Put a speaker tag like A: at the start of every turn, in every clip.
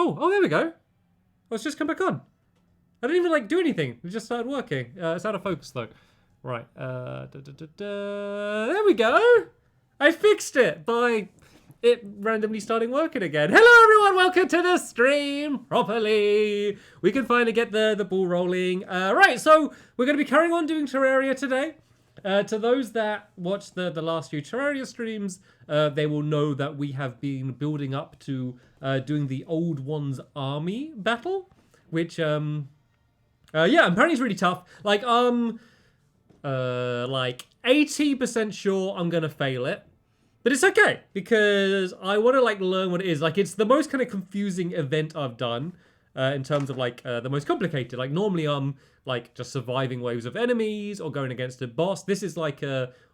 A: Oh, there we go. Oh, it's just come back on. I didn't even like do anything. It just started working. It's out of focus though. Right. There we go. I fixed it by it randomly starting working again. Hello everyone, welcome to the stream properly. We can finally get the ball rolling. Right, so we're going to be carrying on doing Terraria today. To those that watched the last few Terraria streams, they will know that we have been building up to doing the Old One's Army battle, which yeah, apparently it's really tough. Like 80% sure I'm gonna fail it. But it's okay, because I want to like learn what it is. Like, it's the most kind of confusing event I've done in terms of like the most complicated. Like, normally I'm like just surviving waves of enemies or going against a boss. This is like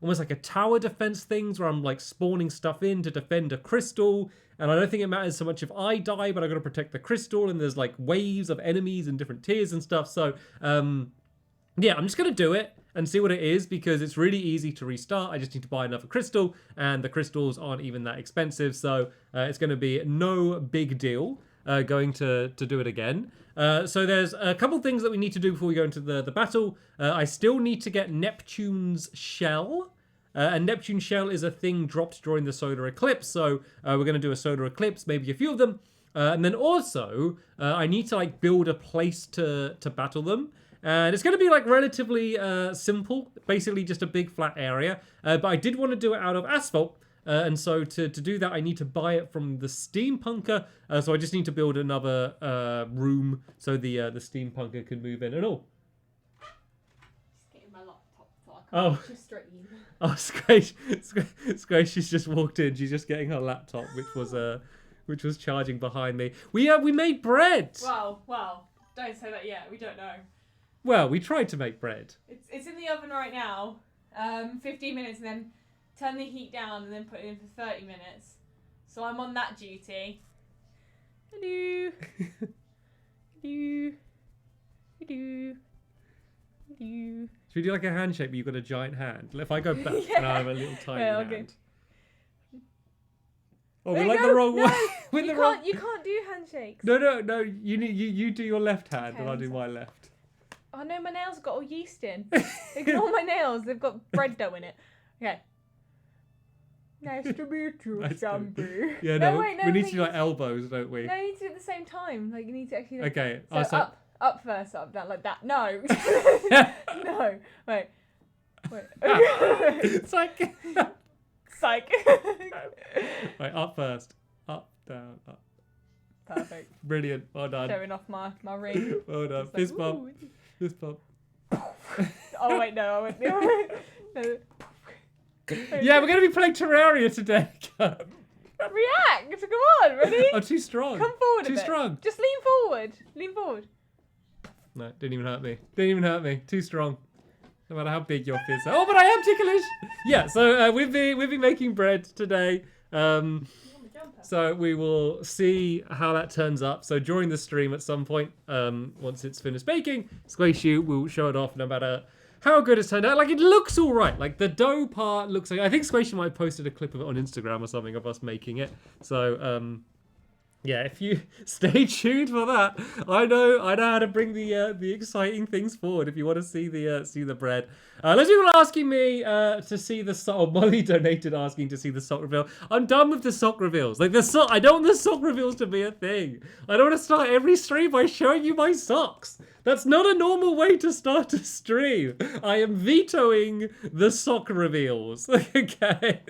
A: almost like a tower defense things where I'm like spawning stuff in to defend a crystal. And I don't think it matters so much if I die, but I've got to protect the crystal. And there's like waves of enemies in different tiers and stuff. So yeah, I'm just going to do it and see what it is, because it's really easy to restart. I just need to buy another crystal, and the crystals aren't even that expensive, so it's going to be no big deal going to do it again. So there's a couple things that we need to do before we go into the battle. I still need to get Neptune's shell. And Neptune's shell is a thing dropped during the solar eclipse, so we're going to do a solar eclipse, maybe a few of them. And then also, I need to like build a place to battle them. And it's going to be like relatively simple, basically just a big flat area. But I did want to do it out of asphalt. And so to do that, I need to buy it from the steampunker. So I just need to build another room so the steampunker can move in and all.
B: Just getting my laptop so I can watch a stream.
A: Oh, Squash, she's just walked in. She's just getting her laptop, which was charging behind me. We made bread.
B: Well, don't say that yet. We don't know.
A: Well, we tried to make bread.
B: It's in the oven right now. 15 minutes, and then turn the heat down, and then put it in for 30 minutes. So I'm on that duty. Hello. Hello. Hello. Hello.
A: Should we do like a handshake, but you've got a giant hand? If I go back,
B: Yeah.
A: and I have a little tiny hand.
B: Okay.
A: Oh, we're like the wrong way.
B: You can't do handshakes.
A: No. You do your left hand,
B: Okay,
A: and I'll do my left.
B: Oh no, my nails have got all yeast in. Ignore my nails, they've got bread dough in it. Okay. Nice to meet you, Stampy.
A: Yeah, no, we need to do like elbows, don't we?
B: No, you need to do it at the same time. Like, you need to actually... Like,
A: okay.
B: so up first, up, down, like that. No. No. Wait.
A: Psych.
B: Psych.
A: Right, up first. Up, down, up.
B: Perfect.
A: Brilliant. Well done.
B: Showing off my ring.
A: Well done.
B: Like,
A: Fist bump. Fist bump.
B: Oh wait, no, I went the other way. No.
A: Yeah, we're going to be playing Terraria today.
B: React! Come on, ready?
A: I'm too strong.
B: Come forward a bit.
A: Too strong.
B: Just lean forward. Lean forward.
A: No, didn't even hurt me. Too strong. No matter how big your fist is. Oh, but I am ticklish. Yeah, so we've been making bread today. So we will see how that turns up. So during the stream at some point, once it's finished baking, Squishy will show it off no matter how good it's turned out. Like, it looks all right. Like, the dough part looks like... I think Squishy might have posted a clip of it on Instagram or something of us making it. So, yeah, if you stay tuned for that, I know how to bring the exciting things forward. If you want to see the bread, lots of people are asking me to see the sock. Oh, Molly donated asking to see the sock reveal. I'm done with the sock reveals. Like, I don't want the sock reveals to be a thing. I don't want to start every stream by showing you my socks. That's not a normal way to start a stream. I am vetoing the sock reveals. Okay.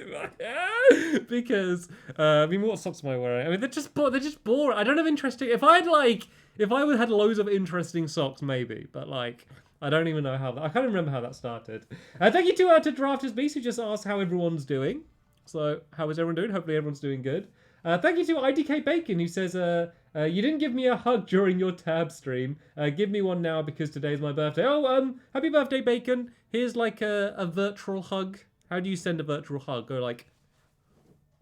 A: Because, I mean, what socks am I wearing? I mean, they're just boring. I don't have interesting... If I had loads of interesting socks, maybe. But, like, I don't even know how... I can't remember how that started. Thank you to Drafters Beast, who just asked how everyone's doing. So, how is everyone doing? Hopefully everyone's doing good. Thank you to IDK Bacon, who says, you didn't give me a hug during your tab stream. Give me one now because today's my birthday. Oh, happy birthday, Bacon. Here's like a virtual hug. How do you send a virtual hug? Go like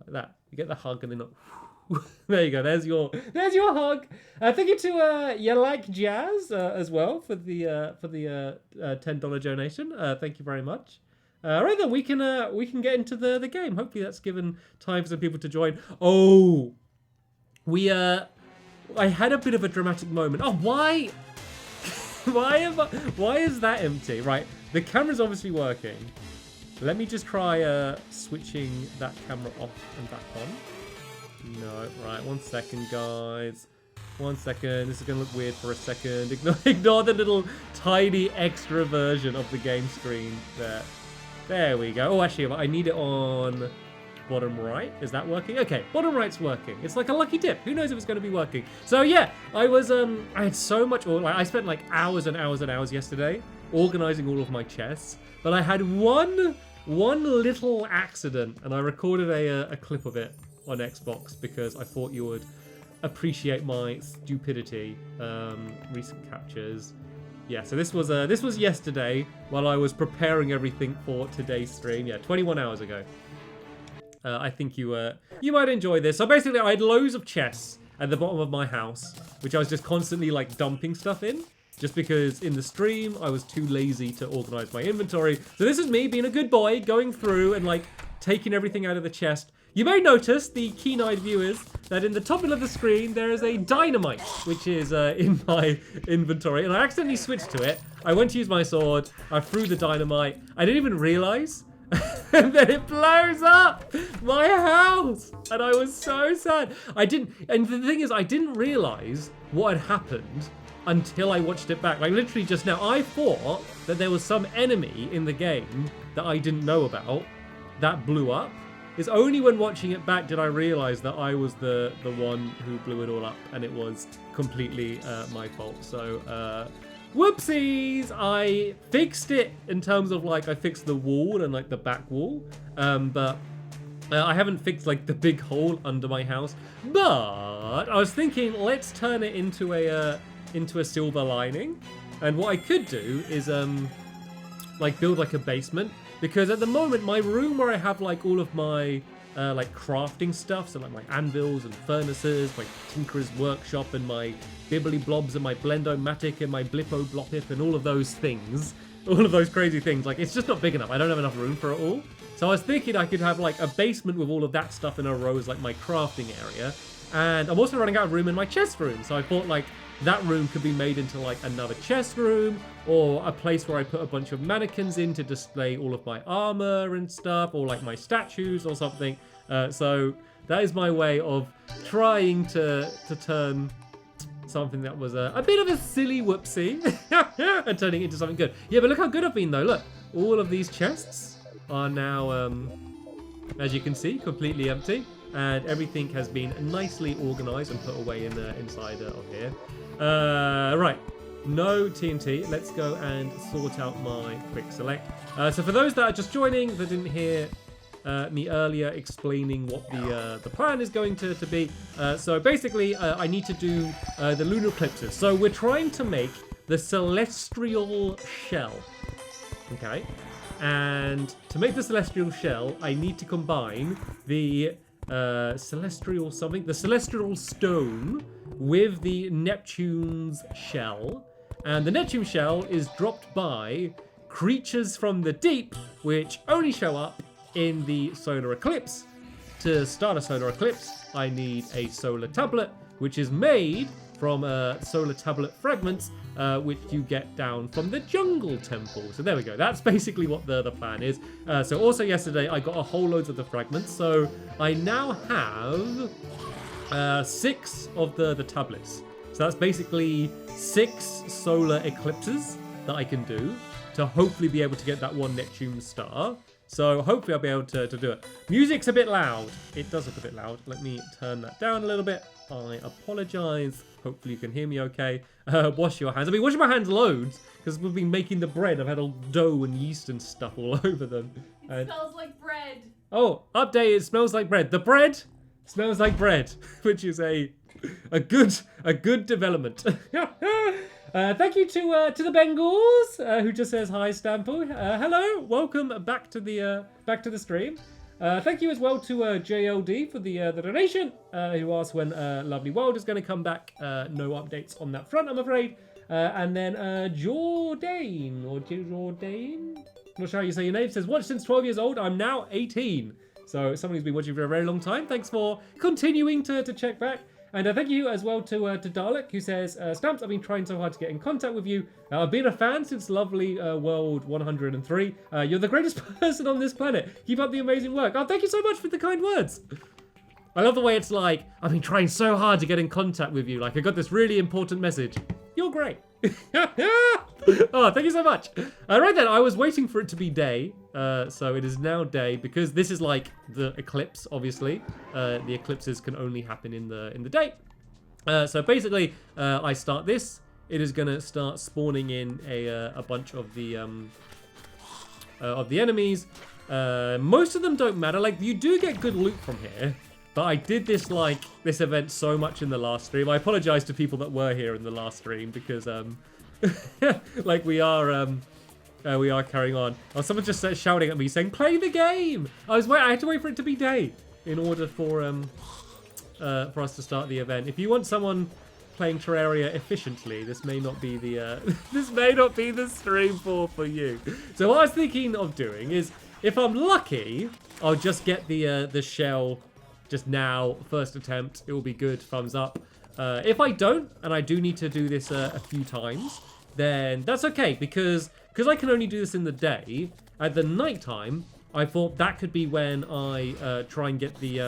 A: that. You get the hug and then there you go. There's your hug. Thank you to You Like Jazz as well for the $10 donation. Thank you very much. Right then, we can get into the game. Hopefully that's given time for some people to join. Oh, we I had a bit of a dramatic moment. Oh, why? Why is that empty? Right, the camera's obviously working. Let me just try switching that camera off and back on. No, right, 1 second, guys. 1 second, this is gonna look weird for a second. Ignore the little tiny extra version of the game screen there. There we go. Oh, actually, I need it on bottom right. Is that working? Okay, bottom right's working. It's like a lucky dip. Who knows if it's going to be working? So yeah, I had so much, I spent like hours and hours and hours yesterday organizing all of my chests, but I had one little accident, and I recorded a clip of it on Xbox because I thought you would appreciate my stupidity. Recent captures. Yeah, so this was yesterday while I was preparing everything for today's stream. Yeah, 21 hours ago. I think you might enjoy this. So basically, I had loads of chests at the bottom of my house, which I was just constantly like dumping stuff in, just because in the stream I was too lazy to organize my inventory. So this is me being a good boy, going through and like taking everything out of the chest. You may notice, the keen-eyed viewers, that in the top middle of the screen there is a dynamite, which is in my inventory, and I accidentally switched to it. I went to use my sword, I threw the dynamite, I didn't even realize, and then it blows up my house, and I was so sad. And the thing is, I didn't realize what had happened until I watched it back. Like literally just now, I thought that there was some enemy in the game that I didn't know about that blew up. It's only when watching it back did I realize that I was the one who blew it all up, and it was completely my fault. So whoopsies! I fixed it in terms of like I fixed the wall and like the back wall, but I haven't fixed like the big hole under my house. But I was thinking, let's turn it into a silver lining, and what I could do is like build like a basement. Because at the moment, my room where I have like all of my like crafting stuff, so like my anvils and furnaces, my tinkerer's workshop and my bibbly blobs and my blend-o-matic and my blippo-blopip and all of those things, all of those crazy things, like it's just not big enough. I don't have enough room for it all. So I was thinking I could have like a basement with all of that stuff in a row as like my crafting area. And I'm also running out of room in my chest room. So I thought like that room could be made into like another chest room, or a place where I put a bunch of mannequins in to display all of my armor and stuff, or like my statues or something. So that is my way of trying to turn something that was a bit of a silly whoopsie and turning it into something good. Yeah, but look how good I've been though. Look, all of these chests are now, as you can see, completely empty. And everything has been nicely organized and put away in inside of here. Right, no TNT. Let's go and sort out my quick select. So for those that are just joining, that didn't hear me earlier explaining what the plan is going to be. So basically, I need to do the lunar eclipses. So we're trying to make the celestial shell. Okay, and to make the celestial shell, I need to combine the celestial stone with the Neptune's shell, and the Neptune shell is dropped by creatures from the deep, which only show up in the solar eclipse. To start a solar eclipse, I need a solar tablet, which is made from solar tablet fragments, which you get down from the jungle temple. So there we go. That's basically what the plan is. So also yesterday, I got a whole load of the fragments. So I now have 6 of the tablets. So that's basically 6 solar eclipses that I can do to hopefully be able to get that one Neptune star. So hopefully I'll be able to do it. Music's a bit loud. It does look a bit loud. Let me turn that down a little bit. I apologize. Hopefully you can hear me okay. Wash your hands. I've been washing my hands loads because we've been making the bread. I've had all dough and yeast and stuff all over them.
B: It smells like bread.
A: Oh, update, it smells like bread. The bread smells like bread, which is a good development. Thank you to the Bengals, who just says hi, Stample. Hello, welcome back to the stream. Thank you as well to JLD for the donation, who asked when Lovely World is going to come back. No updates on that front, I'm afraid. And then Jordan, not sure how you say your name, says, watched since 12 years old, I'm now 18. So someone who's been watching for a very long time. Thanks for continuing to check back. And thank you as well to Dalek, who says, Stamps, I've been trying so hard to get in contact with you. I've been a fan since lovely World 103. You're the greatest person on this planet. Keep up the amazing work. Oh, thank you so much for the kind words. I love the way it's like, I've been trying so hard to get in contact with you. Like, I got this really important message. You're great. Oh, thank you so much. Right then, I was waiting for it to be day. So it is now day because this is like the eclipse, obviously. The eclipses can only happen in the day. So basically, I start this. It is going to start spawning in a bunch of the enemies. Most of them don't matter. Like, you do get good loot from here. But I did this event so much in the last stream. I apologize to people that were here in the last stream because like we are carrying on. Oh, someone just shouting at me saying, "Play the game!" I had to wait for it to be day in order for us to start the event. If you want someone playing Terraria efficiently, this may not be the stream for you. So what I was thinking of doing is, if I'm lucky, I'll just get the shell. Just now, first attempt, it will be good, thumbs up. If I don't, and I do need to do this a few times, then that's okay, because I can only do this in the day. At the night time, I thought that could be when I try and get the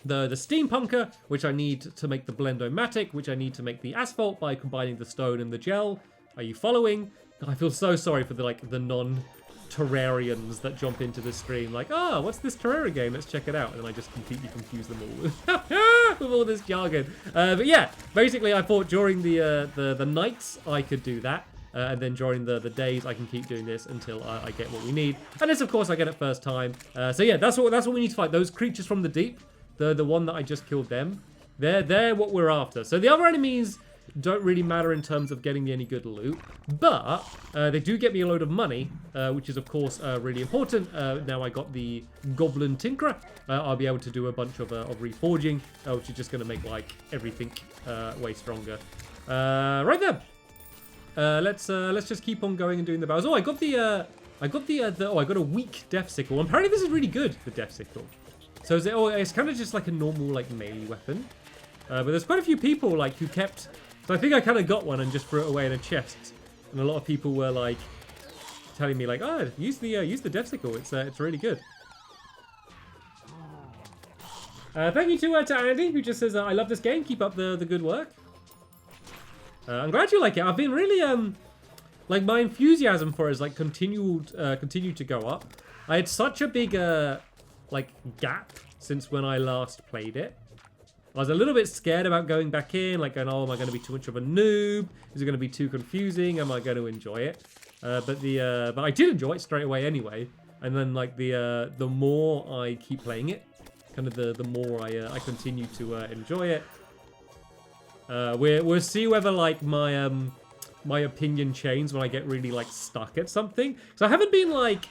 A: steampunker, which I need to make the Blend-O-Matic, which I need to make the asphalt by combining the stone and the gel. Are you following? I feel so sorry for the non-Terrarians that jump into the stream like, oh, what's this Terraria game? Let's check it out. And then I just completely confuse them all with all this jargon. But yeah, basically I thought during the nights I could do that. And then during the days I can keep doing this until I get what we need. And this, of course, I get it first time. So yeah, that's what we need to fight. Those creatures from the deep, the one that I just killed them, they're what we're after. So the other enemies don't really matter in terms of getting me any good loot, but they do get me a load of money, which is of course really important. Now I got the Goblin Tinkerer. I'll be able to do a bunch of reforging, which is just going to make like everything way stronger. Right there. Let's just keep on going and doing the battles. Oh, I got I got a weak Death Sickle. Apparently this is really good, the Death Sickle. So it's kind of just like a normal like melee weapon. But there's quite a few people like who kept. So I think I kind of got one and just threw it away in a chest. And a lot of people were like telling me like, oh, use the Death Sickle. It's really good. Thank you to Andy, who just says, I love this game. Keep up the good work. I'm glad you like it. I've been really like my enthusiasm for it has like continued to go up. I had such a big like gap since when I last played it. I was a little bit scared about going back in, like going, oh, am I going to be too much of a noob? Is it going to be too confusing? Am I going to enjoy it? But I did enjoy it straight away anyway. And then like the more I keep playing it, kind of the more I continue to enjoy it. We'll see whether like my opinion changes when I get really like stuck at something. So I haven't been like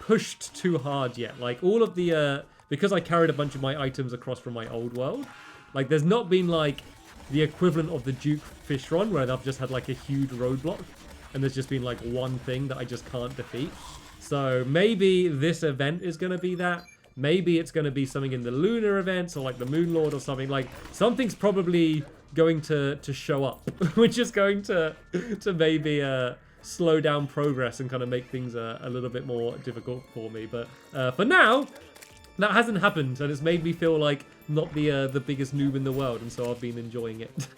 A: pushed too hard yet. Like all of the because I carried a bunch of my items across from my old world. Like, there's not been, like, the equivalent of the Duke Fish Run, where I've just had, like, a huge roadblock, and there's just been, like, one thing that I just can't defeat. So, maybe this event is going to be that. Maybe it's going to be something in the lunar events, or, like, the Moon Lord or something. Like, something's probably going to show up, which is going to maybe slow down progress and kind of make things a little bit more difficult for me. But for now, that hasn't happened, and it's made me feel like not the biggest noob in the world, and so I've been enjoying it.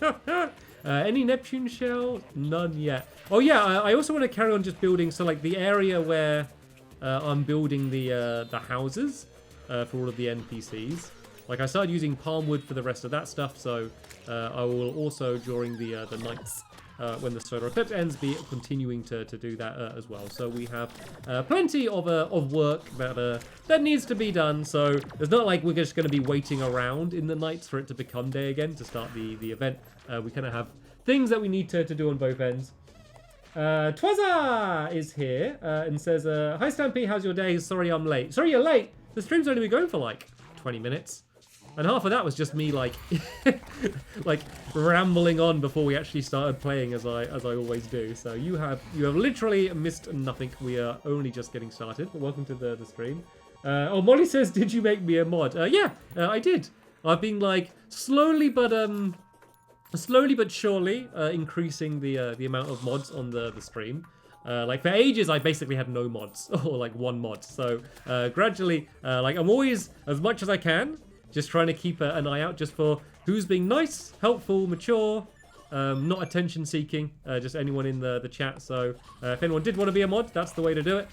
A: Any Neptune shell? None yet. Oh yeah, I also want to carry on just building. So like the area where I'm building the houses for all of the NPCs. Like I started using palm wood for the rest of that stuff, so I will also during the nights. When the solar eclipse ends, be continuing to do that as well. So we have plenty of work that needs to be done. So it's not like we're just going to be waiting around in the nights for it to become day again to start the event. We kind of have things that we need to do on both ends. Twaza is here and says, hi Stampy, how's your day? Sorry I'm late. Sorry you're late. The stream's only been going for like 20 minutes. And half of that was just me like like rambling on before we actually started playing as I always do. So you have literally missed nothing. We are only just getting started. But welcome to the stream. Oh, Molly says, did you make me a mod? Yeah, I did. I've been like slowly but surely increasing the amount of mods on the stream. Like for ages, I basically had no mods or like one mod. So gradually, like I'm always, as much as I can, just trying to keep an eye out just for who's being nice, helpful, mature, not attention seeking, just anyone in the chat. So if anyone did want to be a mod, that's the way to do it.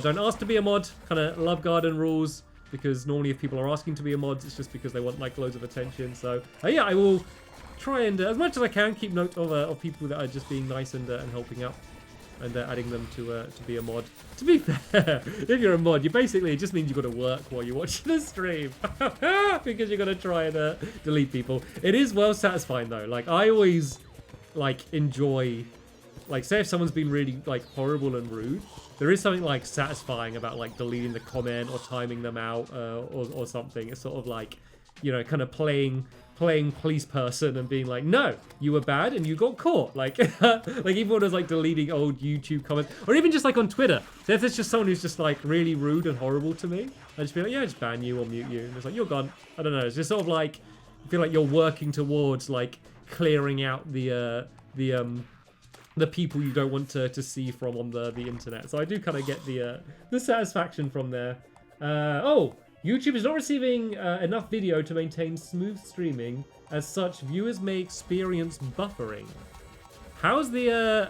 A: Don't ask to be a mod, kind of love garden rules, because normally if people are asking to be a mod, it's just because they want like loads of attention. So yeah, I will try and, as much as I can, keep note of people that are just being nice and helping out. And adding them to be a mod. To be fair, if you're a mod, you basically, it just means you've got to work while you're watching the stream. Because you're going to try and delete people. It is well satisfying though. Like, I always, like, enjoy, like, say if someone's been really, like, horrible and rude, there is something, like, satisfying about, like, deleting the comment or timing them out or something. It's sort of like, you know, kind of playing police person and being like, no, you were bad and you got caught. Like, like even when I was like deleting old YouTube comments, or even just like on Twitter. So if there's just someone who's just like really rude and horrible to me, I just be like, yeah, just ban you or mute you. And it's like, you're gone. I don't know. It's just sort of like, I feel like you're working towards like clearing out the people you don't want to see from on the internet. So I do kind of get the satisfaction from there. Oh. YouTube is not receiving enough video to maintain smooth streaming. As such, viewers may experience buffering. How's the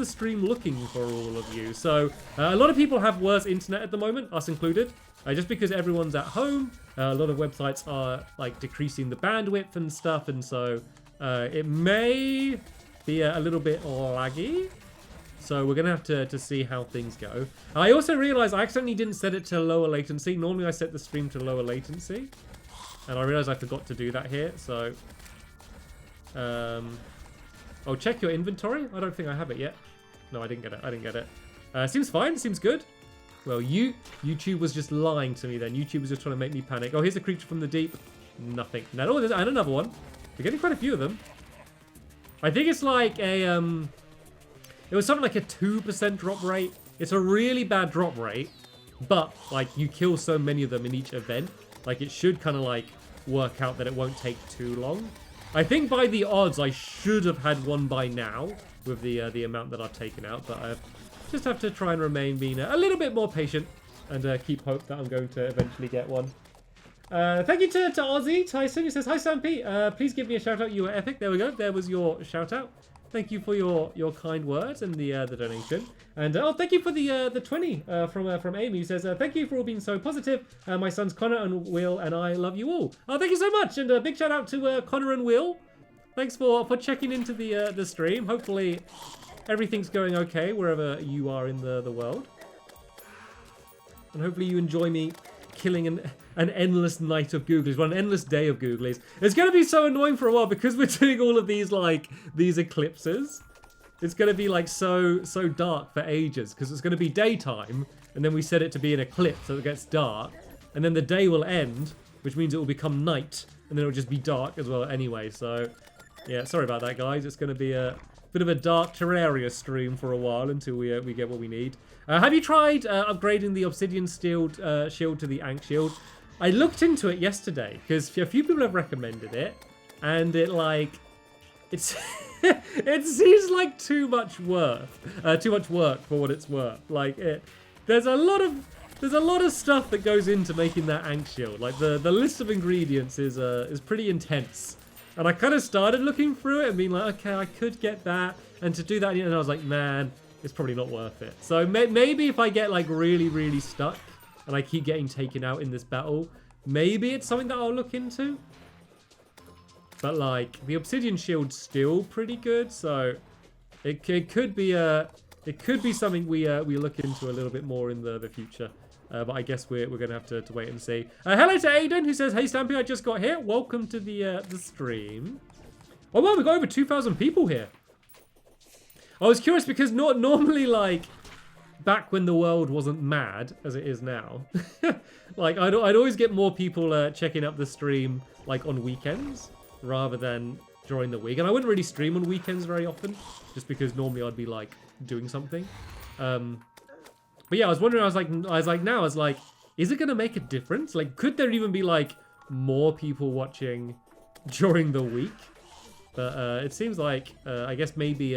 A: stream looking for all of you? So a lot of people have worse internet at the moment, us included. Just because everyone's at home, a lot of websites are like decreasing the bandwidth and stuff, and so it may be a little bit laggy. So we're going to have to see how things go. I also realized I accidentally didn't set it to lower latency. Normally I set the stream to lower latency. And I realized I forgot to do that here. So, oh, check your inventory. I don't think I have it yet. No, I didn't get it. I didn't get it. Seems fine. Seems good. Well, YouTube was just lying to me then. YouTube was just trying to make me panic. Oh, here's a creature from the deep. Nothing. No, and another one. We're getting quite a few of them. I think it's like a, it was something like a 2% drop rate. It's a really bad drop rate, but like you kill so many of them in each event, like it should kind of like work out that it won't take too long. I think by the odds, I should have had one by now with the amount that I've taken out, but I just have to try and remain being a little bit more patient and keep hope that I'm going to eventually get one. Thank you to Ozzy Tyson, who says, hi Stampy, please give me a shout out, you were epic. There we go, there was your shout out. Thank you for your kind words and the donation. And oh, thank you for the 20 from Amy, who says, thank you for all being so positive. My sons Connor and Will and I love you all. Oh, thank you so much, and a big shout out to Connor and Will. Thanks for checking into the stream. Hopefully everything's going okay wherever you are in the world. And hopefully you enjoy me killing an endless night of googlies, well, an endless day of googlies. It's going to be so annoying for a while because we're doing all of these, like, these eclipses. It's going to be, like, so dark for ages because it's going to be daytime, and then we set it to be an eclipse so it gets dark, and then the day will end, which means it will become night, and then it will just be dark as well anyway. So, yeah, sorry about that, guys. It's going to be a bit of a dark Terraria stream for a while until we get what we need. Have you tried upgrading the Obsidian shield to the Ankh shield? I looked into it yesterday because a few people have recommended it, and it it's it seems like too much work for what it's worth. Like there's a lot of stuff that goes into making that Ankh shield. Like the list of ingredients is pretty intense. And I kind of started looking through it and being like, okay, I could get that, and to do that, and I was like, man, it's probably not worth it. So maybe if I get like really stuck and I keep getting taken out in this battle, maybe it's something that I'll look into. But like the Obsidian shield's still pretty good, so it could be something we look into a little bit more in the future. But I guess we're gonna have to wait and see. Hello to Aiden, who says, hey Stampy, I just got here. Welcome to the stream. Oh wow, we got over 2,000 people here. I was curious because normally, like, back when the world wasn't mad as it is now, like I'd always get more people checking out the stream like on weekends rather than during the week. And I wouldn't really stream on weekends very often, just because normally I'd be like doing something. But yeah, I was wondering. I was like, is it gonna make a difference? Like, could there even be like more people watching during the week. But it seems like, I guess maybe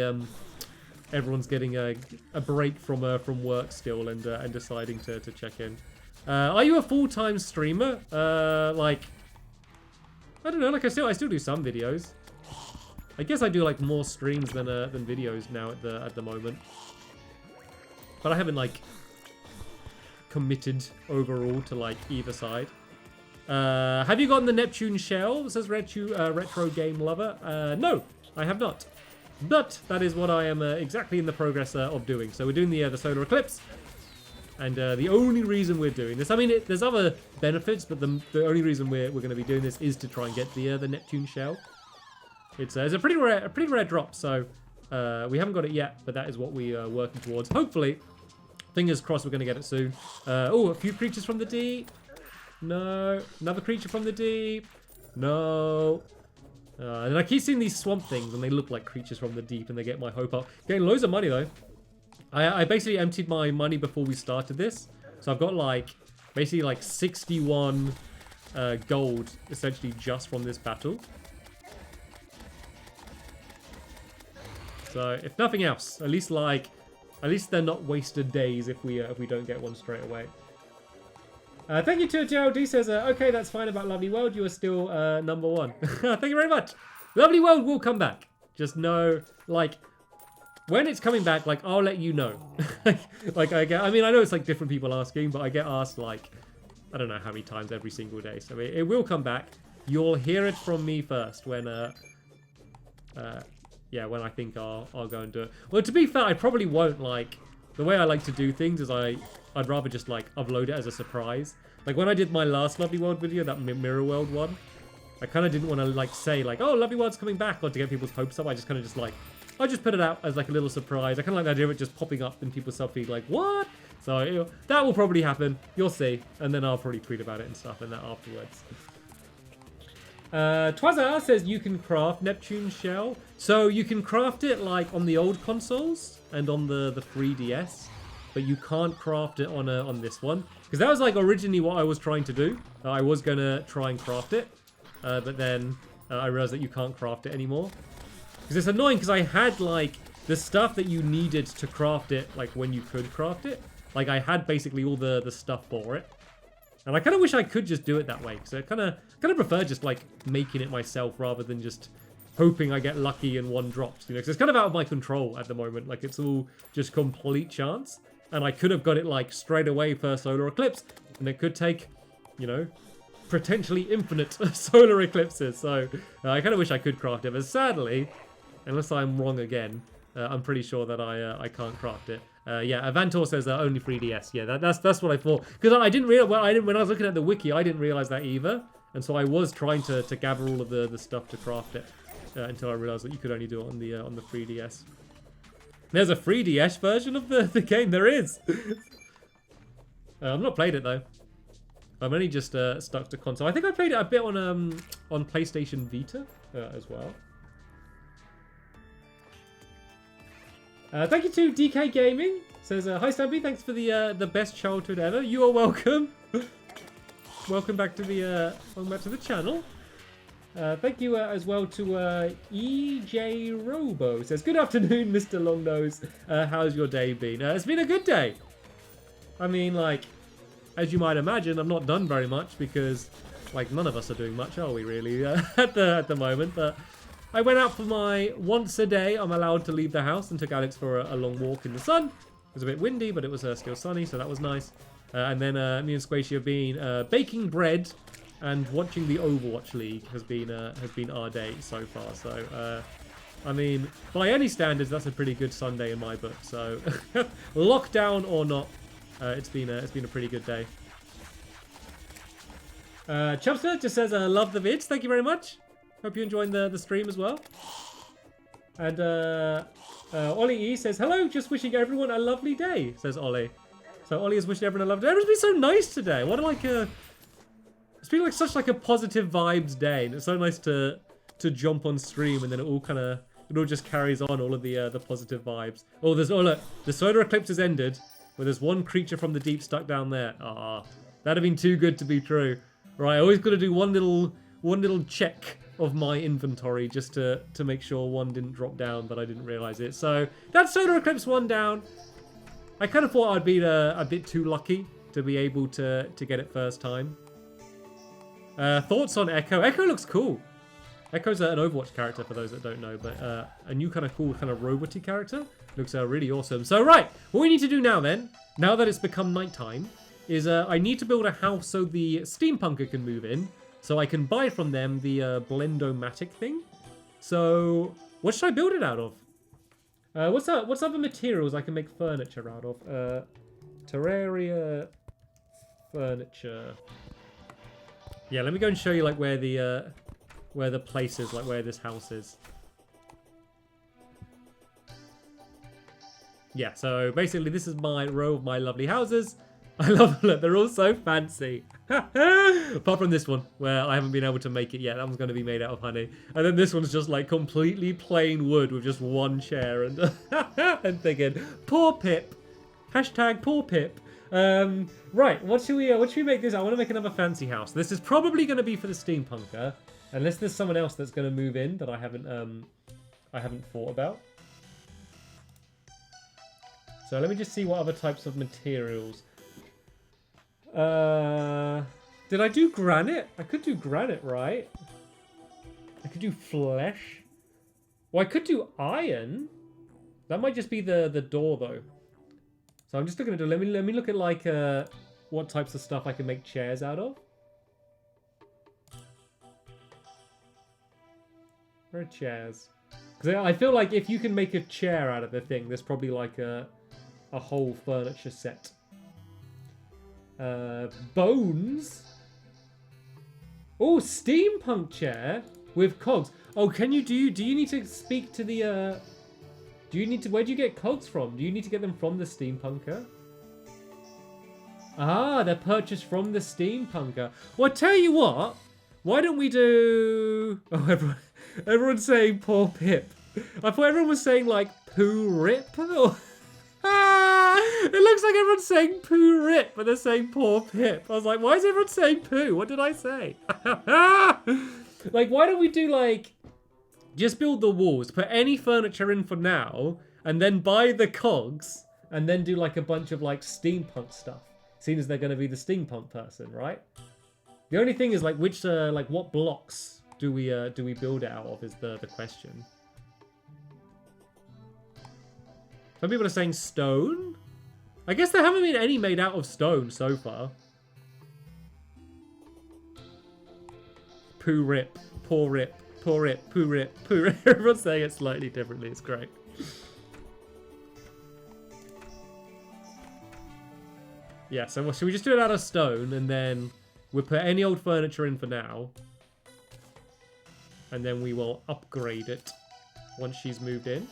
A: everyone's getting a break from work still and deciding to check in. Are you a full-time streamer? Like, I don't know. Like I still do some videos. I guess I do like more streams than videos now at the moment. But I haven't like committed overall to like either side. Have you gotten the Neptune shell? Says Retro Game Lover. No, I have not. But that is what I am exactly in the progress of doing. So we're doing the solar eclipse. And the only reason we're doing this, I mean, there's other benefits, but the only reason we're going to be doing this is to try and get the Neptune shell. It's a pretty rare drop, so we haven't got it yet, but that is what we are working towards. Hopefully, fingers crossed, we're going to get it soon. Oh, a few creatures from the deep. No, another creature from the deep. No. And I keep seeing these swamp things, and they look like creatures from the deep, and they get my hope up. Getting loads of money though. I basically emptied my money before we started this, so I've got like basically like 61 gold essentially just from this battle. So if nothing else, at least they're not wasted days if we don't get one straight away. Thank you to Gerald D says, okay, that's fine about Lovely World. You are still number one. Thank you very much. Lovely World will come back. Just know, like, when it's coming back, like, I'll let you know. I mean, I know it's like different people asking, but I get asked like, I don't know how many times every single day. So it will come back. You'll hear it from me first when, yeah, when I think I'll go and do it. Well, to be fair, I probably won't. Like, the way I like to do things is I'd rather just like upload it as a surprise. Like when I did my last Lovely World video, that Mirror World one, I kind of didn't want to like say like, oh, Lovely World's coming back, or to get people's hopes up. I just kind of just like, I just put it out as like a little surprise. I kind of like the idea of it just popping up and people start being like, what? So you know, that will probably happen. You'll see, and then I'll probably tweet about it and stuff and that afterwards. Twazar says you can craft Neptune shell. So you can craft it like on the old consoles and on the 3DS, but you can't craft it on this one. Because that was like originally what I was trying to do. I was going to try and craft it, but then I realized that you can't craft it anymore. Because it's annoying because I had like the stuff that you needed to craft it, like when you could craft it. Like I had basically all the stuff for it. And I kind of wish I could just do it that way. So I kind of prefer just like making it myself rather than just hoping I get lucky and one drops. You know, because it's kind of out of my control at the moment. Like it's all just complete chance. And I could have got it like straight away for solar eclipse. And it could take, you know, potentially infinite solar eclipses. So I kind of wish I could craft it. But sadly, unless I'm wrong again, I'm pretty sure that I can't craft it. Yeah, Avantor says only 3DS. Yeah, that's what I thought. Because I didn't realize, well, when I was looking at the wiki, I didn't realize that either. And so I was trying to gather all of the stuff to craft it until I realized that you could only do it on the 3DS. There's a 3DS version of the game. There is. I've not played it though. I'm only just stuck to console. I think I played it a bit on PlayStation Vita as well. Thank you to DK Gaming. Says, hi Stampy, thanks for the best childhood ever. You are welcome. welcome back to the channel. Thank you as well to EJ Robo. Says, good afternoon, Mr. Longnose. How's your day been? It's been a good day. I mean, like, as you might imagine, I've not done very much because, like, none of us are doing much, are we really, at the moment? But I went out for my once a day. I'm allowed to leave the house and took Alex for a long walk in the sun. It was a bit windy, but it was still sunny, so that was nice. And then me and Squashy have been baking bread and watching the Overwatch League has been our day so far. So I mean, by any standards, that's a pretty good Sunday in my book. So lockdown or not, it's been a pretty good day. Chubster just says, love the vids. Thank you very much. Hope you're enjoying the stream as well. And Ollie E says, hello, just wishing everyone a lovely day, says Ollie. So Ollie is wishing everyone a lovely day. Everyone's been so nice today. What like it's been like such like a positive vibes day. And it's so nice to jump on stream and then it all just carries on, all of the positive vibes. Oh, look, the solar eclipse has ended, but there's one creature from the deep stuck down there. Ah, that'd have been too good to be true. Right, I always got to do one little check of my inventory just to make sure one didn't drop down, but I didn't realize it. So that's Solar Eclipse 1 down. I kind of thought I'd be a bit too lucky to be able to get it first time. Thoughts on Echo? Echo looks cool. Echo's an Overwatch character for those that don't know, but a new kind of cool kind of robot-y character. Looks really awesome. So right, what we need to do now then, now that it's become nighttime, is I need to build a house so the steampunker can move in, so I can buy from them the Blendomatic thing. So what should I build it out of? What's other materials I can make furniture out of? Terraria furniture. Yeah, let me go and show you like where the place is, like where this house is. Yeah, so basically this is my row of my lovely houses. I love them. Look, they're all so fancy. Apart from this one, where I haven't been able to make it yet. That one's going to be made out of honey. And then this one's just like completely plain wood with just one chair. And and thinking, poor Pip. Hashtag poor Pip. Right, what should we make this? I want to make another fancy house. This is probably going to be for the steampunker. Unless there's someone else that's going to move in that I haven't thought about. So let me just see what other types of materials. Did I do granite? I could do granite, right? I could do flesh. Well, I could do iron. That might just be the door though. So I'm just looking at let me look at like what types of stuff I can make chairs out of. Where are chairs? Because I feel like if you can make a chair out of the thing, there's probably like a whole furniture set. Bones. Oh, steampunk chair with cogs. Oh, do you need to speak to the where do you get cogs from? Do you need to get them from the steampunker? Ah, they're purchased from the steampunker. Well, I tell you what, why don't we do... Oh, everyone's saying poor Pip. I thought everyone was saying like poo rip. It looks like everyone's saying poo rip, but they're saying poor Pip. I was like, why is everyone saying poo? What did I say? Like, why don't we do like, just build the walls, put any furniture in for now, and then buy the cogs, and then do like a bunch of like steampunk stuff, seeing as they're going to be the steampunk person, right? The only thing is like what blocks do we build it out of is the question. Some people are saying stone. I guess there haven't been any made out of stone so far. Poo rip, poor rip, poor rip, poo rip, poo rip. Everyone's saying it slightly differently. It's great. Yeah, so should we just do it out of stone and then we'll put any old furniture in for now. And then we will upgrade it once she's moved in.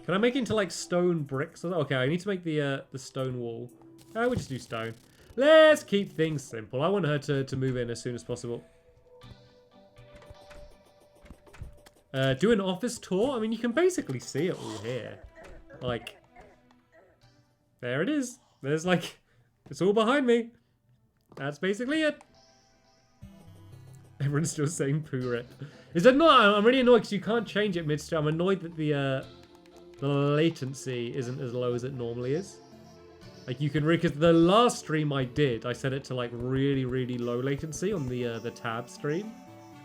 A: Can I make it into like stone bricks? Okay, I need to make the stone wall. We'll just do stone. Let's keep things simple. I want her to move in as soon as possible. Do an office tour? I mean, you can basically see it all here. Like, there it is. There's like, it's all behind me. That's basically it. Everyone's still saying poo rip. Is that not? I'm really annoyed because you can't change it mid-stream. I'm annoyed that the latency isn't as low as it normally is. Like you can because the last stream I did, I set it to like really, really low latency on the tab stream.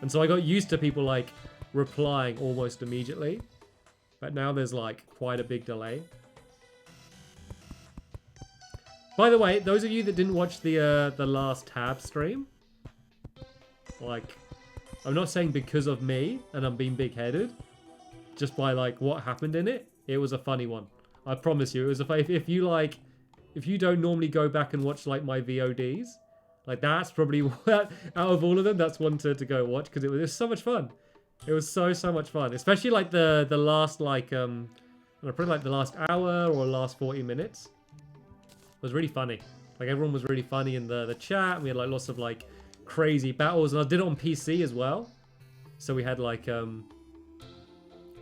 A: And so I got used to people like replying almost immediately. But now there's like quite a big delay. By the way, those of you that didn't watch the last tab stream, like, I'm not saying because of me and I'm being big-headed, just by like what happened in it. It was a funny one. I promise you, it was if you don't normally go back and watch like my VODs, like that's probably out of all of them, that's one to go watch because it was so much fun. It was so much fun, especially like the last like probably like the last hour or last 40 minutes. It was really funny. Like everyone was really funny in the chat. And we had like lots of like crazy battles, and I did it on PC as well. So we had like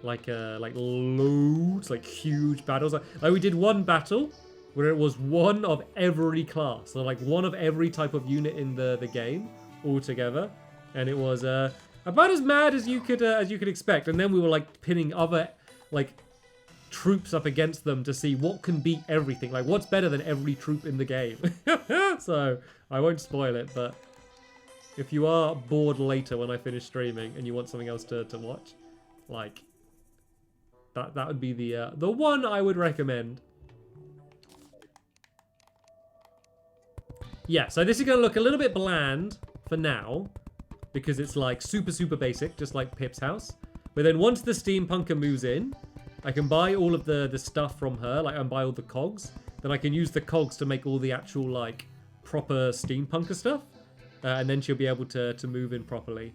A: like loads, like huge battles. Like we did one battle where it was one of every class, so like one of every type of unit in the game all together, and it was about as mad as you could expect. And then we were like pinning other like troops up against them to see what can beat everything, like what's better than every troop in the game. So I won't spoil it, but if you are bored later when I finish streaming and you want something else to watch, like that would be the one I would recommend. Yeah, so this is gonna look a little bit bland for now because it's like super basic, just like Pip's house. But then once the steampunker moves in, I can buy all of the stuff from her, like, and buy all the cogs. Then I can use the cogs to make all the actual, like, proper steampunker stuff. And then she'll be able to move in properly.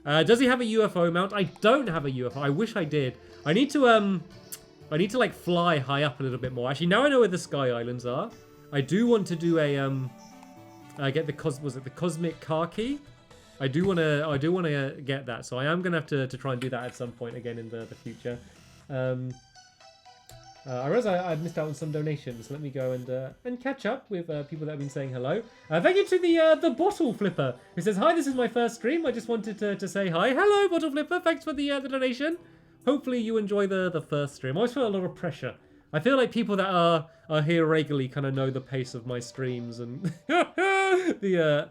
A: Does he have a UFO mount? I don't have a UFO. I wish I did. I need to, like, fly high up a little bit more. Actually, now I know where the Sky Islands are. I do want to do a, get the, was it the Cosmic Car Key? I do want to get that. So I am going to have to try and do that at some point again in the future. I realize I missed out on some donations. Let me go and catch up with people that have been saying hello. Thank you to the Bottle Flipper, who says, hi, this is my first stream. I just wanted to say hi. Hello, Bottle Flipper. Thanks for the donation. Hopefully you enjoy the first stream. I always feel a lot of pressure. I feel like people that are here regularly kind of know the pace of my streams and the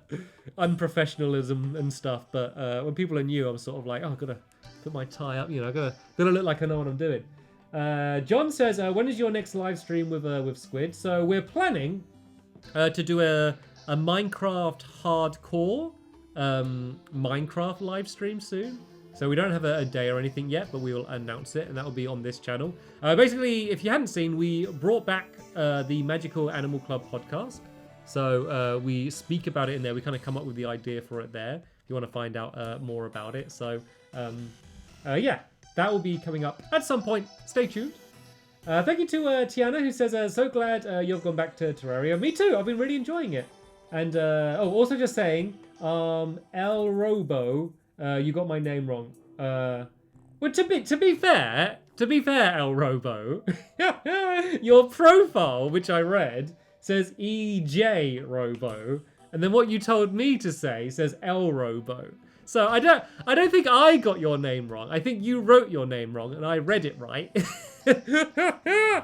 A: unprofessionalism and stuff. But when people are new, I'm sort of like, oh, I've got to put my tie up. You know, gotta look like I know what I'm doing. John says, when is your next live stream with Squid? So we're planning to do a Minecraft hardcore Minecraft live stream soon. So we don't have a day or anything yet, but we will announce it, and that will be on this channel. Basically, if you hadn't seen, we brought back the Magical Animal Club podcast. So we speak about it in there. We kind of come up with the idea for it there. If you want to find out more about it. So yeah, that will be coming up at some point. Stay tuned. Thank you to Tiana, who says, so glad you've gone back to Terraria. Me too. I've been really enjoying it. And also just saying, El Robo, you got my name wrong. Well, to be fair, El Robo, your profile, which I read, says EJ Robo, and then what you told me to say says El Robo. So I don't think I got your name wrong. I think you wrote your name wrong and I read it right.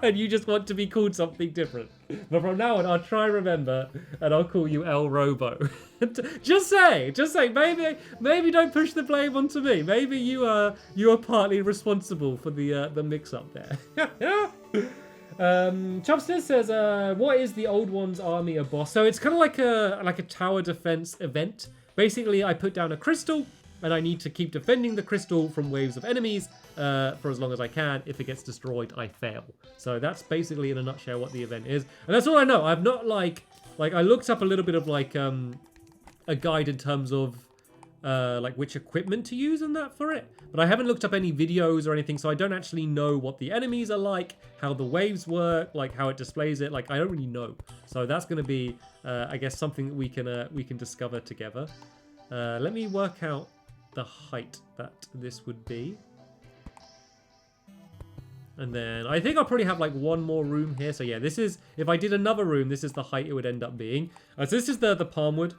A: And you just want to be called something different. But from now on, I'll try and remember and I'll call you El Robo. just say, maybe don't push the blame onto me. Maybe you are partly responsible for the mix up there. Chubster says, what is the Old Ones Army a boss? So it's kind of like a tower defense event. Basically, I put down a crystal, and I need to keep defending the crystal from waves of enemies for as long as I can. If it gets destroyed, I fail. So that's basically, in a nutshell, what the event is. And that's all I know. I've not, like I looked up a little bit of, like, a guide in terms of, like, which equipment to use and that for it. But I haven't looked up any videos or anything, so I don't actually know what the enemies are like, how the waves work, like, how it displays it. Like, I don't really know. So that's going to be, I guess, something that we can discover together. Let me work out the height that this would be. And then I think I'll probably have, like, one more room here. So, yeah, this is, if I did another room, this is the height it would end up being. So this is the palm wood.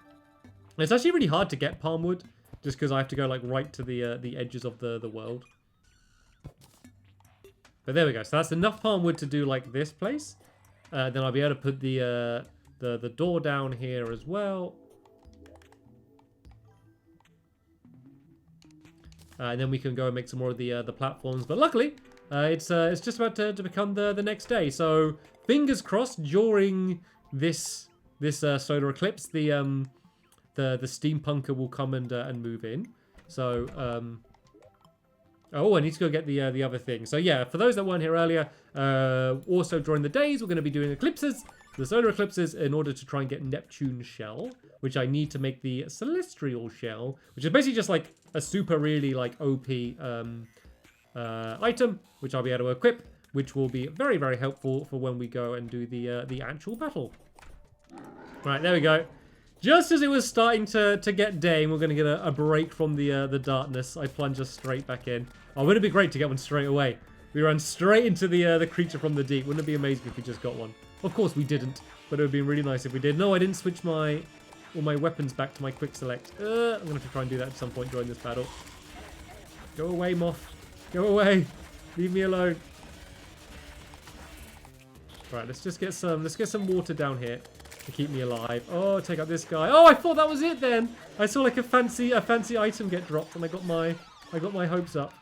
A: It's actually really hard to get palm wood, just because I have to go, like, right to the edges of the world. But there we go. So that's enough palm wood to do, like, this place. Then I'll be able to put the door down here as well. And then we can go and make some more of the platforms. But luckily, it's just about to become the next day. So fingers crossed during this solar eclipse, the steampunker will come and move in. So oh, I need to go get the other thing. So yeah, for those that weren't here earlier, also during the days we're going to be doing eclipses, the solar eclipses, in order to try and get Neptune's shell, which I need to make the celestial shell, which is basically just like a super really like OP item, which I'll be able to equip, which will be very, very helpful for when we go and do the actual battle. Right, there we go. Just as it was starting to get day, and we're going to get a break from the darkness, I plunge us straight back in. Oh, wouldn't it be great to get one straight away? We ran straight into the creature from the deep. Wouldn't it be amazing if we just got one? Of course we didn't, but it would be really nice if we did. No, I didn't switch all my weapons back to my quick select. I'm going to have to try and do that at some point during this battle. Go away, Moth. Go away. Leave me alone. Right, let's get some water down here to keep me alive. Oh, take out this guy. Oh, I thought that was it then. I saw like a fancy item get dropped, and I got my hopes up.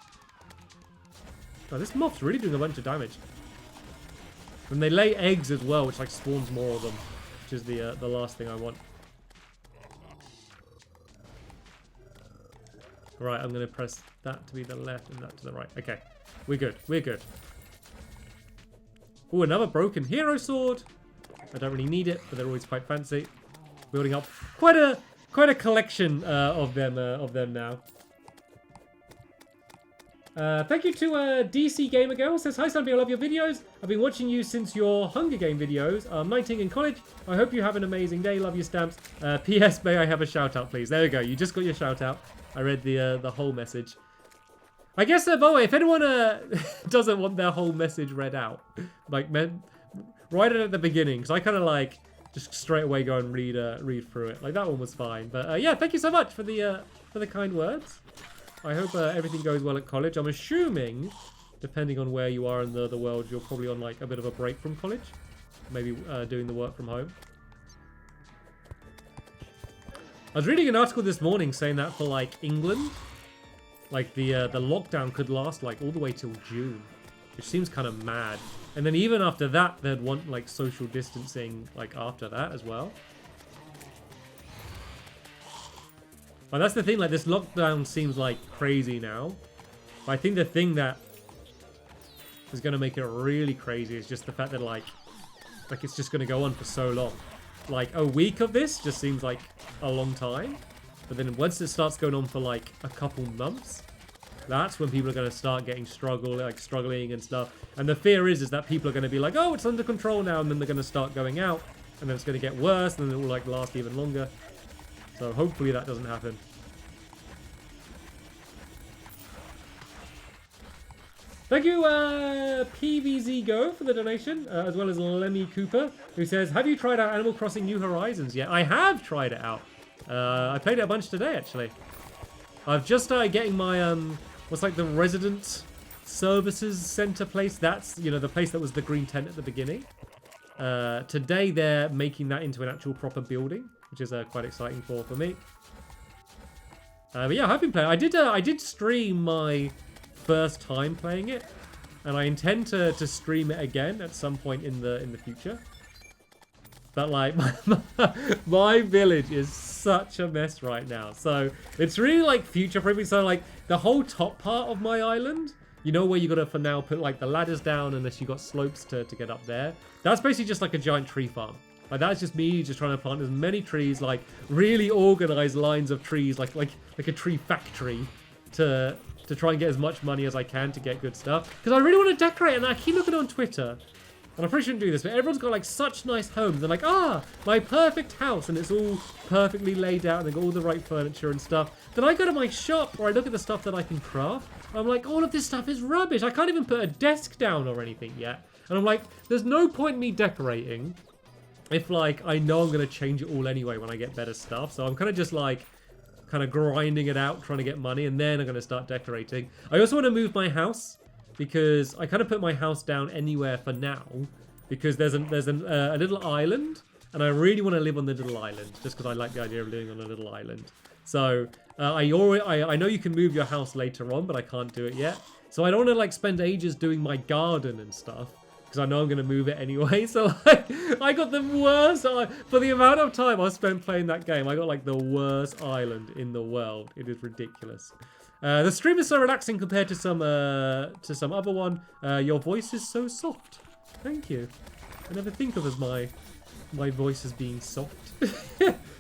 A: Oh, this moth's really doing a bunch of damage. And they lay eggs as well, which like spawns more of them, which is the last thing I want. Right, I'm gonna press that to be the left and that to the right. Okay, we're good. We're good. Oh, another broken hero sword. I don't really need it, but they're always quite fancy. Building up quite a collection of them now. Thank you to DC Gamer Girl. Says, hi Sunbeam, I love your videos. I've been watching you since your Hunger Game videos. I'm 19 in college. I hope you have an amazing day. Love your stamps. P.S. May I have a shout out, please? There we go. You just got your shout out. I read the whole message. I guess, by the way, if anyone doesn't want their whole message read out, like, write it at the beginning, because I kind of like just straight away go and read through it. Like, that one was fine. But yeah, thank you so much for the kind words. I hope everything goes well at college. I'm assuming, depending on where you are in the world, you're probably on like a bit of a break from college. Maybe doing the work from home. I was reading an article this morning saying that for like England, like the lockdown could last like all the way till June, which seems kind of mad. And then even after that, they'd want like social distancing like after that as well. Well, that's the thing, like this lockdown seems like crazy now. But I think the thing that is going to make it really crazy is just the fact that like it's just going to go on for so long. Like a week of this just seems like a long time. But then once it starts going on for like a couple months, that's when people are going to start getting struggling and stuff. And the fear is that people are going to be like, oh, it's under control now. And then they're going to start going out. And then it's going to get worse. And then it will like last even longer. So hopefully that doesn't happen. Thank you, PVZGo, for the donation, as well as Lemmy Cooper, who says, have you tried out Animal Crossing New Horizons yet? I have tried it out. I played it a bunch today, actually. I've just started getting my, what's like the resident services center place. That's, you know, the place that was the green tent at the beginning. Today they're making that into an actual proper building, which is quite exciting for me. But yeah, I've been playing. I did stream my first time playing it, and I intend to stream it again at some point in the future. But like my village is such a mess right now, so it's really like future proofing. So like the whole top part of my island, you know, where you gotta for now put like the ladders down unless you got slopes to get up there, that's basically just like a giant tree farm. Like that's just me just trying to plant as many trees, like really organized lines of trees, like a tree factory to try and get as much money as I can to get good stuff. Because I really want to decorate, and I keep looking on Twitter, and I probably shouldn't do this, but everyone's got like such nice homes. They're like, my perfect house, and it's all perfectly laid out, and they've got all the right furniture and stuff. Then I go to my shop, or I look at the stuff that I can craft, and I'm like, all of this stuff is rubbish. I can't even put a desk down or anything yet. And I'm like, there's no point in me decorating if like I know I'm going to change it all anyway when I get better stuff. So I'm kind of just like kind of grinding it out, trying to get money, and then I'm going to start decorating. I also want to move my house, because I kind of put my house down anywhere for now, because there's a little island, and I really want to live on the little island, just because I like the idea of living on a little island. So I know you can move your house later on, but I can't do it yet. So I don't want to like spend ages doing my garden and stuff, because I know I'm going to move it anyway. So like, I got the worst, for the amount of time I spent playing that game, I got like the worst island in the world. It is ridiculous. The stream is so relaxing compared to some other one. Your voice is so soft. Thank you. I never think of as my voice as being soft.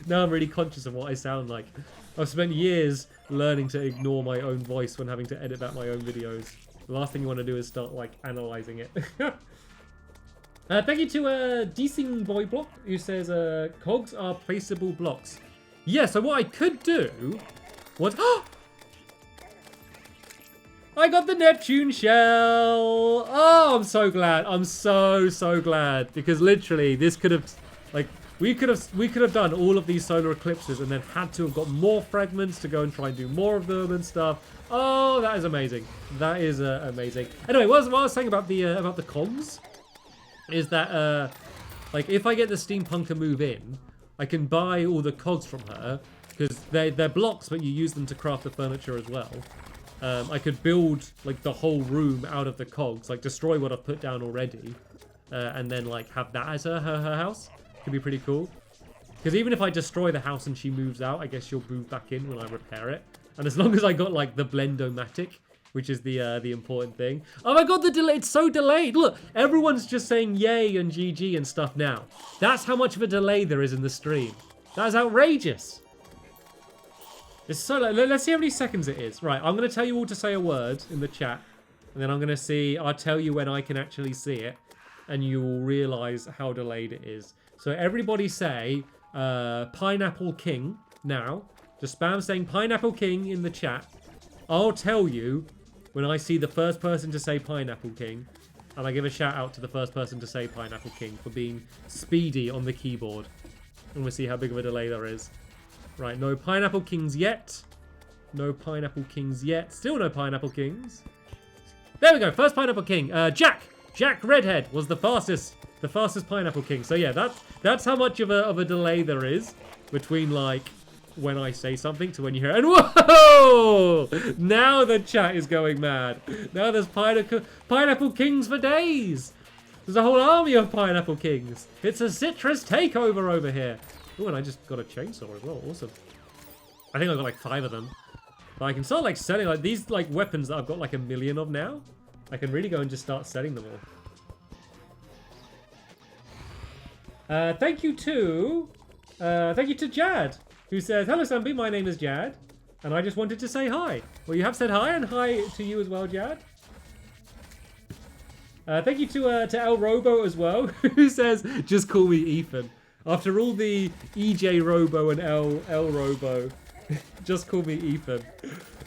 A: Now I'm really conscious of what I sound like. I've spent years learning to ignore my own voice when having to edit back my own videos. The last thing you want to do is start like analyzing it. Thank you to Deasing Boy Block, who says cogs are placeable blocks. Yeah, so what I could do was... I got the Neptune shell! Oh, I'm so glad. I'm so glad. Because literally, this could have... Like, we could have done all of these solar eclipses and then had to have got more fragments to go and try and do more of them and stuff. Oh, that is amazing. That is amazing. Anyway, what I was saying about the comms is that like if I get the steampunker move in, I can buy all the cogs from her because they're blocks, but you use them to craft the furniture as well. I could build like the whole room out of the cogs, like destroy what I've put down already, and then like have that as her house. Could be pretty cool. Because even if I destroy the house and she moves out, I guess she'll move back in when I repair it. And as long as I got like the Blendomatic, which is the important thing. Oh my god, the delay, it's so delayed. Look, everyone's just saying yay and GG and stuff now. That's how much of a delay there is in the stream. That is outrageous. It's so like, let's see how many seconds it is. Right, I'm going to tell you all to say a word in the chat. And then I'm going to see, I'll tell you when I can actually see it. And you will realize how delayed it is. So everybody say Pineapple King now. Just spam saying Pineapple King in the chat. I'll tell you when I see the first person to say Pineapple King. And I give a shout out to the first person to say Pineapple King for being speedy on the keyboard. And we'll see how big of a delay there is. Right, no Pineapple Kings yet. No Pineapple Kings yet. Still no Pineapple Kings. There we go, first Pineapple King. Jack Redhead was the fastest Pineapple King. So yeah, that's how much of a delay there is between like when I say something to when you hear it. And whoa! Now the chat is going mad. Now there's Pineapple Kings for days. There's a whole army of Pineapple Kings. It's a citrus takeover over here. Oh, and I just got a chainsaw as well. Awesome. I think I got like 5 of them. But I can start like selling like these like weapons that I've got like 1 million of now. I can really go and just start selling them all. Thank you to Jad, who says, hello Sambi, my name is Jad, and I just wanted to say hi. Well, you have said hi, and hi to you as well, Jad. Thank you to El Robo as well, who says, just call me Ethan. After all the EJ Robo and El Robo, just call me Ethan.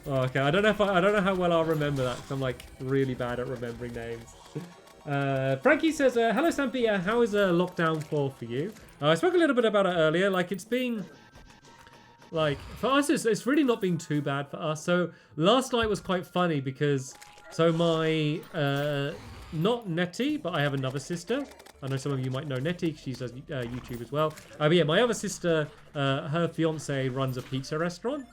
A: Oh, okay, I don't know how well I'll remember that, because I'm like really bad at remembering names. Frankie says, hello Sampi, how is lockdown 4 for you? I spoke a little bit about it earlier. Like, it's been, like, for us, it's really not been too bad for us. So last night was quite funny because, so my, not Nettie, but I have another sister. I know some of you might know Nettie, she does YouTube as well. But yeah, my other sister, her fiance runs a pizza restaurant.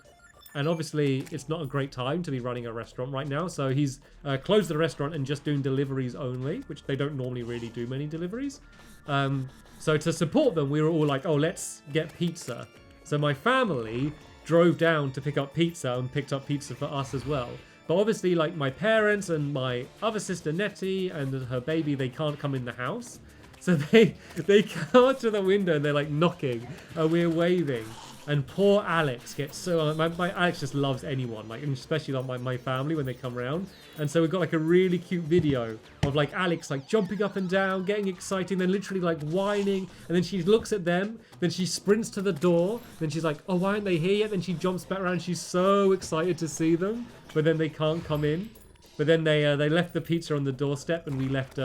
A: And obviously, it's not a great time to be running a restaurant right now. So he's closed the restaurant and just doing deliveries only, which they don't normally really do many deliveries. So to support them, we were all like, oh, let's get pizza. So my family drove down to pick up pizza and picked up pizza for us as well. But obviously, like, my parents and my other sister, Nettie, and her baby, they can't come in the house. So they come up to the window and they're, like, knocking, and we're waving. And poor Alex gets so... My Alex just loves anyone, like, especially like my family when they come around. And so we've got like a really cute video of like Alex like jumping up and down, getting excited, then literally like whining. And then she looks at them, then she sprints to the door. Then she's like, oh, why aren't they here yet? Then she jumps back around. She's so excited to see them, but then they can't come in. But then they left the pizza on the doorstep, and we left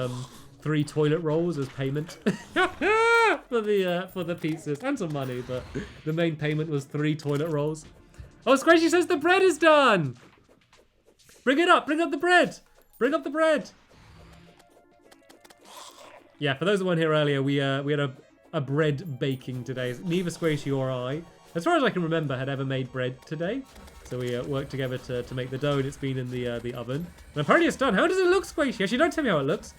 A: 3 toilet rolls as payment. for the pizzas and some money, but the main payment was 3 toilet rolls. Oh, Squishy says the bread is done. Bring it up. Bring up the bread. Bring up the bread. Yeah, for those who weren't here earlier, we had a bread baking today. Neither Squishy or I, as far as I can remember, had ever made bread today. So we worked together to make the dough, and it's been in the oven. And apparently it's done. How does it look, Squishy? Actually, don't tell me how it looks.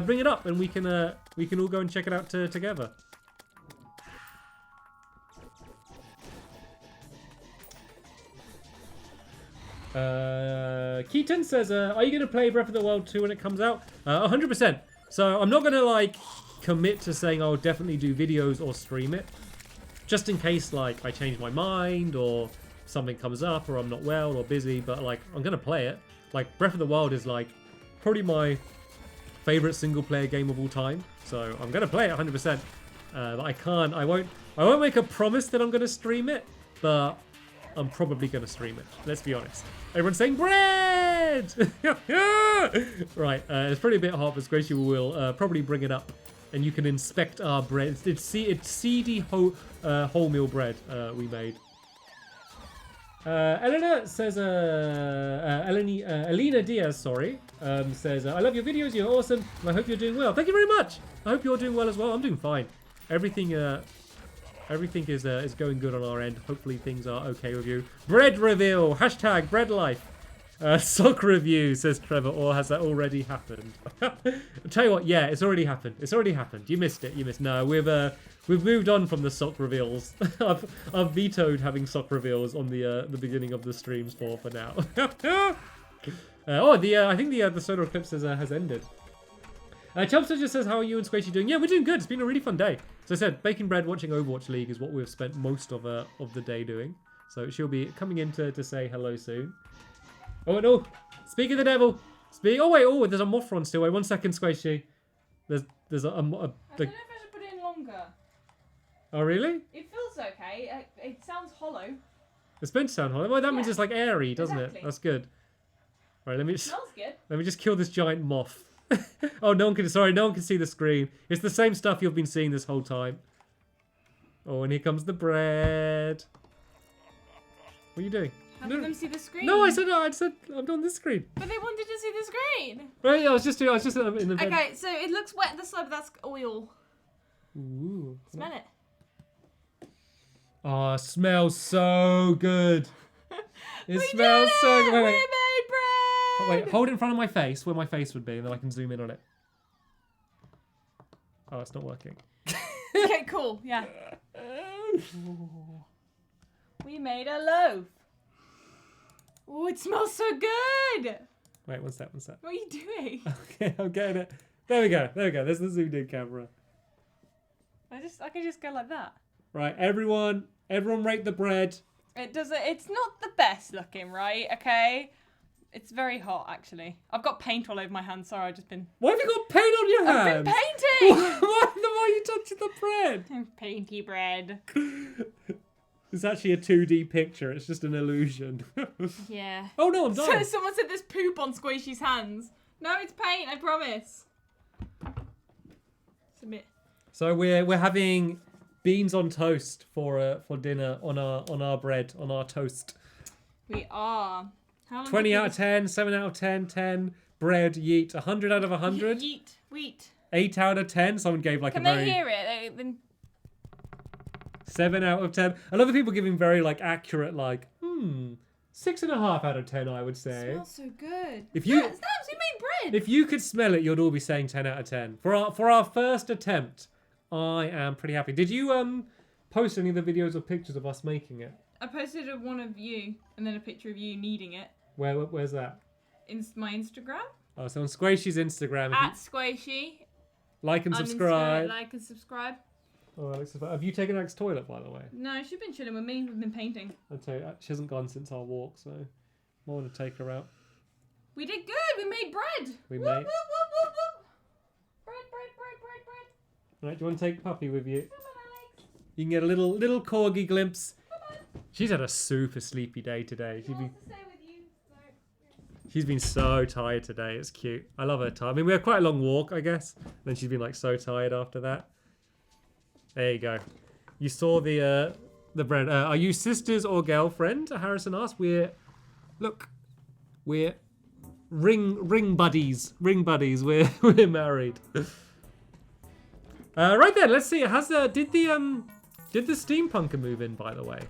A: Bring it up, and we can all go and check it out together. Keaton says, are you going to play Breath of the Wild 2 when it comes out? 100%. So I'm not going to like commit to saying I'll definitely do videos or stream it, just in case like I change my mind or something comes up or I'm not well or busy. But like I'm going to play it. Like Breath of the Wild is like probably my favorite single player game of all time. So I'm gonna play it 100%. But I won't make a promise that I'm gonna stream it, but I'm probably gonna stream it. Let's be honest. Everyone's saying bread. Right, it's probably a bit hot, but Squishy will probably bring it up, and you can inspect our bread. It's seedy wholemeal bread we made. Elena says, Elena Diaz, sorry, says, I love your videos, you're awesome, and I hope you're doing well. Thank you very much. I hope you're doing well as well. I'm doing fine. Everything is going good on our end. Hopefully things are okay with you. Bread reveal, hashtag bread life. Sock review, says Trevor, or has that already happened? I'll tell you what, yeah, it's already happened. It's already happened. You missed it. You missed. No, we've moved on from the sock reveals. I've vetoed having sock reveals on the beginning of the streams for now. I think the solar eclipse has ended. Chubster just says, how are you and Squishy doing? Yeah, we're doing good. It's been a really fun day. So I said, baking bread, watching Overwatch League is what we've spent most of the day doing. So she'll be coming in to say hello soon. Oh no! Speak of the devil. Oh wait! Oh, there's a Mothron still. Wait 1 second, Squishy. There's a
B: I don't know if I should put it in longer.
A: Oh really?
B: It feels okay. It sounds hollow.
A: It's meant to sound hollow. Well, that means it's like airy, doesn't
B: exactly.
A: it? That's good. All right, let me just.
B: Smells good.
A: Let me just kill this giant moth. Oh, no one can see the screen. It's the same stuff you've been seeing this whole time. Oh, and here comes the bread. What are you doing?
B: Having them see the screen.
A: No, I said I'm on this screen.
B: But they wanted to see the screen.
A: Right, I was just in the bed.
B: Okay, so it looks wet this side, but that's oil.
A: Ooh.
B: Smell it.
A: Oh, it smells so good. It
B: We
A: smells
B: did
A: so
B: it!
A: good.
B: We made bread!
A: Wait, hold it in front of my face, where my face would be, and then I can zoom in on it. Oh, it's not working.
B: Okay, cool. Yeah. We made a loaf. Oh, it smells so good.
A: Wait, what's that?
B: What are you doing?
A: Okay, I'm getting it. There we go. There's the zoomed in camera.
B: I can just go like that.
A: Right, everyone rate the bread.
B: It's not the best looking, right? Okay. It's very hot, actually. I've got paint all over my hands. Sorry, I've just been...
A: Why have you got paint on your hands?
B: I've been painting!
A: Why are you touching the bread?
B: Painty bread.
A: It's actually a 2D picture. It's just an illusion.
B: Yeah.
A: Oh no, I'm done.
B: So someone said there's poop on Squishy's hands. No, it's paint, I promise. Submit.
A: So we're having beans on toast for dinner on our bread, on our toast.
B: We are. How long
A: 20 out of 10, 7 out of 10, 10, bread, yeet. 100 out of 100.
B: Yeet, wheat.
A: 8 out of 10. Someone gave like
B: Can
A: a very...
B: they hear it? Then
A: 7 out of 10. A lot of people giving very like accurate 6.5 out of 10, I would say.
B: It smells so good.
A: If you
B: Snaps, we made bread.
A: if you could smell it, you'd all be saying 10 out of 10. For our first attempt, I am pretty happy. Did you post any of the videos or pictures of us making it?
B: I posted one of you and then a picture of you kneading it.
A: Where's that?
B: My Instagram.
A: Oh, so on Squishy's Instagram.
B: At Squishy.
A: Like and subscribe.
B: Like and subscribe.
A: Oh, Alex, have you taken Alex's toilet, by the way?
B: No, she's been chilling with me. We've been painting.
A: I'll tell you, she hasn't gone since our walk, so I want to take her out.
B: We did good. We made bread.
A: We
B: Whoop,
A: made.
B: whoop, whoop, whoop, whoop. Bread.
A: Right, do you want to take Puppy with you?
B: Come on, Alex.
A: You can get a little corgi glimpse.
B: Come on.
A: She's had a super sleepy day today.
B: She wants to stay with you. So, yeah.
A: She's been so tired today. It's cute. I love her time. I mean, we had quite a long walk, I guess. Then she's been like so tired after that. There you go. You saw the bread. Are you sisters or girlfriend? Harrison asked. We're ring buddies. Ring buddies. We're married. Right then. Let's see. Did the steampunker move in? By the way,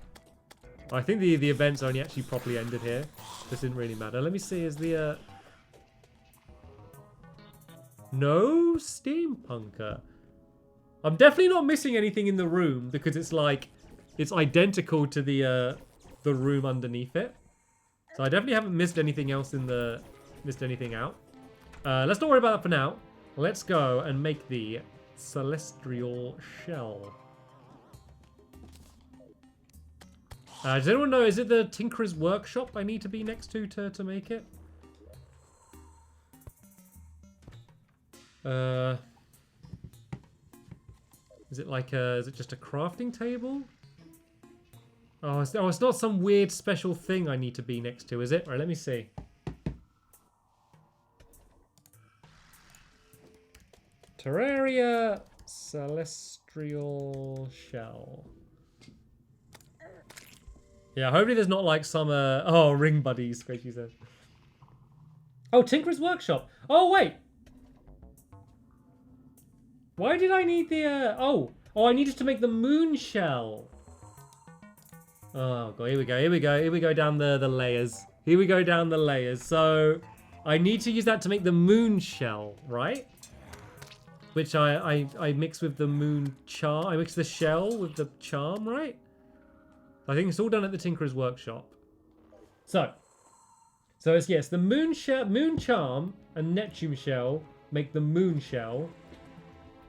A: I think the event's only actually properly ended here. This didn't really matter. Let me see. Is the no steampunker? I'm definitely not missing anything in the room because it's identical to the room underneath it. So I definitely haven't missed anything else missed anything out. Let's not worry about that for now. Let's go and make the celestial shell. Does anyone know, is it the Tinkerer's Workshop I need to be next to make it? Is it like is it just a crafting table? Oh, it's not some weird special thing I need to be next to, is it? All right, let me see. Terraria Celestial Shell. Yeah, hopefully there's not like some, oh, ring buddies, Gracie says. Oh, Tinker's Workshop. Oh, wait. Why did I need the, oh, I needed to make the moon shell. Oh, God, here we go down the layers. Here we go down the layers. So, I need to use that to make the moon shell, right? Which I mix with the moon charm. I mix the shell with the charm, right? I think it's all done at the Tinkerer's Workshop. So it's, yes, the moon charm and Neptune shell make the moon shell.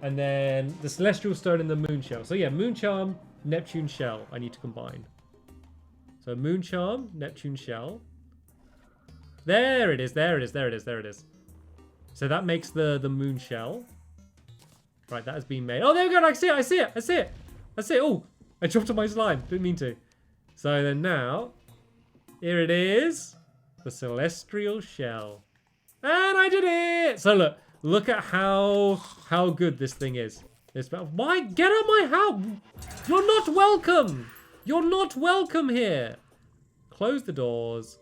A: And then the celestial stone and the moon shell. So yeah, moon charm, Neptune shell I need to combine. So moon charm, Neptune shell. There it is. So that makes the moon shell. Right, that has been made. Oh, there we go. I see it. Oh, I dropped on my slime. Didn't mean to. So then now, here it is. The celestial shell. And I did it. So look at how good this thing is. Why? Get out of my house. You're not welcome. You're not welcome here. Close the doors.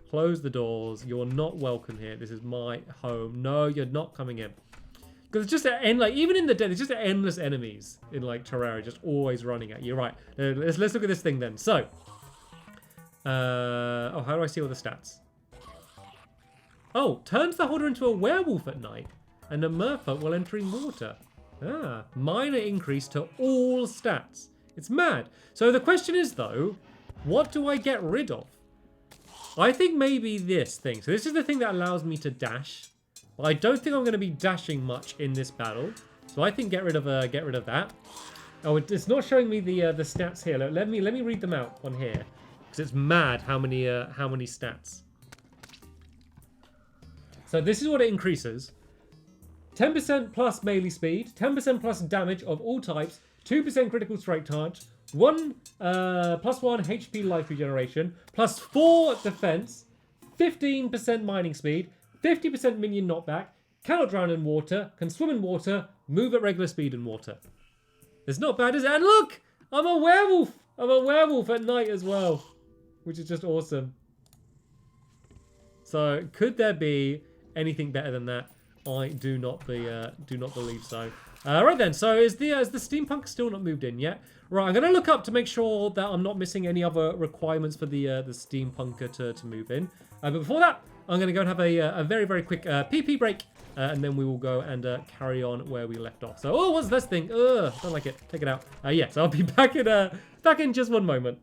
A: Close the doors. You're not welcome here. This is my home. No, you're not coming in. Because it's just even in the dead, it's just endless enemies in like Terraria, just always running at you. Right, let's look at this thing then. So, oh, how do I see all the stats? Oh, turns the holder into a werewolf at night, and a merfolk while entering water. Ah, minor increase to all stats. It's mad. So the question is though, what do I get rid of? I think maybe this thing. So this is the thing that allows me to dash. I don't think I'm going to be dashing much in this battle, so I think get rid of that. Oh, it's not showing me the stats here. Let me read them out on here, because it's mad how many stats. So this is what it increases: 10% plus melee speed, 10% plus damage of all types, 2% critical strike charge, +1 HP life regeneration, +4 defense, 15% mining speed. 50% minion knockback, cannot drown in water, can swim in water, move at regular speed in water. It's not bad, is it? And look! I'm a werewolf! I'm a werewolf at night as well. Which is just awesome. So, could there be anything better than that? I do not believe so. Right then, so is the steampunk still not moved in yet? Right, I'm going to look up to make sure that I'm not missing any other requirements for the steampunker to move in. But before that, I'm going to go and have a very, very quick pee break, and then we will go and carry on where we left off. So, oh, what's this thing? Ugh, don't like it. Take it out. Yes, I'll be back in just one moment.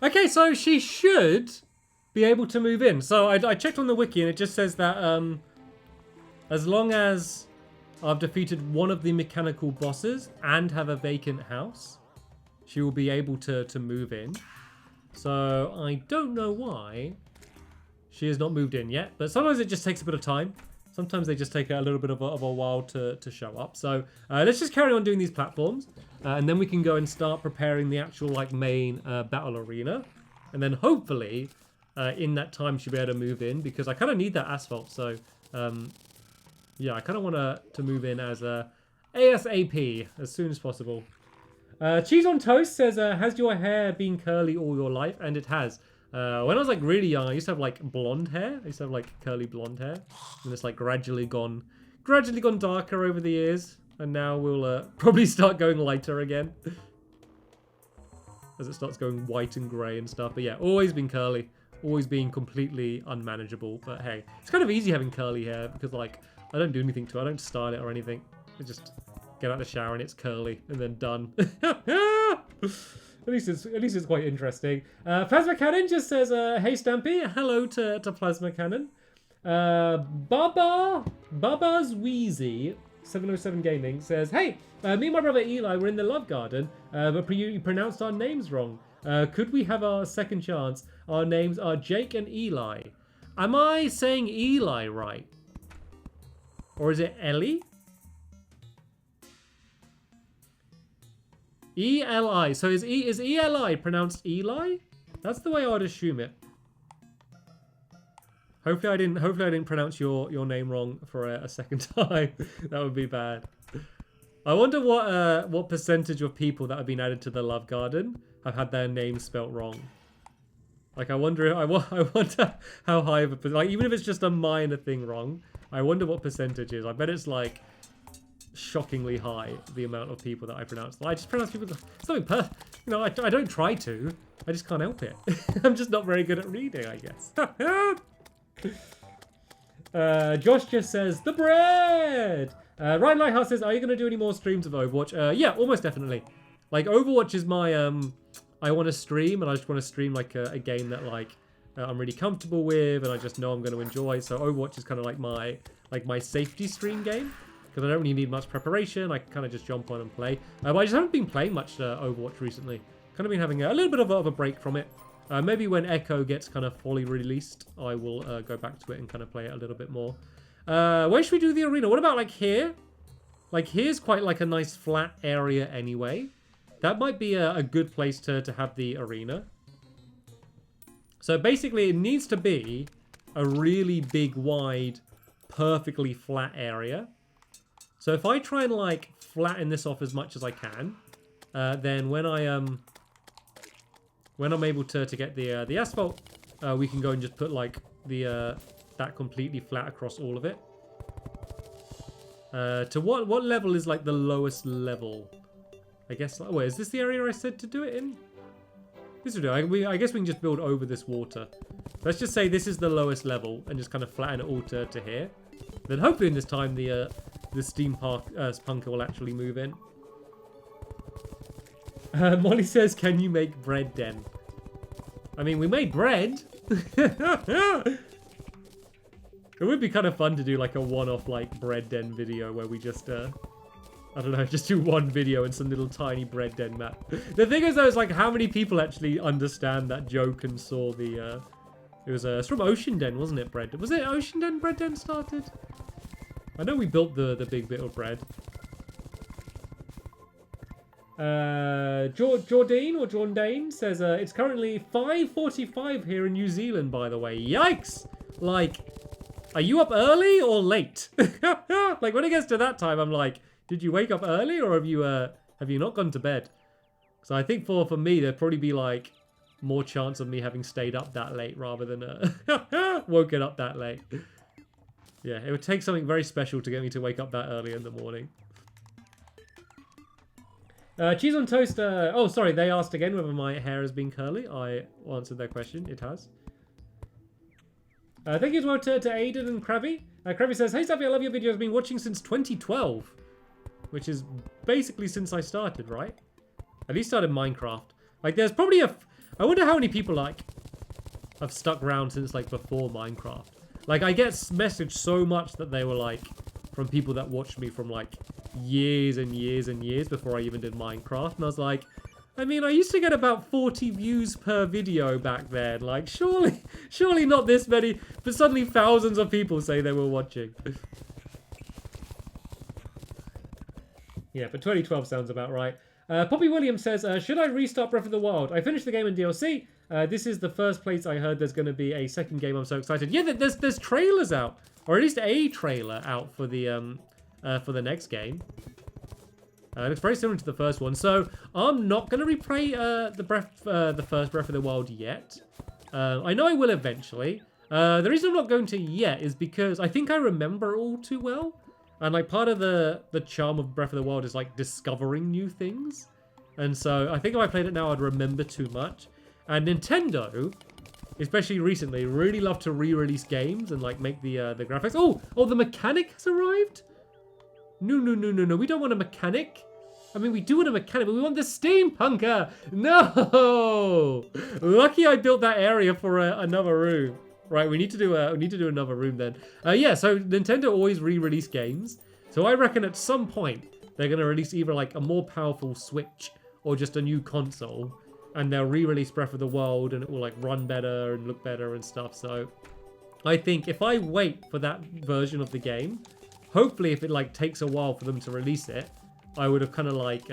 A: Okay, so she should be able to move in. So I checked on the wiki and it just says that as long as I've defeated one of the mechanical bosses and have a vacant house, she will be able to move in. So I don't know why she has not moved in yet. But sometimes it just takes a bit of time. Sometimes they just take a little bit of a while to show up. So let's just carry on doing these platforms. And then we can go and start preparing the actual like main battle arena. And then hopefully in that time she'll be able to move in. Because I kind of need that asphalt. So yeah, I kind of want to move in as ASAP as soon as possible. Cheese on Toast says, has your hair been curly all your life? And it has. When I was like really young, I used to have like blonde hair. I used to have like curly blonde hair. And it's like gradually gone darker over the years. And now we'll probably start going lighter again. As it starts going white and grey and stuff. But yeah, always been curly. Always been completely unmanageable. But hey, it's kind of easy having curly hair because like I don't do anything to it. I don't style it or anything. I just get out of the shower and it's curly and then done. At least it's quite interesting. Plasma Cannon just says, hey Stampy, hello to Plasma Cannon. Baba's Wheezy 707 Gaming says, hey, me and my brother Eli were in the Love Garden, but you pronounced our names wrong. Could we have our second chance? Our names are Jake and Eli. Am I saying Eli right? Or is it Ellie? E-L-I. So is E-L-I pronounced Eli? That's the way I would assume it. Hopefully I didn't pronounce your name wrong for a second time. That would be bad. I wonder what percentage of people that have been added to the Love Garden have had their names spelt wrong. Like I wonder how high of a, like even if it's just a minor thing wrong, I wonder what percentage is. I bet it's like shockingly high, the amount of people that I pronounce. I just pronounce people something you know, I don't try to. I just can't help it. I'm just not very good at reading, I guess. Josh just says, the bread! Ryan Lighthouse says, are you going to do any more streams of Overwatch? Yeah, almost definitely. Like, Overwatch is my, I want to stream, and I just want to stream, like, a game that, like, I'm really comfortable with, and I just know I'm going to enjoy. So Overwatch is kind of like my safety stream game. Because I don't really need much preparation. I can kind of just jump on and play. But I just haven't been playing much Overwatch recently. Kind of been having a little bit of a break from it. Maybe when Echo gets kind of fully released, I will go back to it and kind of play it a little bit more. Where should we do the arena? What about like here? Like here's quite like a nice flat area anyway. That might be a good place to have the arena. So basically it needs to be a really big, wide, perfectly flat area. So if I try and like flatten this off as much as I can, then when I'm able to get the asphalt, we can go and just put like that completely flat across all of it. To what level is like the lowest level? I guess. Wait, is this the area I said to do it in? This will do. I guess we can just build over this water. Let's just say this is the lowest level and just kind of flatten it all to here. Then hopefully in this time the steam punker will actually move in. Molly says, can you make bread den? I mean, we made bread. It would be kind of fun to do like a one-off like bread den video where we just, I don't know, just do one video in some little tiny bread den map. The thing is though, is like how many people actually understand that joke and saw the, it's from Ocean Den, wasn't it, bread? Was it Ocean Den bread den started? I know we built the big bit of bread. Jordane says, it's currently 5:45 here in New Zealand, by the way. Yikes! Like, are you up early or late? Like, when it gets to that time, I'm like, did you wake up early or have you not gone to bed? So I think for me, there'd probably be, like, more chance of me having stayed up that late rather than woken up that late. Yeah, it would take something very special to get me to wake up that early in the morning. Cheese on Toast, oh sorry, they asked again whether my hair has been curly. I answered their question, it has. Thank you as well to Aiden and Krabby. Krabby says, hey Staffy, I love your videos, I've been watching since 2012. Which is basically since I started, right? At least started Minecraft. Like there's probably I wonder how many people like have stuck around since like before Minecraft. Like I get messaged so much that they were like, from people that watched me from like years and years and years before I even did Minecraft. And I was like, I mean, I used to get about 40 views per video back then. Like, surely not this many, but suddenly thousands of people say they were watching. Yeah, but 2012 sounds about right. Poppy Williams says, should I restart Breath of the Wild? I finished the game in DLC. This is the first place I heard there's going to be a second game. I'm so excited. Yeah, there's trailers out, or at least a trailer out for the next game. It's very similar to the first one, so I'm not going to replay the first Breath of the Wild yet. I know I will eventually. The reason I'm not going to yet is because I think I remember it all too well. And like part of the charm of Breath of the Wild is like discovering new things. And so I think if I played it now, I'd remember too much. And Nintendo, especially recently, really love to re-release games and like make the graphics. Oh, the mechanic has arrived? No. We don't want a mechanic. I mean, we do want a mechanic, but we want the steampunker. No! Lucky I built that area for another room. Right, we need to do another room then. Yeah, so Nintendo always re-release games. So I reckon at some point they're going to release either like a more powerful Switch or just a new console. And they'll re-release Breath of the Wild and it will like run better and look better and stuff. So I think if I wait for that version of the game, hopefully if it like takes a while for them to release it, I would have kind of like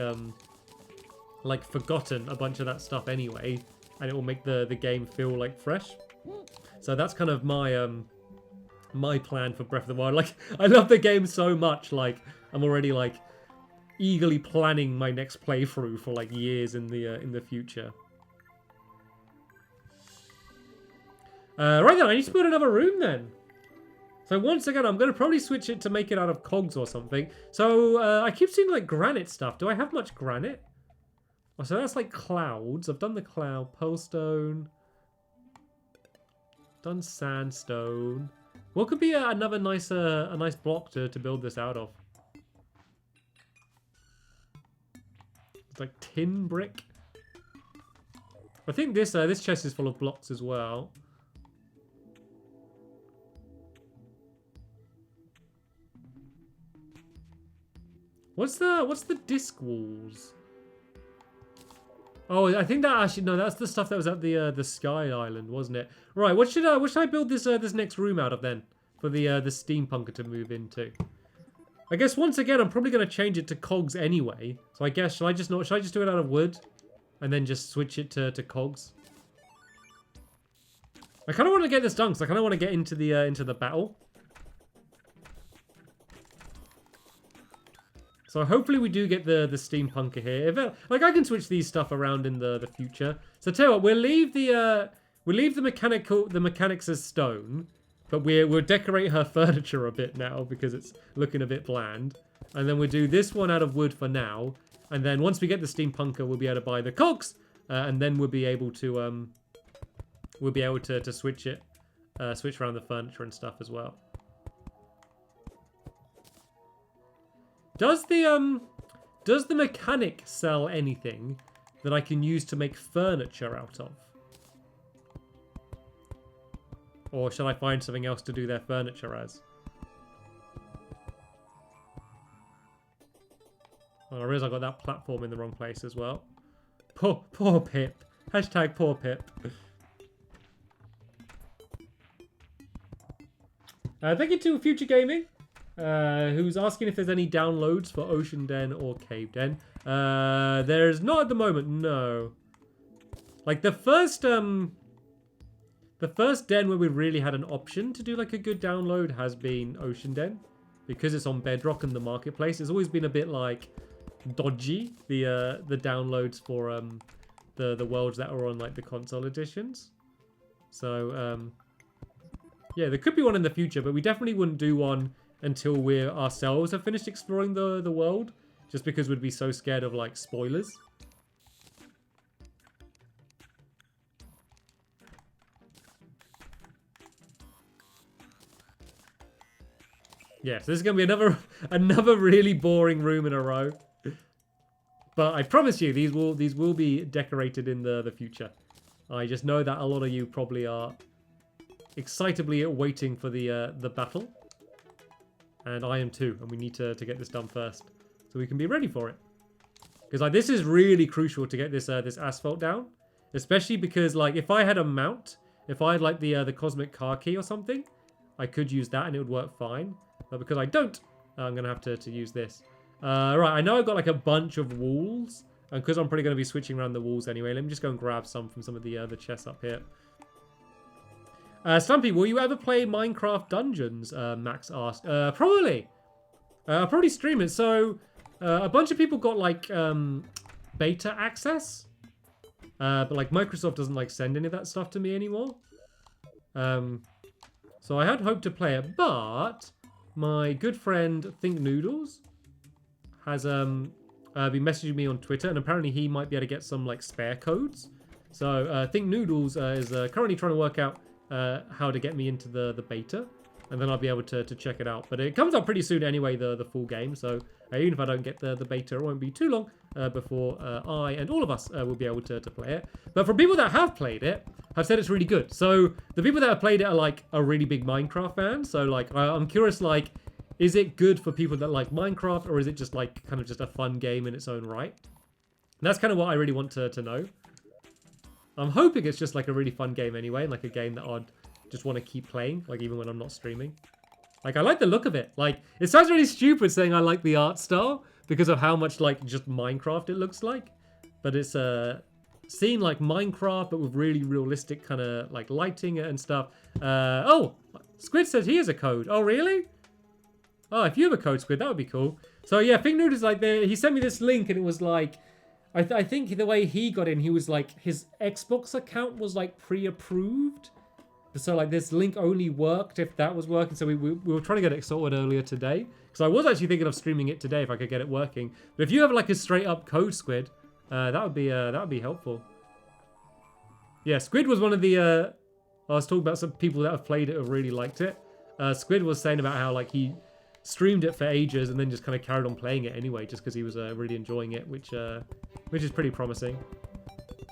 A: forgotten a bunch of that stuff anyway. And it will make the game feel like fresh. So that's kind of my my plan for Breath of the Wild. Like, I love the game so much. Like, I'm already like eagerly planning my next playthrough for like years in the future. Right then, I need to build another room then. So once again, I'm going to probably switch it to make it out of cogs or something. So I keep seeing like granite stuff. Do I have much granite? Oh, so that's like clouds. I've done the cloud, pearlstone. Done sandstone. What could be another nice a nice block to build this out of? It's like tin brick. I think this chest is full of blocks as well. What's the disc walls? Oh, I think that actually no, that's the stuff that was at the Sky Island, wasn't it? Right, what should I build this next room out of then for the steampunker to move into? I guess once again I'm probably going to change it to cogs anyway. So I guess should I just do it out of wood and then just switch it to cogs? I kind of want to get this done because I kind of want to get into the battle. So hopefully we do get the steampunker here. If like I can switch these stuff around in the future. So tell you what, we'll leave the mechanics as stone, but we'll decorate her furniture a bit now because it's looking a bit bland. And then we'll do this one out of wood for now. And then once we get the steampunker, we'll be able to buy the cogs, and then we'll be able to switch around the furniture and stuff as well. Does the mechanic sell anything that I can use to make furniture out of? Or shall I find something else to do their furniture as? Oh, I realise I got that platform in the wrong place as well. Poor Pip. Hashtag poor Pip. Thank you to Future Gaming. Who's asking if there's any downloads for Ocean Den or Cave Den. There's not at the moment, no. Like the first den where we really had an option to do like a good download has been Ocean Den. Because it's on Bedrock and the marketplace. It's always been a bit like dodgy, the downloads for the worlds that are on like the console editions. So yeah, there could be one in the future, but we definitely wouldn't do one until we ourselves have finished exploring the world, just because we'd be so scared of like spoilers. Yeah, so this is gonna be another really boring room in a row. But I promise you, these will be decorated in the future. I just know that a lot of you probably are excitably waiting for the battle. And I am too, and we need to get this done first, so we can be ready for it. Because like this is really crucial to get this this asphalt down, especially because like if I had a mount, if I had like the cosmic car key or something, I could use that and it would work fine. But because I don't, I'm gonna have to use this. Right, I know I've got like a bunch of walls, and because I'm probably gonna be switching around the walls anyway, let me just go and grab some from some of the chests up here. Stumpy, will you ever play Minecraft Dungeons? Max asked. Probably. I'll probably stream it. So, a bunch of people got like beta access, but like Microsoft doesn't like send any of that stuff to me anymore. So I had hoped to play it, but my good friend Think Noodles has been messaging me on Twitter, and apparently he might be able to get some like spare codes. So Think Noodles is currently trying to work out how to get me into the beta, and then I'll be able to check it out. But it comes out pretty soon anyway, the full game. So even if I don't get the beta, it won't be too long before I and all of us will be able to play it. But for people that have played it, have said it's really good. So the people that have played it are like a really big Minecraft fan. So like I'm curious, like, is it good for people that like Minecraft, or is it just like kind of just a fun game in its own right? And that's kind of what I really want to know. I'm hoping it's just like a really fun game anyway, like a game that I'd just want to keep playing, like even when I'm not streaming. Like I like the look of it. Like it sounds really stupid saying I like the art style because of how much like just Minecraft it looks like, but it's seen like Minecraft but with really realistic kind of like lighting and stuff. Oh, Squid says he has a code. Oh really? Oh, if you have a code, Squid, that would be cool. So yeah, Think Noodles like he sent me this link and it was like, I think the way he got in, he was like, his Xbox account was like pre-approved. So like this link only worked if that was working. So we were trying to get it sorted earlier today. Because I was actually thinking of streaming it today if I could get it working. But if you have like a straight up code, Squid, that would be helpful. Yeah, Squid was one of the, I was talking about some people that have played it have really liked it. Squid was saying about how like he streamed it for ages and then just kind of carried on playing it anyway, just because he was really enjoying it, which is pretty promising.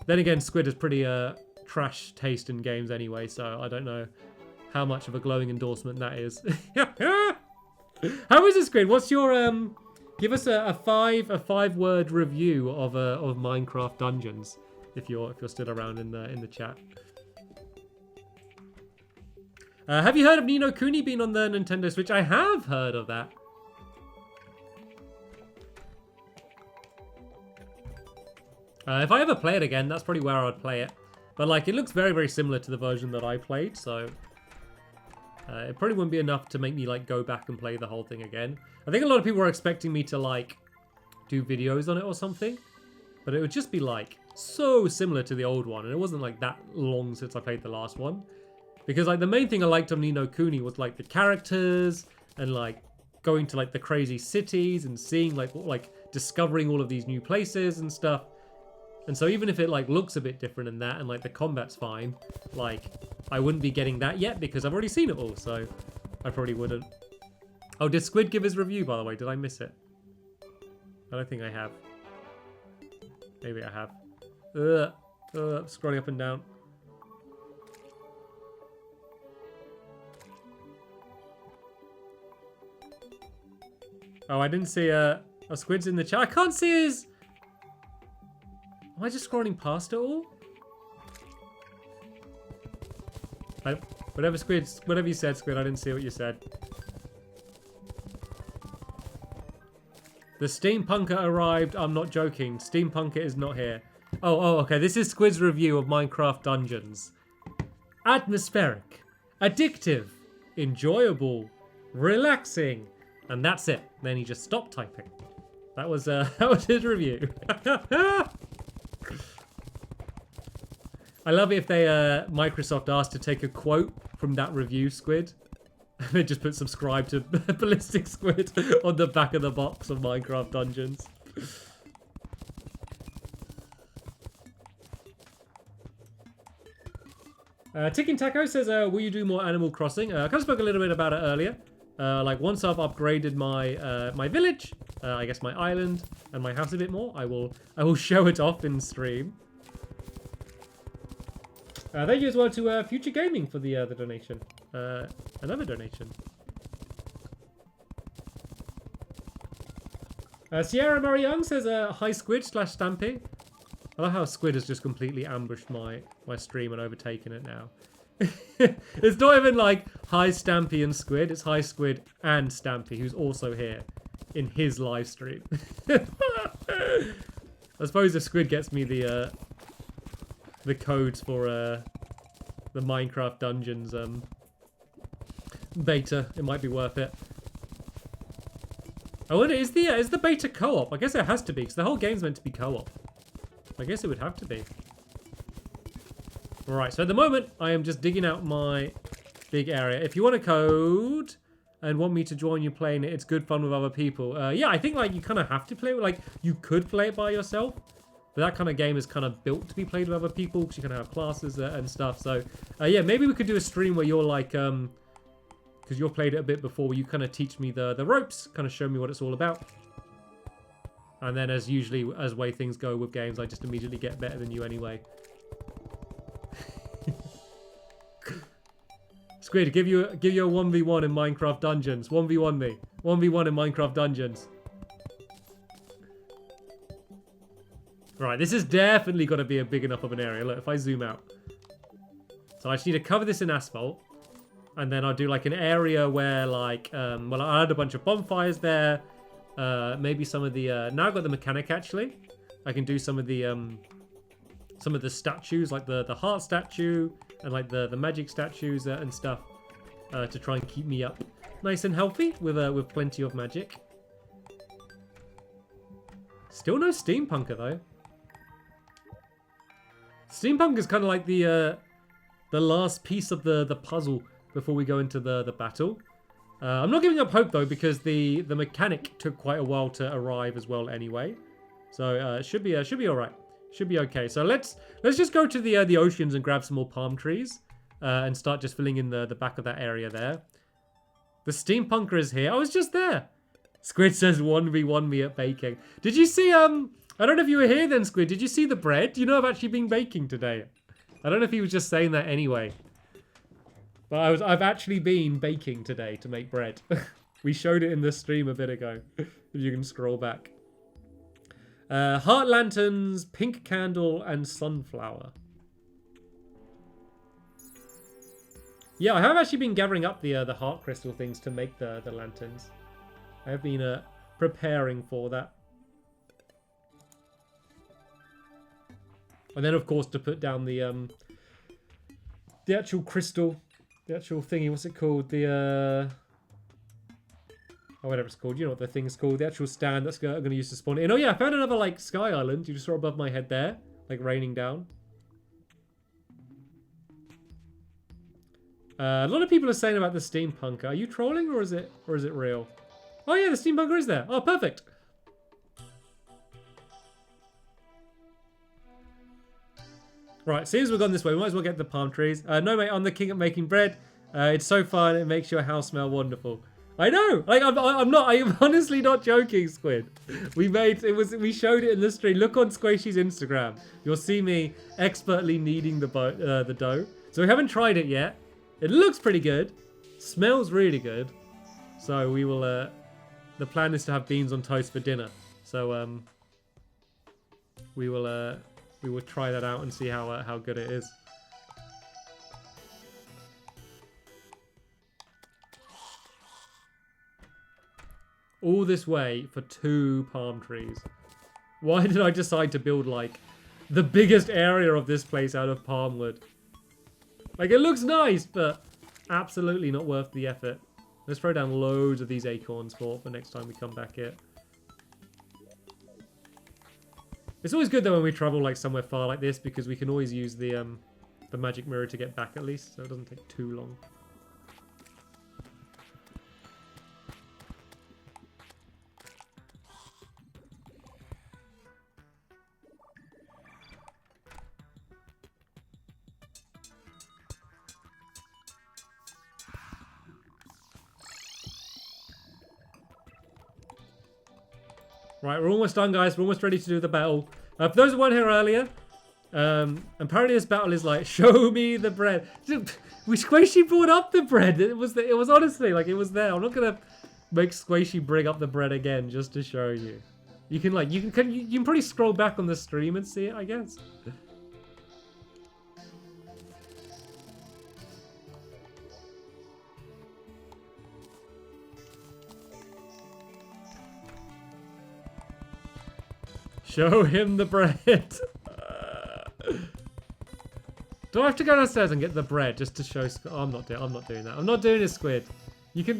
A: Then again, Squid is pretty trash taste in games anyway, so I don't know how much of a glowing endorsement that is. How is it, Squid? What's your give us a 5-word review of Minecraft Dungeons if you're still around in the chat. Have you heard of Ni no Kuni being on the Nintendo Switch? I have heard of that. If I ever play it again, that's probably where I would play it. But like, it looks very, very similar to the version that I played, so it probably wouldn't be enough to make me like go back and play the whole thing again. I think a lot of people were expecting me to like do videos on it or something, but it would just be like so similar to the old one, and it wasn't like that long since I played the last one. Because like the main thing I liked of Ni no Kuni was like the characters and like going to like the crazy cities and seeing like discovering all of these new places and stuff. And so even if it like looks a bit different in that and like the combat's fine, like I wouldn't be getting that yet because I've already seen it all, so I probably wouldn't. Oh, did Squid give his review, by the way? Did I miss it? I don't think I have. Maybe I have. Scrolling up and down. Oh, I didn't see Squid's in the chat. I can't see his... Am I just scrolling past it all? Whatever you said, Squid, I didn't see what you said. The Steampunker arrived. I'm not joking. Steampunker is not here. Oh, okay. This is Squid's review of Minecraft Dungeons. Atmospheric, addictive, enjoyable, relaxing, and that's it. Then he just stopped typing. That was his review. I love it if they Microsoft asked to take a quote from that review, Squid. They just put subscribe to Ballistic Squid on the back of the box of Minecraft Dungeons. Ticking Taco says, will you do more Animal Crossing? I kind of spoke a little bit about it earlier. Like once I've upgraded my my village, I guess my island and my house a bit more, I will show it off in stream. Thank you as well to Future Gaming for the donation. Another donation. Sierra Murray Young says, hi Squid / Stampy. I love how Squid has just completely ambushed my stream and overtaken it now. It's not even like hi Stampy and Squid, it's hi Squid and Stampy, who's also here in his live stream. I suppose if Squid gets me the codes for the Minecraft Dungeons beta, it might be worth it. I wonder, is the beta co-op? I guess it has to be, because the whole game's meant to be co-op. I guess it would have to be. Alright, so at the moment, I am just digging out my big area. If you want a code and want me to join you playing it, it's good fun with other people. Yeah, I think like you kind of have to play it. Like, you could play it by yourself. But that kind of game is kind of built to be played with other people, because you can have classes and stuff. So, yeah, maybe we could do a stream where you're like, because you've played it a bit before, where you kind of teach me the ropes, kind of show me what it's all about. And then as way things go with games, I just immediately get better than you anyway. Squid, give you a 1v1 in Minecraft Dungeons. 1v1 me. 1v1 in Minecraft Dungeons. Right, this has definitely got to be a big enough of an area. Look, if I zoom out. So I just need to cover this in asphalt. And then I'll do like an area where like, well, I'll add a bunch of bonfires there. Maybe some of the, now I've got the mechanic actually. I can do some of the statues, like the heart statue and like the magic statues and stuff, to try and keep me up nice and healthy with plenty of magic. Still no steampunker though. Steampunk is kind of like the last piece of the puzzle before we go into the battle. I'm not giving up hope though, because the mechanic took quite a while to arrive as well anyway. So it should be all right. Should be okay. So let's just go to the oceans and grab some more palm trees and start just filling in the back of that area there. The steampunker is here. I was just there. Squid says 1v1 me at baking. Did you see I don't know if you were here then, Squid. Did you see the bread? You know I've actually been baking today. I don't know if he was just saying that anyway. But I've actually been baking today to make bread. We showed it in the stream a bit ago. If you can scroll back. Heart lanterns, pink candle, and sunflower. Yeah, I have actually been gathering up the heart crystal things to make the lanterns. I have been preparing for that. And then, of course, to put down the actual crystal, the actual thingy. What's it called? The oh, whatever it's called. You know what the thing's called. The actual stand that's I'm going to use to spawn it in. Oh yeah, I found another like sky island. You just saw above my head there, like raining down. A lot of people are saying about the steampunker. Are you trolling or is it real? Oh yeah, the steampunker is there. Oh, perfect. Right, seems we've gone this way. We might as well get the palm trees. No, mate, I'm the king at making bread. It's so fun. It makes your house smell wonderful. I know. Like, I'm honestly not joking, Squid. We showed it in the stream. Look on Squishy's Instagram. You'll see me expertly kneading the dough. So we haven't tried it yet. It looks pretty good. Smells really good. So we will. The plan is to have beans on toast for dinner. So we will try that out and see how good it is. All this way for 2 palm trees. Why did I decide to build like the biggest area of this place out of palm wood? Like, it looks nice, but absolutely not worth the effort. Let's throw down loads of these acorns for next time we come back here. It's always good though when we travel like somewhere far like this, because we can always use the magic mirror to get back at least, so it doesn't take too long. Right, we're almost done, guys. We're almost ready to do the battle. For those who weren't here earlier, apparently this battle is like, show me the bread. Squishy brought up the bread. It was honestly like it was there. I'm not gonna make Squishy bring up the bread again just to show you. You can like you can probably scroll back on the stream and see it, I guess. Show him the bread. Do I have to go downstairs and get the bread just to show? Oh, I'm not doing that. I'm not doing it, Squid. You can.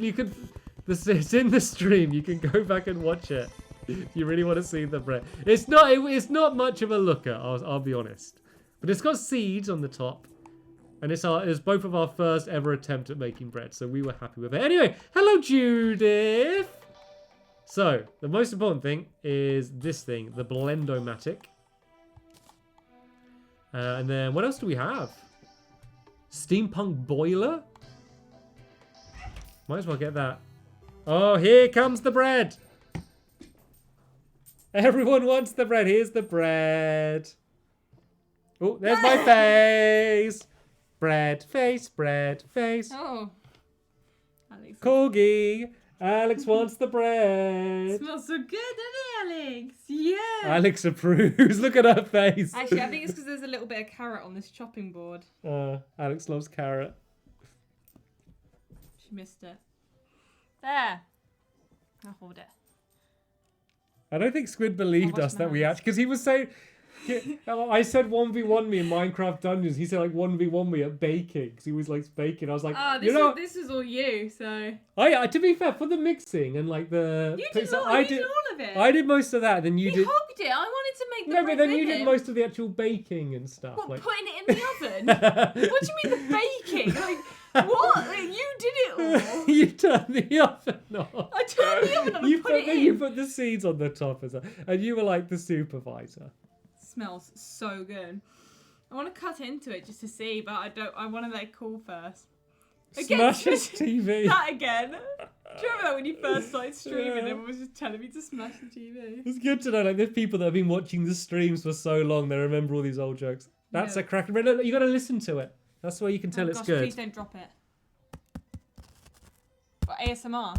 A: It's in the stream. You can go back and watch it if you really want to see the bread. It's not much of a looker. I'll be honest. But it's got seeds on the top, and it's both of our first ever attempt at making bread, so we were happy with it. Anyway, hello Judith. So the most important thing is this thing, the Blendomatic. And then what else do we have? Steampunk boiler? Might as well get that. Oh, here comes the bread. Everyone wants the bread. Here's the bread. Oh, there's my face. Bread, face, bread, face.
B: Oh. Alex.
A: Corgi. Alex wants the bread.
B: Smells so good, doesn't it, Alex? Yeah.
A: Alex approves. Look at her face.
B: Actually, I think it's because there's a little bit of carrot on this chopping board.
A: Alex loves carrot.
B: She missed it. There. I'll hold it.
A: I don't think Squid believed us that we actually, because he was saying, I said 1v1 me in Minecraft Dungeons. He said like 1v1 me at baking because he was like baking. I was like,
B: this is all you. So.
A: To be fair, for the mixing and like the.
B: You did all of it.
A: I did most of that. Then you did.
B: He hogged it. I wanted to make the
A: No,
B: bread
A: but then
B: with
A: you did
B: him.
A: most of the actual baking and stuff.
B: What,
A: like...
B: putting it in the oven? What do you mean the baking? Like, what? Like, you did it all.
A: You turned the oven on.
B: I turned the oven on and put it in.
A: You put the seeds on the top as well. And you were like the supervisor.
B: Smells so good. I want to cut into it just to see, but I want to let it cool first.
A: Smash his TV.
B: That again. Do you remember that when you first started streaming, everyone was just telling me to smash the TV?
A: It's good to know, like, there's people that have been watching the streams for so long, they remember all these old jokes. That's a cracking... Look, you got to listen to it. That's where you can tell it's good.
B: Please don't drop it. But ASMR.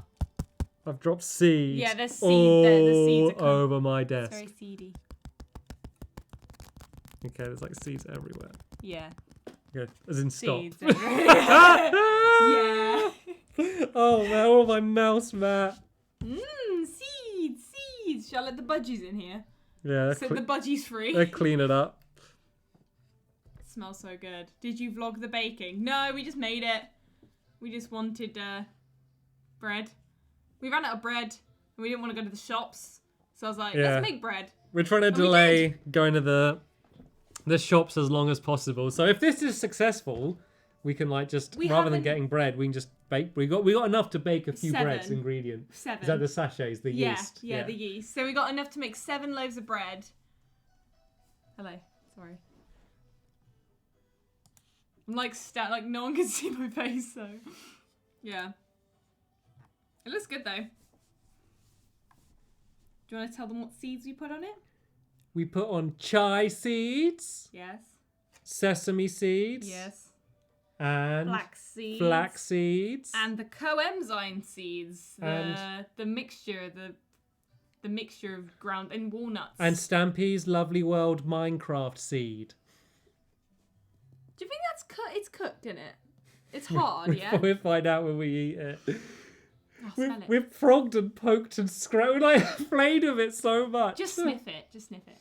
A: I've dropped seeds.
B: Yeah, there's seeds there. The seeds are
A: over my desk.
B: It's very seedy.
A: Okay, there's like seeds everywhere.
B: Yeah.
A: Good. As in stop.
B: Seeds everywhere. Yeah.
A: Oh man, oh my mouse mat.
B: Seeds. Shall I let the budgies in here?
A: Yeah.
B: Set the budgies free.
A: They clean it up.
B: It smells so good. Did you vlog the baking? No, we just made it. We just wanted bread. We ran out of bread and we didn't want to go to the shops. So I was like, let's make bread.
A: We're trying to delay going to the shops as long as possible. So if this is successful, we can like just rather than getting bread, we can just bake. We got enough to bake a few breads ingredients.
B: 7.
A: Is that the sachets, the yeast?
B: Yeah, the yeast. So we got enough to make 7 loaves of bread. Hello, sorry. I'm like like no one can see my face, so yeah. It looks good though. Do you want to tell them what seeds we put on it?
A: We put on chai seeds.
B: Yes.
A: Sesame seeds.
B: Yes.
A: And
B: flax
A: seeds.
B: And the coenzyme seeds. The mixture, the mixture of ground and walnuts.
A: And Stampy's Lovely World Minecraft seed.
B: Do you think it's cooked in it? It's hard, yeah?
A: We'll find out when we eat it.
B: Smell it.
A: We've frogged and poked and scratched. We're like played with it so much.
B: Just sniff it. Just sniff it.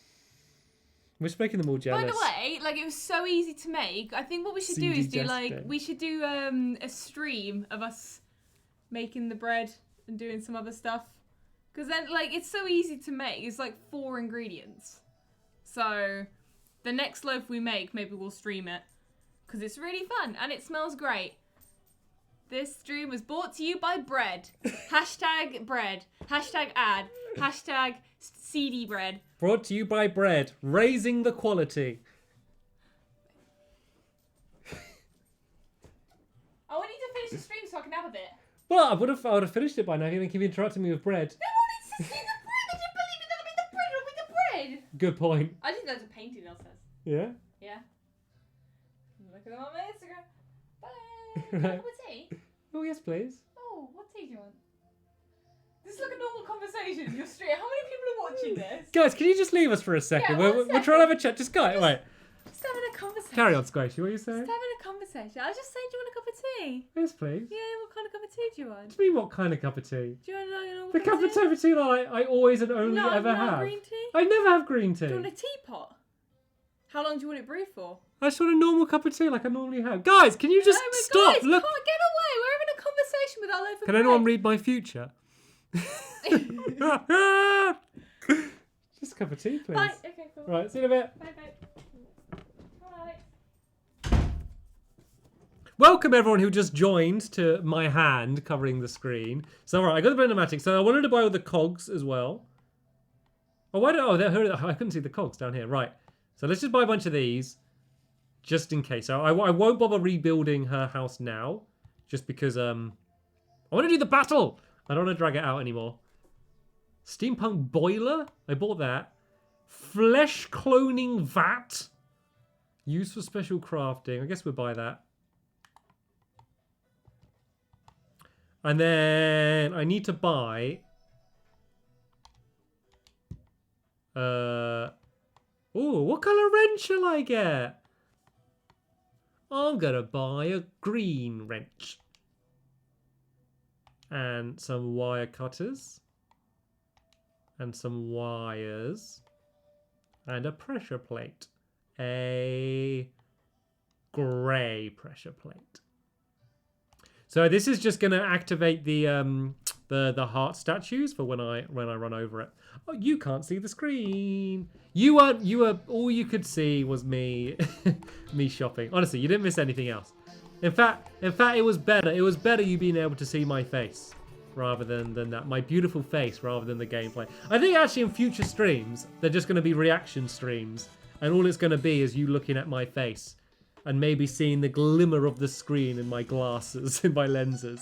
A: We're just making them all jealous.
B: By the way, like it was so easy to make. I think what we should do is do a stream of us making the bread and doing some other stuff. Because then like it's so easy to make. It's like 4 ingredients. So the next loaf we make, maybe we'll stream it. Because it's really fun and it smells great. This stream was brought to you by bread. Hashtag bread. Hashtag ad. Hashtag seedy bread.
A: Brought to you by bread. Raising the quality.
B: I want you to finish the stream so I can have a bit.
A: Well, I would have finished it by now. If you interrupted me with bread.
B: I wanted to see the bread. I didn't believe you're going to make the bread with the bread.
A: Good point.
B: I think that's a painting, Elsa says.
A: Yeah?
B: Yeah. Look at them on my Instagram. Bye.
A: Right.
B: What's tea?
A: Oh, yes, please.
B: Oh, what tea do you want? This is like a normal conversation in your stream. How many people are watching this.
A: Guys, can you just leave us for a second?
B: Yeah,
A: We're trying to have a chat. Just go. Wait.
B: Just having a conversation.
A: Carry on, Squishy. What are you saying?
B: Just having a conversation. I was just saying, do you want a cup of tea?
A: Yes, please.
B: Yeah, what kind of cup of tea do you want?
A: What do you mean, what kind of cup of tea?
B: Do you want like a normal
A: The cup of tea that I always and only ever have.
B: green tea?
A: I never have green tea.
B: Do you want a teapot? How long do you want it brewed for?
A: I just want a normal cup of tea like I normally have. Guys, can you just stop?
B: Guys,
A: Look.
B: Get away. We're having a conversation with our loaf.
A: Can anyone read my future? Just a cup of tea, please.
B: Bye. Okay, cool.
A: Right, see you in a bit.
B: Bye. Bye.
A: Welcome everyone who just joined to my hand covering the screen. So alright, I got the Blendomatic. So I wanted to buy all the cogs as well. Oh, why don't I couldn't see the cogs down here. Right. So let's just buy a bunch of these. Just in case. So I won't bother rebuilding her house now. Just because I want to do the battle. I don't want to drag it out anymore. Steampunk boiler. I bought that. Flesh cloning vat. Used for special crafting. I guess we'll buy that. And then I need to buy... Ooh, what colour wrench shall I get? I'm going to buy a green wrench. And some wire cutters. And some wires. And a pressure plate. A grey pressure plate. So this is just going to activate the heart statues for when I run over it. Oh, you can't see the screen. You were all you could see was me me shopping. Honestly, you didn't miss anything else. In fact, it was better. It was better you being able to see my face rather than that, my beautiful face rather than the gameplay. I think actually in future streams they're just going to be reaction streams, and all it's going to be is you looking at my face. And maybe seeing the glimmer of the screen in my glasses, in my lenses.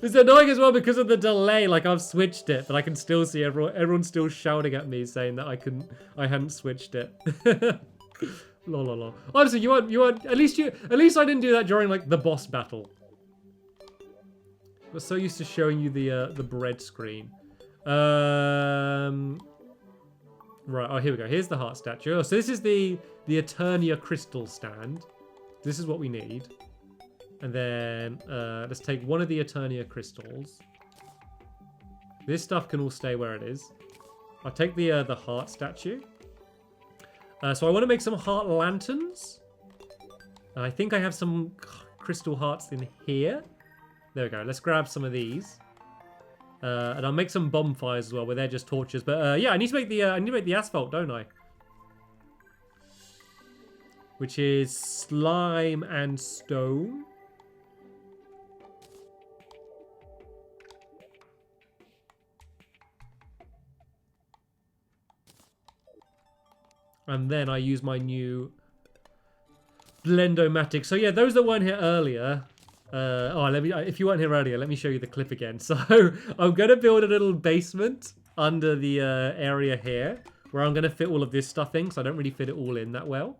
A: It's annoying as well because of the delay. Like I've switched it, but I can still see everyone's still shouting at me saying that I hadn't switched it. Lol. Honestly, you want at least I didn't do that during like the boss battle. I was so used to showing you the bread screen. Right, oh, here we go. Here's the heart statue. Oh, so this is the Eternia crystal stand. This is what we need. And then let's take one of the Eternia crystals. This stuff can all stay where it is. I'll take the heart statue. So I want to make some heart lanterns. I think I have some crystal hearts in here. There we go. Let's grab some of these. And I'll make some bonfires as well, where they're just torches. But yeah, I need to make the asphalt, don't I? Which is slime and stone. And then I use my new Blendomatic. So yeah, those that weren't here earlier. If you weren't here earlier, let me show you the clip again. So I'm going to build a little basement under the area here where I'm going to fit all of this stuff in, because I don't really fit it all in that well.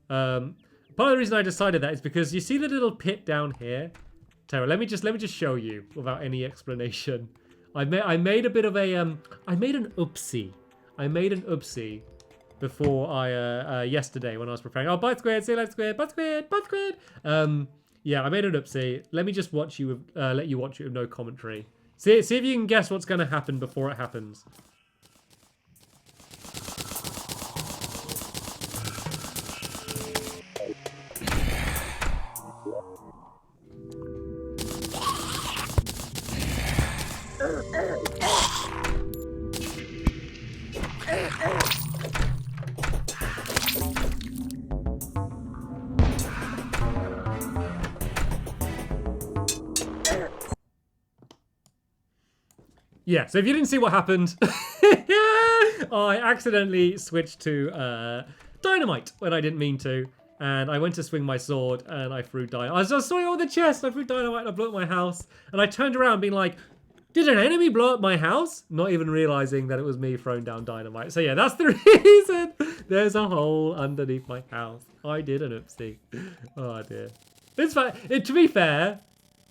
A: Part of the reason I decided that is because you see the little pit down here. Tara, let me just show you without any explanation. I made a bit of a I made an oopsie. Before yesterday when I was preparing. Oh, bye squared, say like squared, bye squared. Yeah, I made an oopsie. Let me just watch you. Let you watch it with no commentary. See if you can guess what's going to happen before it happens. Yeah, so if you didn't see what happened, I accidentally switched to dynamite when I didn't mean to. And I went to swing my sword and I threw dynamite. I was just swinging on the chest, I threw dynamite and I blew up my house. And I turned around being like, did an enemy blow up my house? Not even realizing that it was me throwing down dynamite. So yeah, that's the reason there's a hole underneath my house. I did an oopsie. Oh dear. It's fine. To be fair,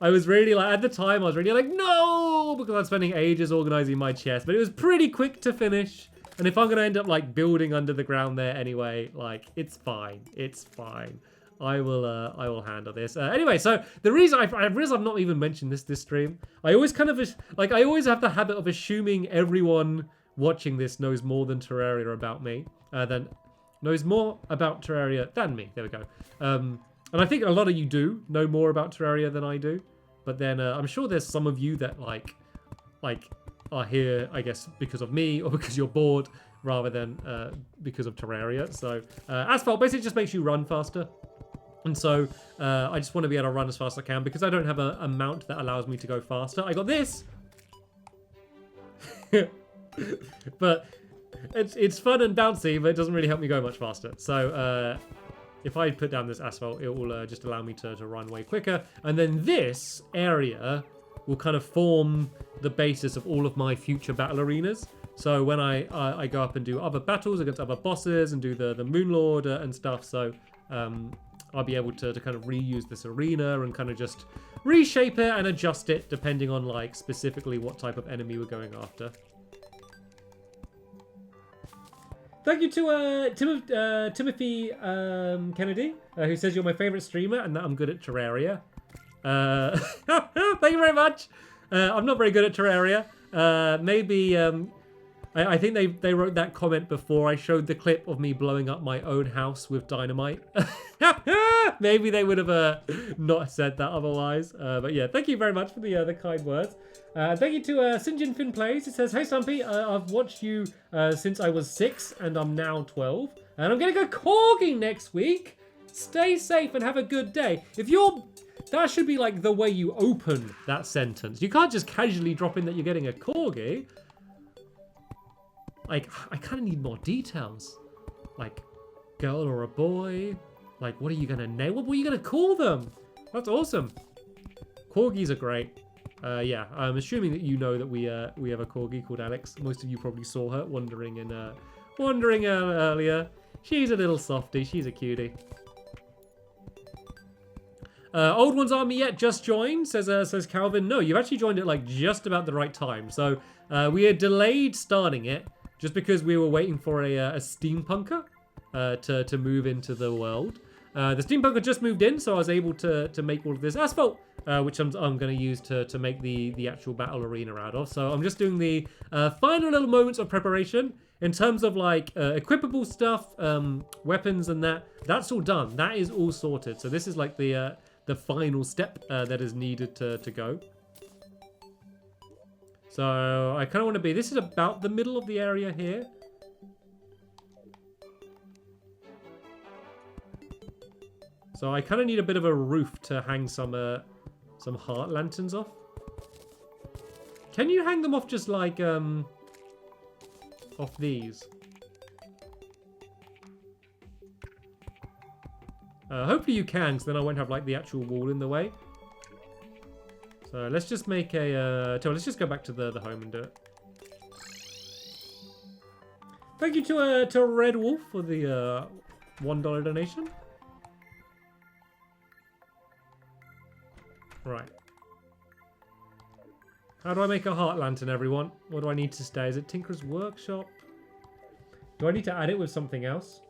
A: I was really like, at the time, I was really like, no! all because I'm spending ages organizing my chest, but it was pretty quick to finish. And if I'm going to end up like building under the ground there anyway, like it's fine. It's fine. I will handle this. Anyway, so the reason I realize I've not even mentioned this stream. I always kind of like I always have the habit of assuming everyone watching this knows more than Terraria about me, knows more about Terraria than me. There we go. And I think a lot of you do know more about Terraria than I do. But then I'm sure there's some of you that like are here, I guess, because of me or because you're bored rather than because of Terraria. So Asphalt basically just makes you run faster. And so I just want to be able to run as fast as I can because I don't have a mount that allows me to go faster. I got this. But it's fun and bouncy, but it doesn't really help me go much faster. So if I put down this asphalt, it will just allow me to run way quicker. And then this area will kind of form the basis of all of my future battle arenas. So when I go up and do other battles against other bosses and do the Moonlord and stuff, so I'll be able to kind of reuse this arena and kind of just reshape it and adjust it depending on like specifically what type of enemy we're going after. Thank you to Timothy Kennedy, who says you're my favorite streamer and that I'm good at Terraria. Thank you very much. I'm not very good at Terraria. Maybe I think they wrote that comment before I showed the clip of me blowing up my own house with dynamite. Maybe they would have not said that otherwise. But yeah, thank you very much for the kind words. Thank you to Sinjin Finn Plays. It says, "Hey Stumpy, I've watched you since I was 6 and I'm now 12. And I'm going to go corging next week. Stay safe and have a good day." That should be like the way you open that sentence. You can't just casually drop in that you're getting a corgi. Like, I kind of need more details. Like, girl or a boy? Like, what are you going to name? What are you going to call them? That's awesome. Corgis are great. Yeah, I'm assuming that you know that we have a corgi called Alex. Most of you probably saw her wandering earlier. She's a little softie. She's a cutie. Old ones aren't me yet. Just joined, says Calvin. No, you've actually joined it like just about the right time. So we had delayed starting it just because we were waiting for a steampunker to move into the world. The steampunker just moved in, so I was able to make all of this asphalt, which I'm going to use to make the actual battle arena out of. So I'm just doing the final little moments of preparation in terms of like equipable stuff, weapons, and that's all done. That is all sorted. So this is like the final step that is needed to go. So I kind of want to be. This is about the middle of the area here. So I kind of need a bit of a roof to hang some heart lanterns off. Can you hang them off just like off these? Hopefully you can, because then I won't have like the actual wall in the way. So let's just make let's just go back to the home and do it. Thank you to Red Wolf for the $1 donation. Right. How do I make a heart lantern, everyone? What do I need to stay? Is it Tinker's Workshop? Do I need to add it with something else?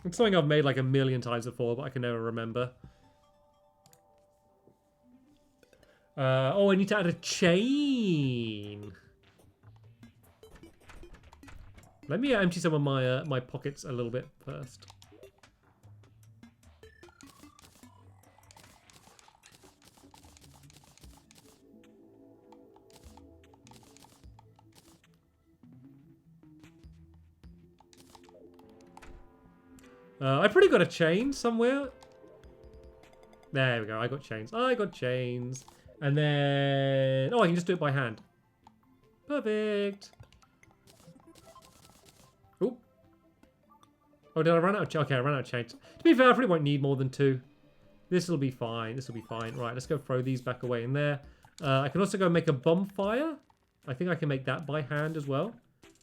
A: It's something I've made like a million times before, but I can never remember. Oh, I need to add a chain. Let me empty some of my my pockets a little bit first. I pretty got a chain somewhere. There we go. I got chains. And then... oh, I can just do it by hand. Perfect. Oh. Oh, did I run out of... okay, I ran out of chains. To be fair, I probably won't need more than 2. This will be fine. Right, let's go throw these back away in there. I can also go make a bonfire. I think I can make that by hand as well.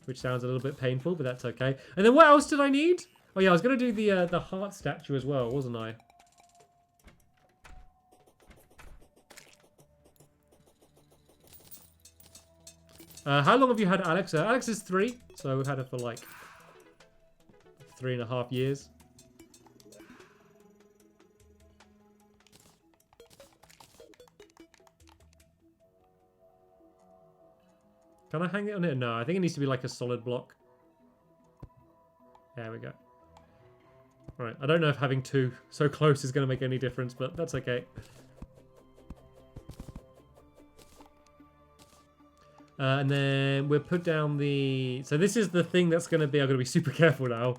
A: Which sounds a little bit painful, but that's okay. And then what else did I need? Oh yeah, I was going to do the heart statue as well, wasn't I? How long have you had Alex? Alex is 3, so we've had her for like 3.5 years. Can I hang it on it? No, I think it needs to be like a solid block. There we go. Alright, I don't know if having 2 so close is going to make any difference, but that's okay. And then we'll put down the... So this is the thing that's going to be... I've got to be super careful now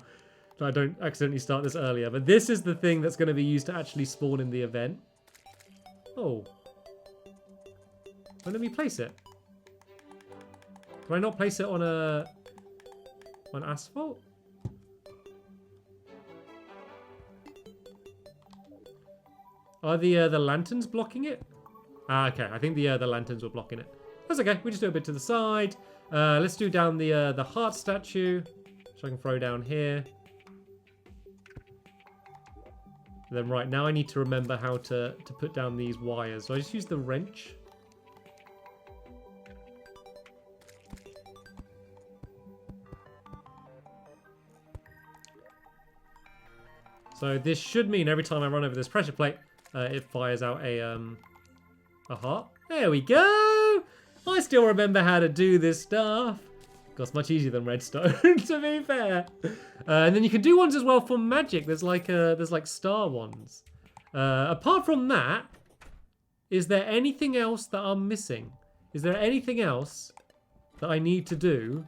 A: that I don't accidentally start this earlier. But this is the thing that's going to be used to actually spawn in the event. Oh. Where let me place it? Can I not place it on a... on asphalt? Are the lanterns blocking it? Ah, okay. I think the lanterns were blocking it. That's okay. We just do a bit to the side. Let's do down the heart statue, which I can throw down here. And then right now I need to remember how to put down these wires. So I just use the wrench. So this should mean every time I run over this pressure plate, it fires out a heart. There we go! I still remember how to do this stuff. It's much easier than redstone, to be fair. And then you can do ones as well for magic. There's like star ones. Apart from that, is there anything else that I'm missing? Is there anything else that I need to do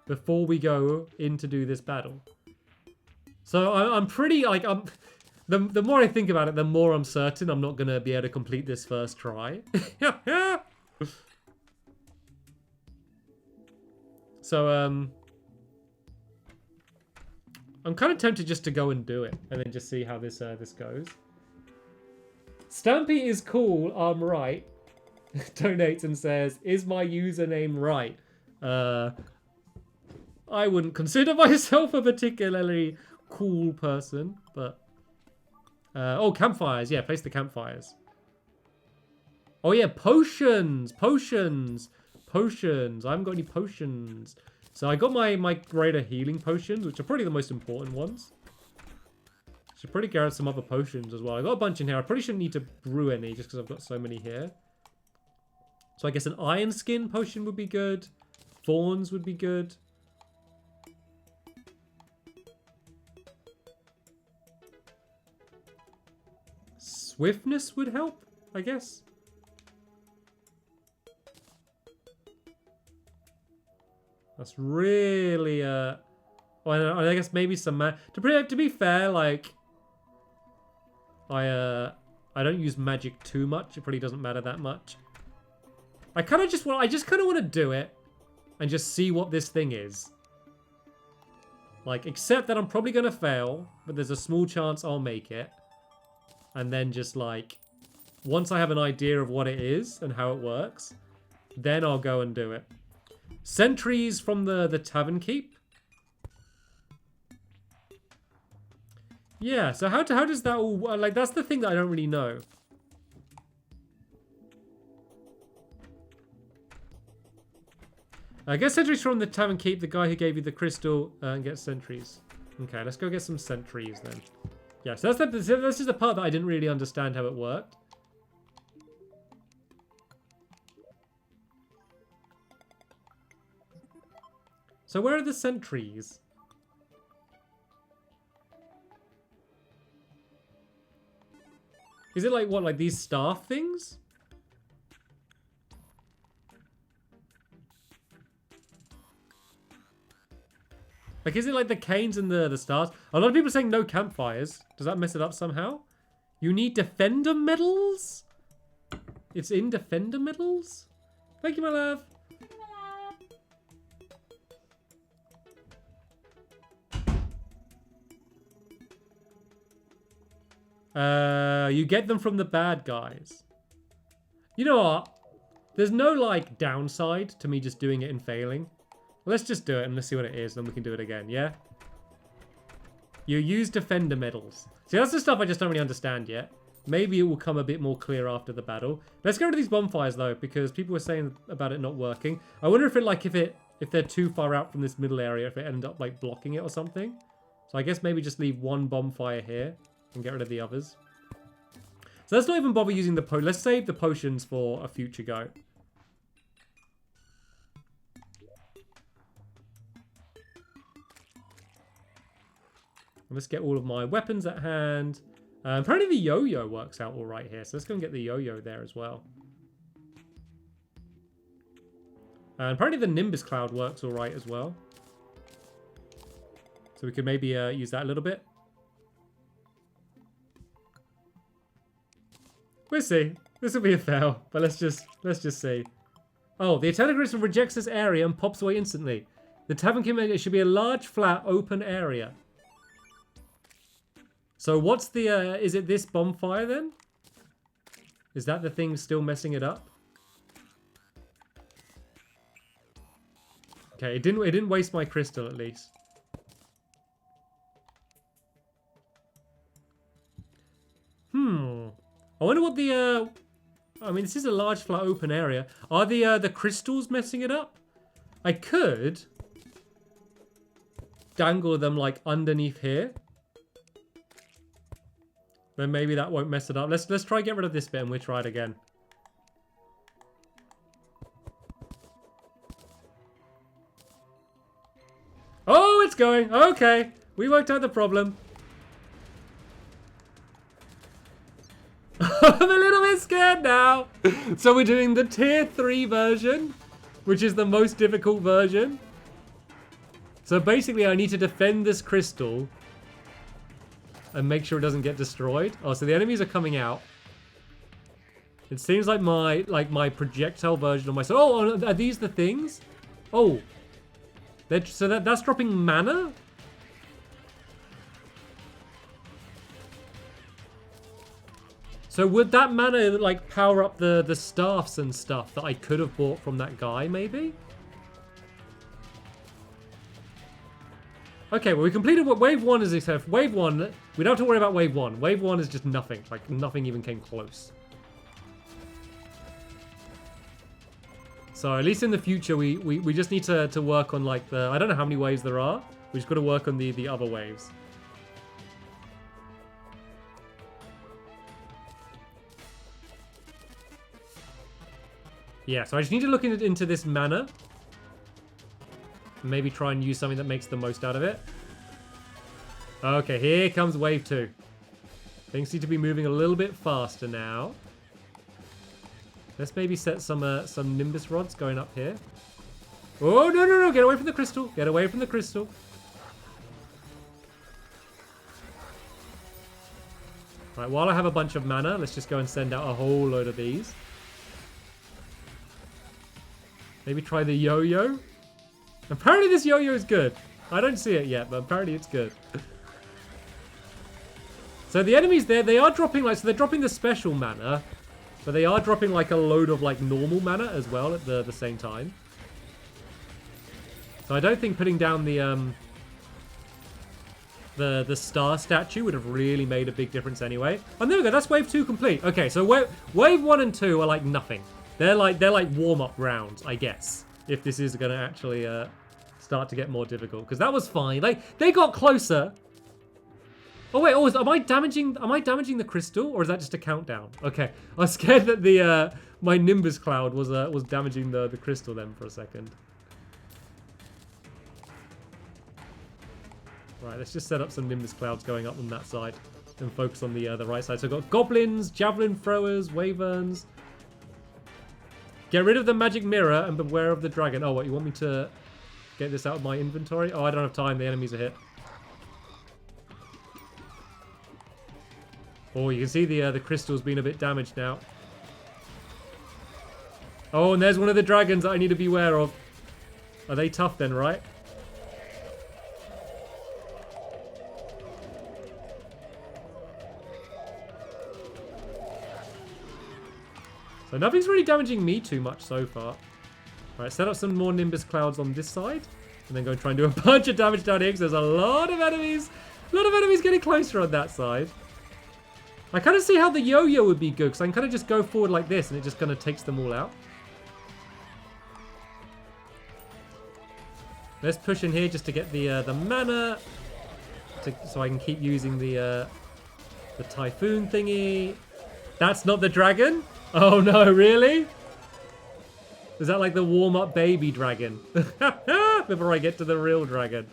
A: before we go in to do this battle? So I'm pretty like the more I think about it, the more I'm certain I'm not gonna be able to complete this first try. So I'm kind of tempted just to go and do it and then just see how this this goes. Stampy is cool. I'm right. Donates and says, "Is my username right?" I wouldn't consider myself a particularly cool person, but oh, campfires. Yeah, place the campfires. Oh yeah, potions. I haven't got any potions. So I got my greater healing potions, which are probably the most important ones. Should probably grab some other potions as well. I got a bunch in here. I probably shouldn't need to brew any just because I've got so many here. So I guess an iron skin potion would be good. Thorns would be good. Swiftness would help, I guess. That's really well, I guess maybe some to be fair, like I don't use magic too much. It probably doesn't matter that much. I just kind of want to do it and just see what this thing is. Like, except that I'm probably going to fail, but there's a small chance I'll make it. And then just like, once I have an idea of what it is and how it works, then I'll go and do it. Sentries from the tavern keep. Yeah, so how does that all like, that's the thing that I don't really know. I guess sentries from the tavern keep, the guy who gave you the crystal, and get sentries. Okay, let's go get some sentries then. Yeah, so this is the part that I didn't really understand how it worked. So where are the sentries? Is it like what, like these staff things? Like, is it like the canes and the stars? A lot of people are saying no campfires. Does that mess it up somehow? You need defender medals? It's in defender medals? Thank you, my love. You get them from the bad guys. You know what? There's no, like, downside to me just doing it and failing. Let's just do it and let's see what it is, then we can do it again, yeah? You use defender medals. See, that's the stuff I just don't really understand yet. Maybe it will come a bit more clear after the battle. Let's go to these bonfires though, because people were saying about it not working. I wonder if if they're too far out from this middle area, if it ended up like blocking it or something. So I guess maybe just leave one bonfire here and get rid of the others. So let's not even bother using the let's save the potions for a future go. Let's get all of my weapons at hand. Apparently the yo-yo works out all right here, so let's go and get the yo-yo there as well. And apparently the Nimbus Cloud works all right as well. So we could maybe use that a little bit. We'll see. This will be a fail, but let's just see. Oh, the Eternal Crystal rejects this area and pops away instantly. The Tavern Commander should be a large, flat, open area. So what's the, is it this bonfire then? Is that the thing still messing it up? Okay, it didn't waste my crystal at least. I wonder what the, I mean, this is a large, flat, open area. Are the crystals messing it up? I could dangle them like underneath here. Then maybe that won't mess it up. Let's try get rid of this bit and we'll try it again. Oh, it's going. Okay. We worked out the problem. I'm a little bit scared now. So we're doing the tier 3 version, which is the most difficult version. So basically I need to defend this crystal and make sure it doesn't get destroyed. Oh, so the enemies are coming out. It seems like my projectile version of myself. Oh, are these the things? Oh. So that's dropping mana? So would that mana like power up the staffs and stuff that I could have bought from that guy maybe? Okay, well we completed what wave 1 is. Except wave 1, we don't have to worry about wave 1. Wave 1 is just nothing. Like nothing even came close. So at least in the future we just need to work on like the, I don't know how many waves there are. We just got to work on the other waves. Yeah, so I just need to look into this mana. Maybe try and use something that makes the most out of it. Okay, here comes wave 2. Things need to be moving a little bit faster now. Let's maybe set some Nimbus rods going up here. Oh, no. Get away from the crystal. Get away from the crystal. Right, while I have a bunch of mana, let's just go and send out a whole load of these. Maybe try the yo-yo. Apparently this yo-yo is good. I don't see it yet, but apparently it's good. So the enemies there, they are dropping like, so they're dropping the special mana, but they are dropping like a load of like normal mana as well at the same time. So I don't think putting down the star statue would have really made a big difference anyway. Oh, there we go. That's wave 2 complete. Okay, so wave 1 and 2 are like nothing. They're like warm-up rounds, I guess. If this is going to actually start to get more difficult, because that was fine. Like they got closer. Oh wait, am I damaging the crystal, or is that just a countdown? Okay, I was scared that the my Nimbus Cloud was damaging the crystal then for a second. Right, let's just set up some Nimbus Clouds going up on that side and focus on the right side. So I've got goblins, javelin throwers, wyverns. Get rid of the magic mirror and beware of the dragon. Oh, what, you want me to get this out of my inventory? Oh, I don't have time. The enemies are hit. Oh, you can see the crystal's been a bit damaged now. Oh, and there's one of the dragons that I need to beware of. Are they tough then, right? So nothing's really damaging me too much so far. Alright, set up some more Nimbus Clouds on this side. And then go and try and do a bunch of damage down here because there's a lot of enemies. A lot of enemies getting closer on that side. I kind of see how the yo-yo would be good, because I can kind of just go forward like this, and it just kind of takes them all out. Let's push in here just to get the mana, so I can keep using the typhoon thingy. That's not the dragon? Oh no, really? Is that like the warm-up baby dragon? Before I get to the real dragon.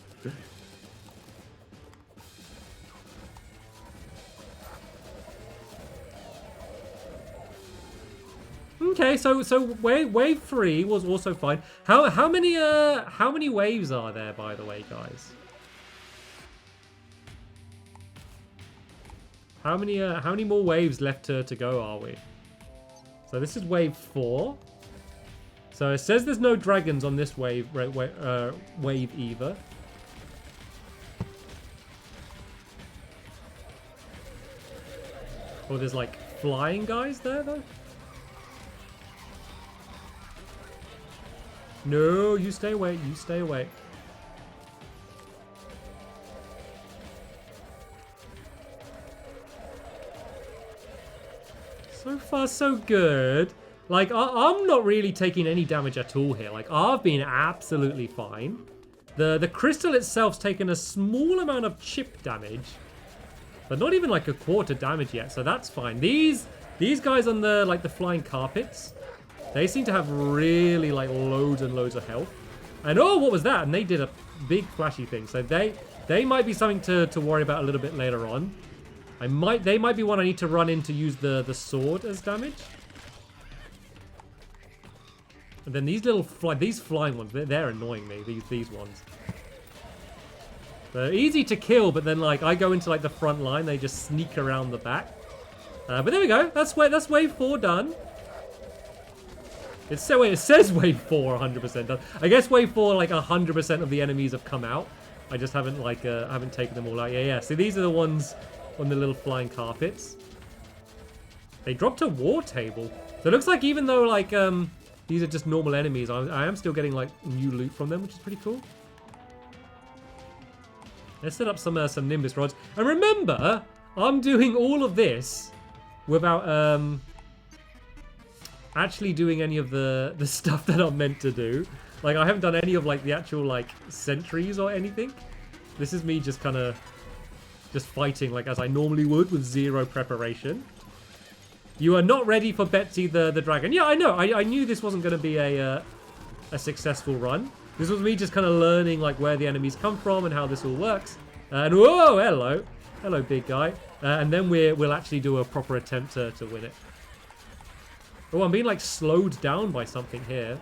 A: Okay, so wave 3 was also fine. How many waves are there, by the way, guys? How many more waves left to go are we? So this is wave 4. So it says there's no dragons on this wave either. Oh, there's like flying guys there though. No, you stay away. You stay away. So far, so good. Like, I'm not really taking any damage at all here. Like, I've been absolutely fine. The crystal itself's taken a small amount of chip damage, but not even like a quarter damage yet, so that's fine. These guys on the flying carpets, they seem to have really like loads and loads of health. And oh, what was that? And they did a big flashy thing. So they might be something to worry about a little bit later on. They might be one I need to run in to use the sword as damage. And then these these flying ones, they're annoying me. These ones. They're easy to kill, but then like I go into like the front line, they just sneak around the back. But there we go. That's wave 4 done. It says wave 4 100% done. I guess wave 4 like 100% of the enemies have come out. I just haven't like haven't taken them all out. Yeah. So these are the ones on the little flying carpets. They dropped a war table. So it looks like even though like these are just normal enemies, I am still getting like new loot from them, which is pretty cool. Let's set up some Nimbus rods. And remember, I'm doing all of this without actually doing any of the stuff that I'm meant to do. Like I haven't done any of like the actual like sentries or anything. This is me just kind of just fighting like as I normally would with zero preparation. You are not ready for Betsy the dragon. Yeah, I know. I knew this wasn't going to be a successful run. This was me just kind of learning like where the enemies come from and how this all works. And whoa, hello, big guy. And then we'll actually do a proper attempt to win it. Oh, I'm being like slowed down by something here.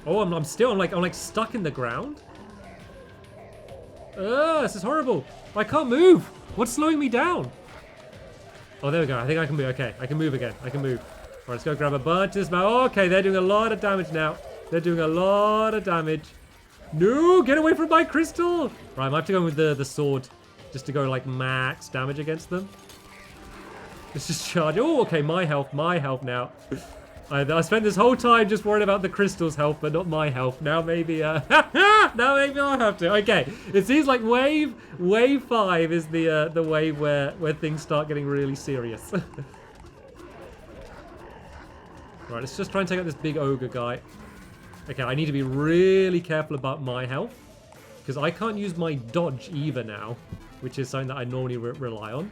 A: Oh, I'm like stuck in the ground. This is horrible. I can't move. What's slowing me down? Oh, there we go. I think I can move. Okay, I can move again. I can move. All right, let's go grab a bunch of this. Oh, okay, they're doing a lot of damage now. They're doing a lot of damage. No, get away from my crystal. Right, I might have to go with the sword just to go like max damage against them. Let's just charge. Oh, okay, my health now. I spent this whole time just worried about the crystal's health, but not my health. Now maybe, now maybe I'll have to. Okay, it seems like wave 5 is the wave where things start getting really serious. Right, let's just try and take out this big ogre guy. Okay, I need to be really careful about my health, because I can't use my dodge either now, which is something that I normally rely on.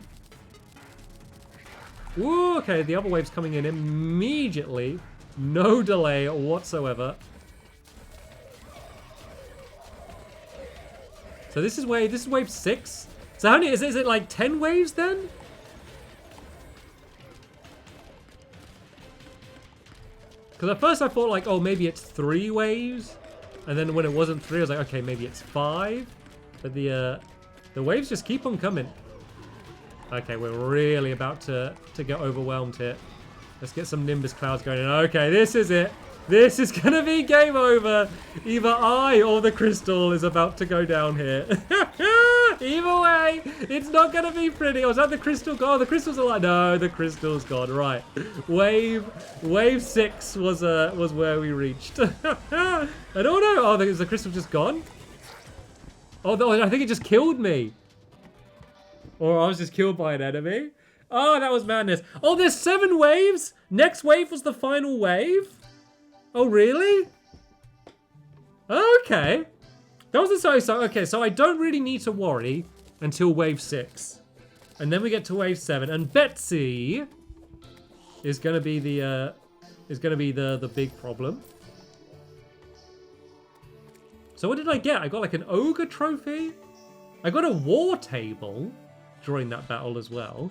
A: Ooh, okay, the other wave's coming in immediately. No delay whatsoever. So this is wave 6. So how many is it like 10 waves then? Because at first I thought like, oh, maybe it's 3 waves. And then when it wasn't 3, I was like, okay, maybe it's 5. But the waves just keep on coming. Okay, we're really about to get overwhelmed here. Let's get some Nimbus clouds going in. Okay, this is it. This is going to be game over. Either I or the crystal is about to go down here. Either way, it's not going to be pretty. Oh, is that the crystal gone? Oh, the crystal's alive. No, the crystal's gone. Right. Wave 6 was where we reached. I don't know. Oh, is the crystal just gone? Oh, I think it just killed me. Or I was just killed by an enemy. Oh, that was madness. Oh, there's 7 waves? Next wave was the final wave? Oh, really? Okay. That was so okay, so I don't really need to worry until wave 6. And then we get to wave 7. And Betsy is gonna be the big problem. So what did I get? I got like an ogre trophy. I got a war table during that battle as well.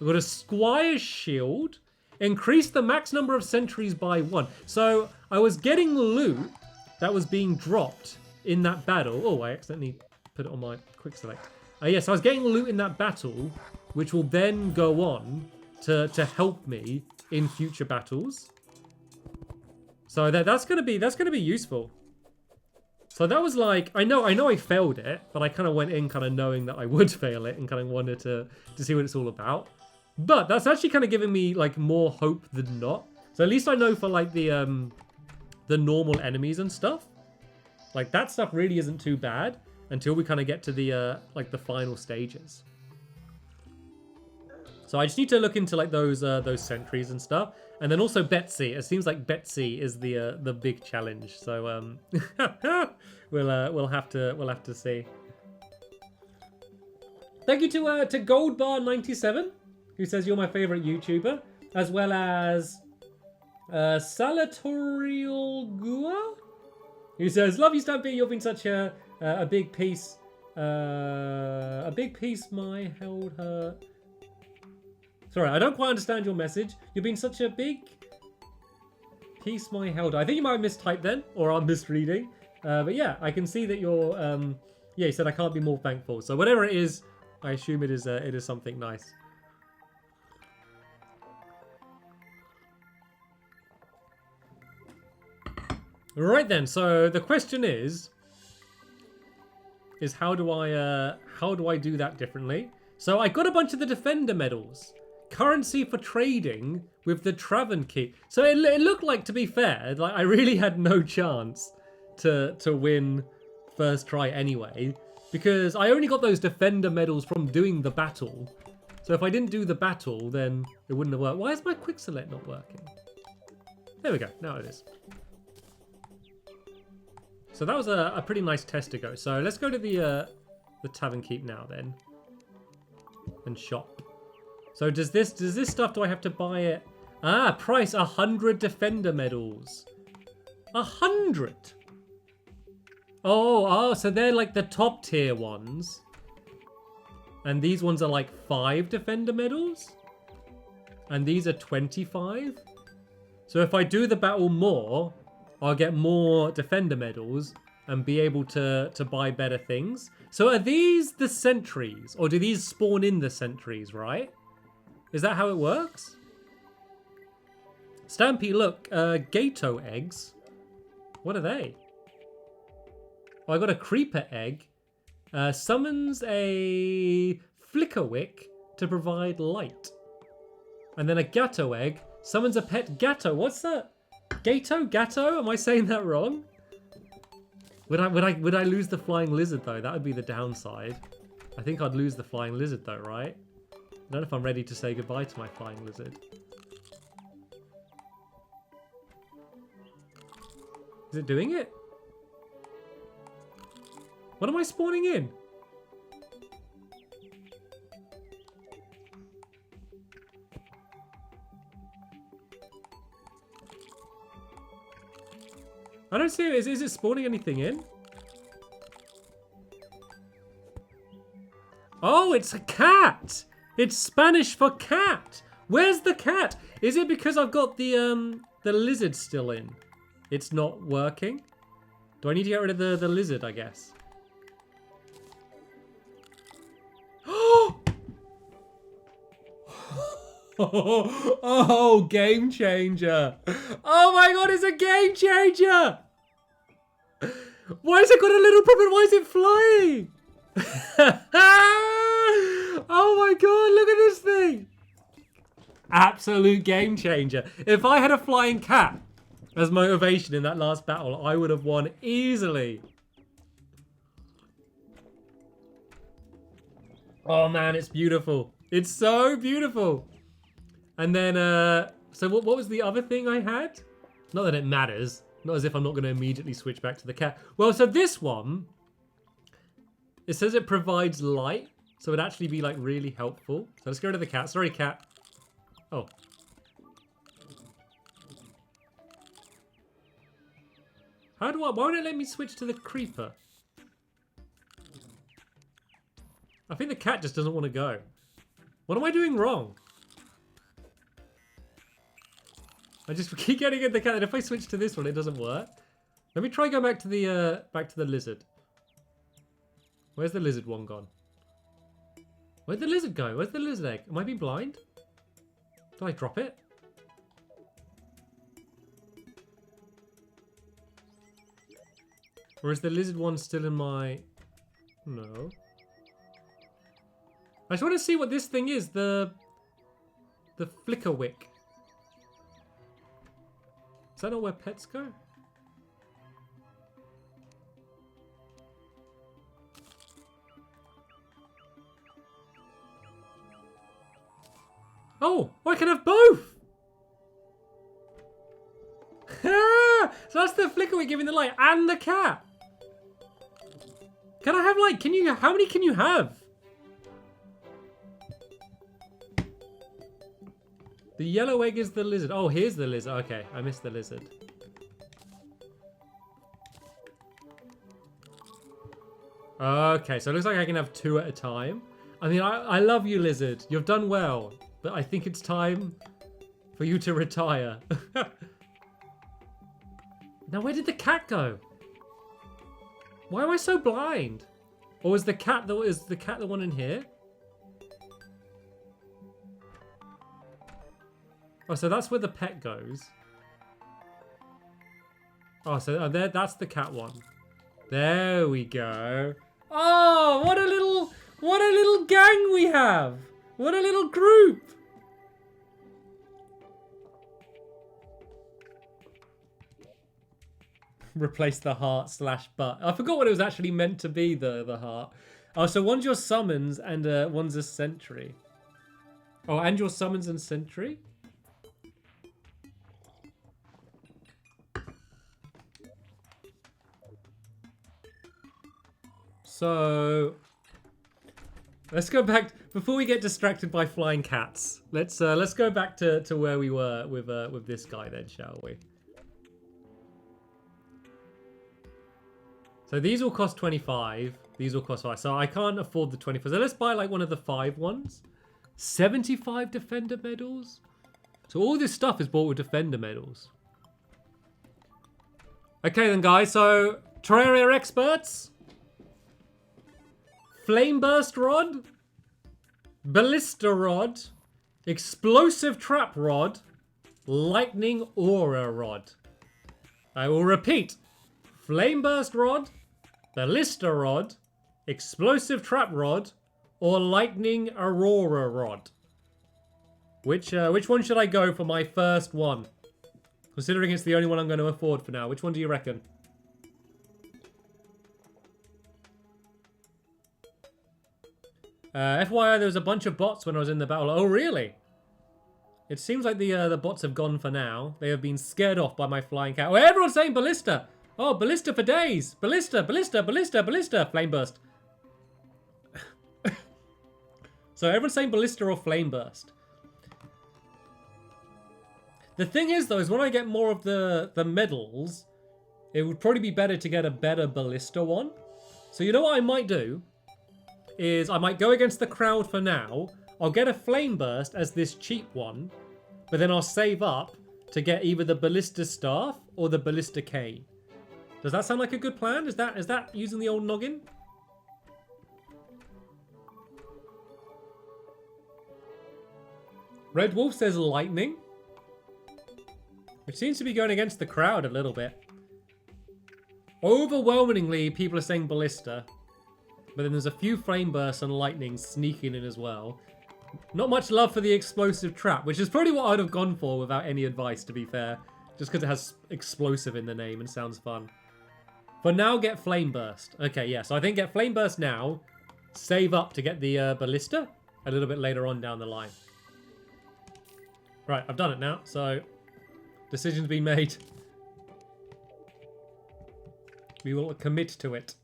A: I got a squire's shield. Increased the max number of sentries by 1. So I was getting loot that was being dropped in that battle. Oh, I accidentally put it on my quick select. Yes, I was getting loot in that battle, which will then go on to help me in future battles. So that's gonna be useful. So that was like, I know I failed it, but I kind of went in kind of knowing that I would fail it and kind of wanted to see what it's all about. But that's actually kind of giving me like more hope than not. So at least I know for like the normal enemies and stuff, like that stuff really isn't too bad until we kind of get to the like the final stages. So I just need to look into like those sentries and stuff, and then also Betsy. It seems like Betsy is the big challenge. So we'll have to see. Thank you to Goldbar97, who says you're my favorite YouTuber, as well as Salatorial Gua, who says love you Stampy. You've been such a big piece. A big piece my held her. Sorry, I don't quite understand your message. You've been such a big piece my held. I think you might have mistyped then, or I'm misreading. But yeah, I can see that you're. Yeah, you said I can't be more thankful. So whatever it is, I assume it is something nice. Right then. So the question is how do I do that differently? So I got a bunch of the defender medals. Currency for trading with the Travern key. So it looked like, to be fair, like I really had no chance to win first try anyway, because I only got those defender medals from doing the battle. So if I didn't do the battle, then it wouldn't have worked. Why is my quick select not working? There we go. Now it is. So that was a pretty nice test to go. So let's go to the Tavern Keep now then, and shop. So does this stuff, do I have to buy it? Ah, price 100 defender medals. 100. Oh, so they're like the top tier ones. And these ones are like 5 defender medals. And these are 25. So if I do the battle more, I'll get more defender medals and be able to buy better things. So are these the sentries? Or do these spawn in the sentries, right? Is that how it works? Stampy, look, Gato eggs. What are they? Oh, I got a creeper egg. Summons a flickerwick to provide light. And then a Gato egg summons a pet Gato. What's that? Gato? Am I saying that wrong? Would I lose the flying lizard though? That would be the downside. I think I'd lose the flying lizard though, right? I don't know if I'm ready to say goodbye to my flying lizard. Is it doing it? What am I spawning in? I don't see it. Is it spawning anything in? Oh, it's a cat! It's Spanish for cat! Where's the cat? Is it because I've got the lizard still in? It's not working? Do I need to get rid of the lizard, I guess? Oh, game changer! Oh my god, it's a game changer! Why has it got a little problem? Why is it flying? Oh my god, look at this thing! Absolute game changer. If I had a flying cat as motivation in that last battle, I would have won easily. Oh man, it's beautiful. It's so beautiful. And then, so what was the other thing I had? Not that it matters. Not as if I'm not going to immediately switch back to the cat. Well, so this one, it says it provides light. So it'd actually be like really helpful. So let's go to the cat. Sorry, cat. Oh. Why won't it let me switch to the creeper? I think the cat just doesn't want to go. What am I doing wrong? I just keep getting at the cat, and if I switch to this one, it doesn't work. Let me try going back to the lizard. Where's the lizard one gone? Where'd the lizard go? Where's the lizard egg? Am I being blind? Did I drop it? Or is the lizard one still in my... No. I just want to see what this thing is. The flicker wick. Is that not where pets go? Oh, I can have both! So that's the flicker wick giving the light and the cat. Can I have like, how many can you have? The yellow egg is the lizard. Oh, here's the lizard. Okay, I missed the lizard. Okay, so it looks like I can have 2 at a time. I mean, I love you, lizard. You've done well. But I think it's time for you to retire. Now, where did the cat go? Why am I so blind? Or is the cat the one in here? Oh, so that's where the pet goes. Oh, so that's the cat one. There we go. Oh, what a little gang we have. What a little group. Replace the heart / butt. I forgot what it was actually meant to be, the heart. Oh, so one's your summons and one's a sentry. Oh, and your summons and sentry? So let's go back before we get distracted by flying cats. Let's go back to where we were with this guy then, shall we? So these will cost 25. These will cost 5. So I can't afford the 25. So let's buy like one of the 5 ones. 75 defender medals. So all this stuff is bought with defender medals. Okay then, guys. So Terraria experts. Flame burst rod. Ballista rod. Explosive trap rod. Lightning aura rod. I will repeat. Flame burst rod, ballista rod, explosive trap rod, or lightning aurora rod. Which one should I go for my first one? Considering it's the only one I'm going to afford for now. Which one do you reckon? FYI, there was a bunch of bots when I was in the battle. Oh, really? It seems like the bots have gone for now. They have been scared off by my flying cat. Oh, everyone's saying ballista. Oh, ballista for days. Ballista, ballista, ballista, ballista. Flame burst. So everyone's saying ballista or flame burst. The thing is, though, is when I get more of the medals, it would probably be better to get a better ballista one. So you know what I might do? Is I might go against the crowd for now. I'll get a flame burst as this cheap one. But then I'll save up to get either the ballista staff or the ballista cane. Does that sound like a good plan? Is that using the old noggin? Red Wolf says lightning. Which seems to be going against the crowd a little bit. Overwhelmingly, people are saying ballista. But then there's a few flame bursts and lightning sneaking in as well. Not much love for the explosive trap, which is probably what I'd have gone for without any advice, to be fair. Just because it has explosive in the name and sounds fun. For now, get flame burst. Okay, yeah, so I think get flame burst now. save up to get the ballista a little bit later on down the line. Right, I've done it now, so decision's been made. We will commit to it.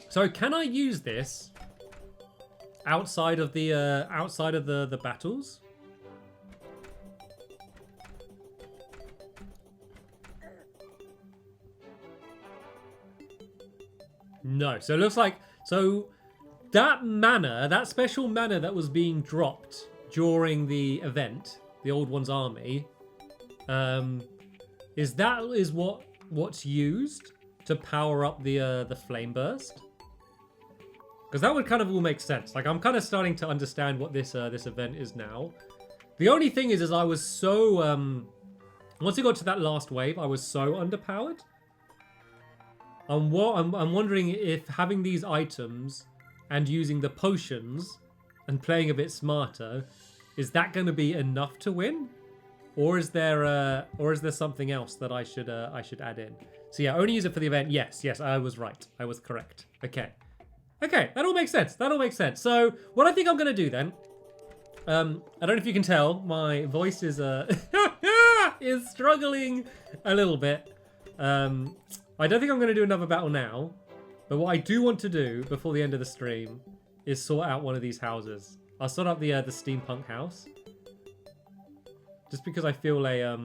A: So can I use this outside of the battles? No. So it looks like that mana, that special mana that was being dropped during the event, the Old One's army, is what's used to power up the flame burst? Because that would kind of all make sense. Like, I'm kind of starting to understand what this event is now. The only thing is I was so once it got to that last wave, I was so underpowered. I'm wondering if having these items and using the potions and playing a bit smarter, is that going to be enough to win, or is there something else that I should add in? So yeah, only use it for the event. Yes, I was right. I was correct. Okay, that all makes sense. So what I think I'm going to do then, I don't know if you can tell, my voice is is struggling a little bit. I don't think I'm going to do another battle now, but what I do want to do before the end of the stream is sort out one of these houses. I'll sort out the steampunk house, just because I feel a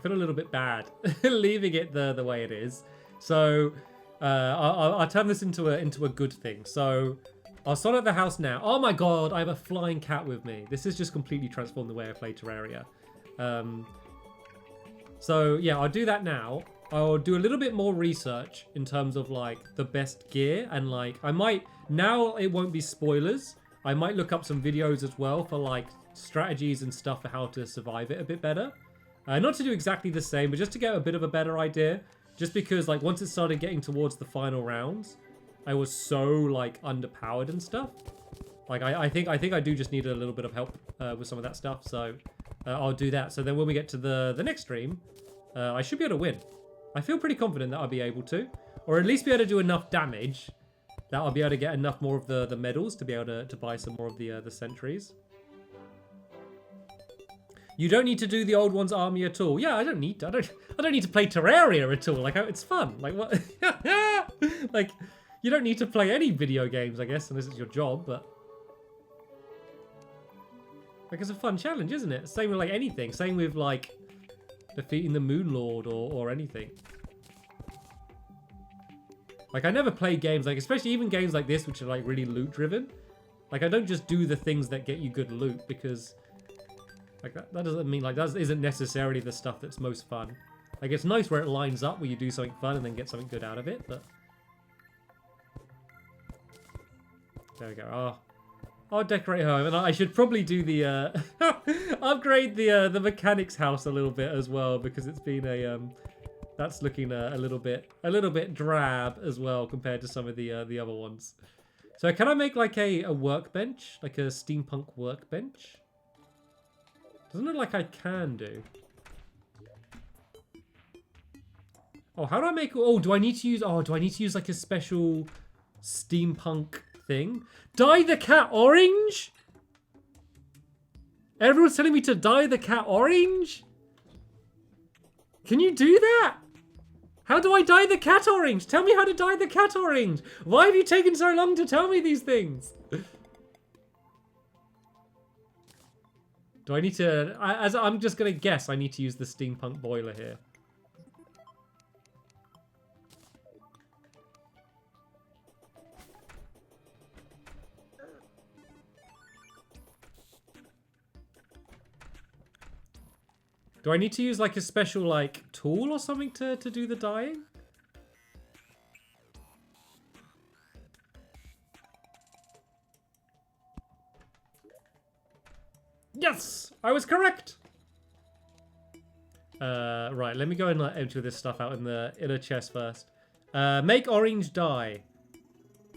A: little bit bad leaving it the way it is. So I'll turn this into a good thing. So I'll sort out the house now. Oh my god, I have a flying cat with me. This has just completely transformed the way I play Terraria. So yeah, I'll do that now. I'll do a little bit more research in terms of like the best gear, and like I might, now it won't be spoilers, I might look up some videos as well for like strategies and stuff for how to survive it a bit better. Not to do exactly the same, but just to get a bit of a better idea. Just because like once it started getting towards the final rounds, I was so like underpowered and stuff. Like I think I do just need a little bit of help with some of that stuff. So I'll do that. So then when we get to the next stream, I should be able to win. I feel pretty confident that I'll be able to, or at least be able to do enough damage that I'll be able to get enough more of the medals to be able to buy some more of the sentries. You don't need to do the Old One's army at all. Yeah, I don't need to play Terraria at all. Like, it's fun. Like, what? Like, you don't need to play any video games, I guess, unless it's your job, but like, it's a fun challenge, isn't it? Same with like anything. Same with like defeating the Moon Lord or anything. Like, I never play games, like, especially even games like this, which are like really loot driven. Like, I don't just do the things that get you good loot, because like that doesn't mean, like, that isn't necessarily the stuff that's most fun. Like, it's nice where it lines up, where you do something fun and then get something good out of it, but there we go. Oh, I'll decorate home, and I should probably do the upgrade the mechanics house a little bit as well, because it's been a that's looking a little bit drab as well compared to some of the other ones. So can I make like a workbench, like a steampunk workbench? Doesn't look like I can do. Oh, how do I make? Oh, do I need to use? Oh, do I need to use like a special steampunk thing? Dye the cat orange? Everyone's telling me to dye the cat orange? Can you do that? How do I dye the cat orange? Tell me how to dye the cat orange. Why have you taken so long to tell me these things? Do I need to... I'm just going to guess I need to use the steampunk boiler here. Do I need to use like a special like tool or something to do the dyeing? Yes! I was correct! Right, let me go and empty this stuff out in the inner chest first. Make orange dye.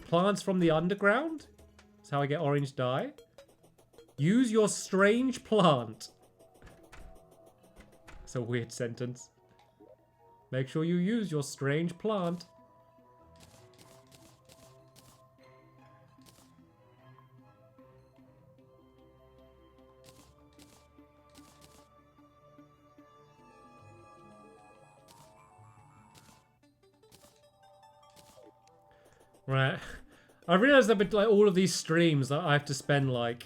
A: Plants from the underground? That's how I get orange dye. Use your strange plant. That's That's a weird sentence. Make sure you use your strange plant. Right. I realized that with like all of these streams that I have to spend like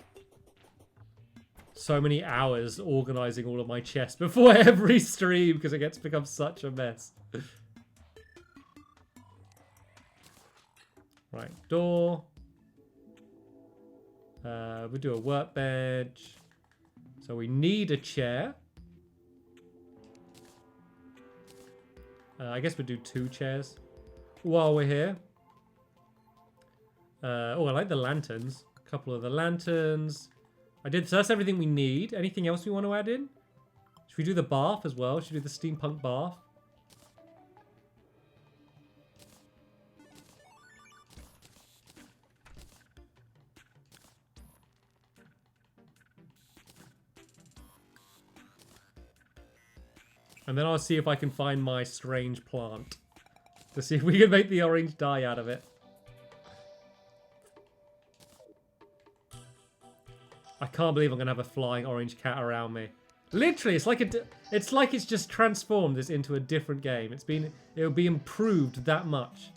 A: so many hours organizing all of my chests before every stream because it gets to become such a mess. Right, door. We'll do a workbench. So we need a chair. I guess we'll do 2 chairs while we're here. Oh, I like the lanterns. A couple of the lanterns. So that's everything we need. Anything else we want to add in? Should we do the bath as well? Should we do the steampunk bath? And then I'll see if I can find my strange plant. To see if we can make the orange dye out of it. I can't believe I'm gonna have a flying orange cat around me. Literally, it's like it's just transformed this into a different game. It'll be improved that much.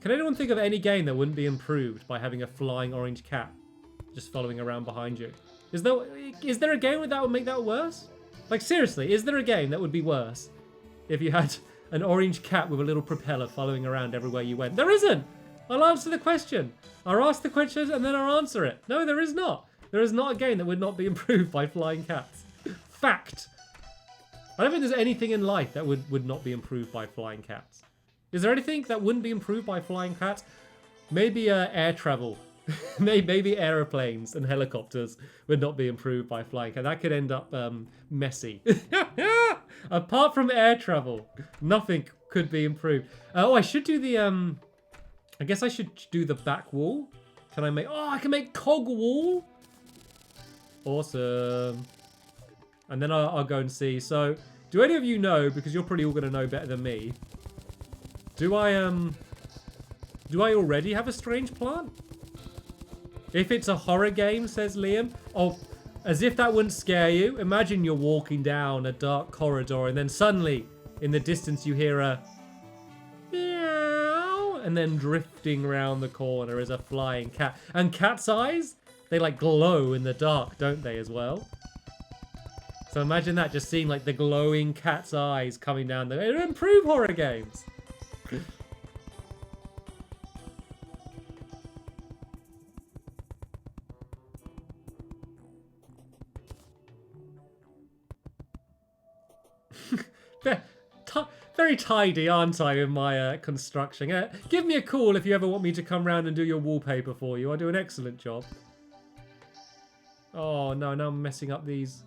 A: Can anyone think of any game that wouldn't be improved by having a flying orange cat just following around behind you? Is there a game that would make that worse? Like seriously, is there a game that would be worse if you had an orange cat with a little propeller following around everywhere you went? There isn't! I'll answer the question. I'll ask the question and then I'll answer it. No, there is not. There is not a game that would not be improved by flying cats. Fact. I don't think there's anything in life that would not be improved by flying cats. Is there anything that wouldn't be improved by flying cats? Maybe air travel. Maybe aeroplanes and helicopters would not be improved by flying cats. That could end up messy. Apart from air travel, nothing could be improved. Oh, I should do the... I guess I should do the back wall. Can I make... Oh, I can make cog wall. Awesome. And then I'll go and see. So, do any of you know, because you're probably all going to know better than me, do I already have a strange plant? If it's a horror game, says Liam. Oh, as if that wouldn't scare you. Imagine you're walking down a dark corridor and then suddenly, in the distance, you hear a... meow, and then drifting around the corner is a flying cat. And cat's eyes, they like glow in the dark, don't they, as well? So imagine that, just seeing like the glowing cat's eyes coming down there. It'll improve horror games. Very tidy, aren't I, with my construction? Give me a call if you ever want me to come round and do your wallpaper for you. I do an excellent job. Oh no, now I'm messing up these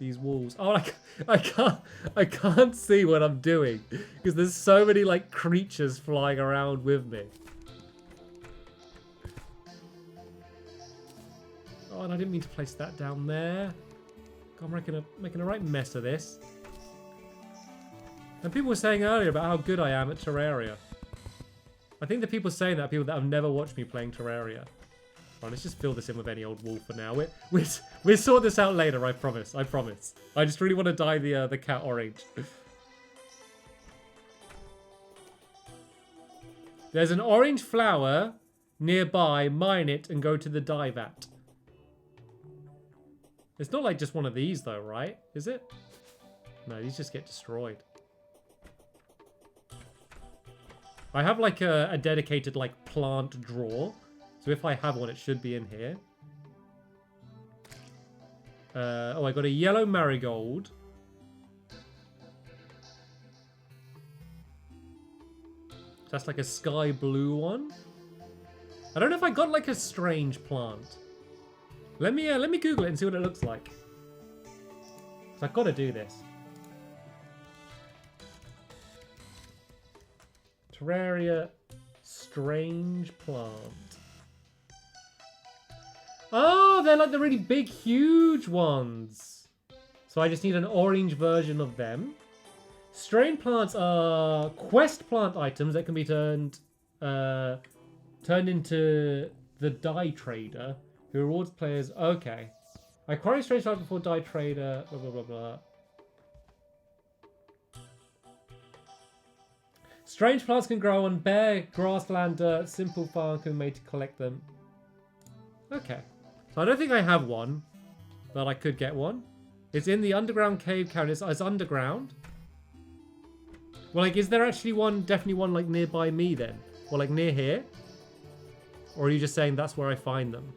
A: walls. Oh, I can't see what I'm doing because there's so many like creatures flying around with me. Oh, and I didn't mean to place that down there. God, I'm making a right mess of this. And people were saying earlier about how good I am at Terraria. I think the people saying that are people that have never watched me playing Terraria. Right, let's just fill this in with any old wall for now. We'll sort this out later, I promise. I promise. I just really want to dye the cat orange. There's an orange flower nearby. Mine it and go to the dye vat. It's not like just one of these though, right? Is it? No, these just get destroyed. I have like a dedicated like plant drawer. So if I have one, it should be in here. Oh, I got a yellow marigold. That's like a sky blue one. I don't know if I got like a strange plant. Let me Google it and see what it looks like. So I've got to do this. Terraria strange plant. Oh, they're like the really big, huge ones. So I just need an orange version of them. Strain plants are quest plant items that can be turned into the dye trader, who rewards players. Okay. Acquiring strange plants before dye trader. Blah blah blah blah. Strange plants can grow on bare grassland dirt. Simple farm can be made to collect them. Okay. So I don't think I have one, but I could get one. It's in the underground cave cavern. It's underground. Well, like, is there actually one, definitely one, like, nearby me then? Or, like, near here? Or are you just saying that's where I find them?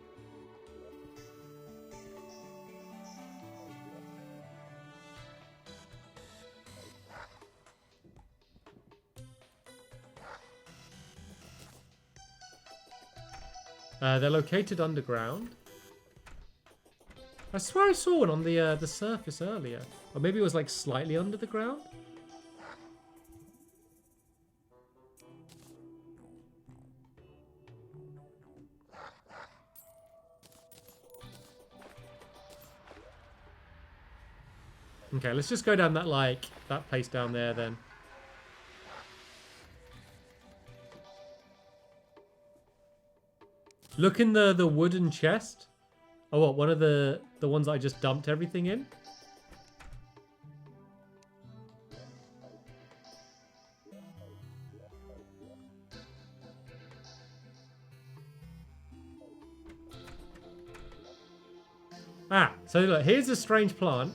A: They're located underground. I swear I saw one on the surface earlier. Or maybe it was, like, slightly under the ground? Okay, let's just go down that, like, that place down there then. Look in the wooden chest. Oh, what? One of the ones I just dumped everything in? Ah, so look, here's a strange plant.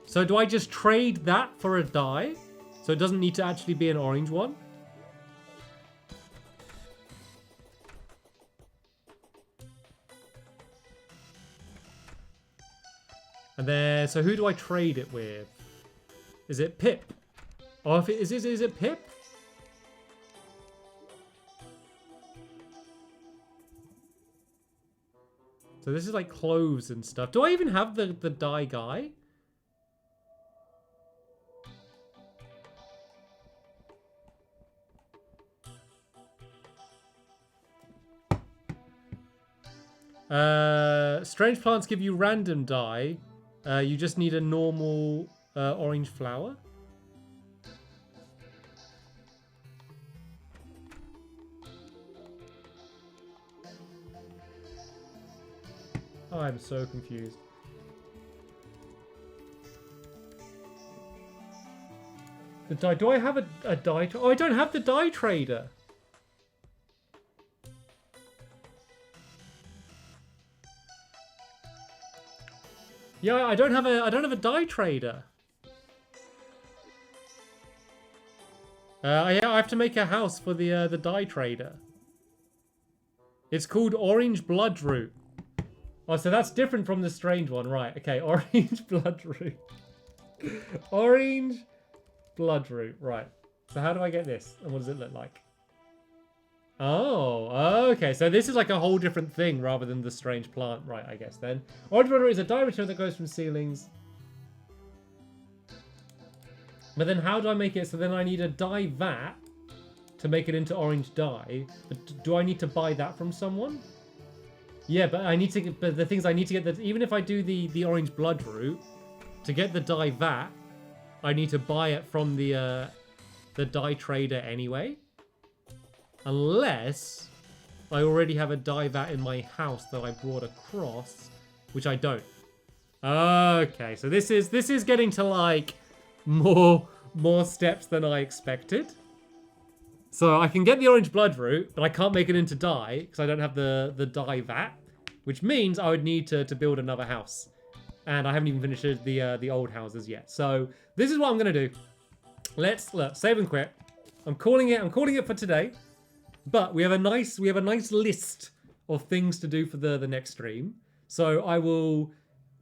A: So do I just trade that for a dye? So it doesn't need to actually be an orange one? And then, so who do I trade it with? Is it Pip? Oh, if it is it Pip? So this is like clothes and stuff. Do I even have the dye guy? Strange plants give you random dye. You just need a normal orange flower. Oh, I'm so confused. The dye. Do I have a dye? Oh, I don't have the dye trader. Yeah, I don't have a dye trader. I have to make a house for the dye trader. It's called Orange Bloodroot. Oh, so that's different from the strange one, right? Okay, Orange Bloodroot. Orange Bloodroot, right. So how do I get this? And what does it look like? Oh, okay. So this is like a whole different thing rather than the strange plant, right, I guess then. Orange Bloodroot is a dye material that goes from ceilings. But then how do I make it? So then I need a dye vat to make it into orange dye. But do I need to buy that from someone? Yeah, but I need to get, but the things I need to get that, even if I do the orange bloodroot, to get the dye vat, I need to buy it from the dye trader anyway. Unless I already have a dye vat in my house that I brought across, which I don't. Okay, so this is getting to like more steps than I expected. So I can get the orange bloodroot, but I can't make it into dye because I don't have the dye vat, which means I would need to build another house. And I haven't even finished the old houses yet. So this is what I'm gonna do. Let's save and quit. I'm calling it for today. But we have a nice list of things to do for the next stream. So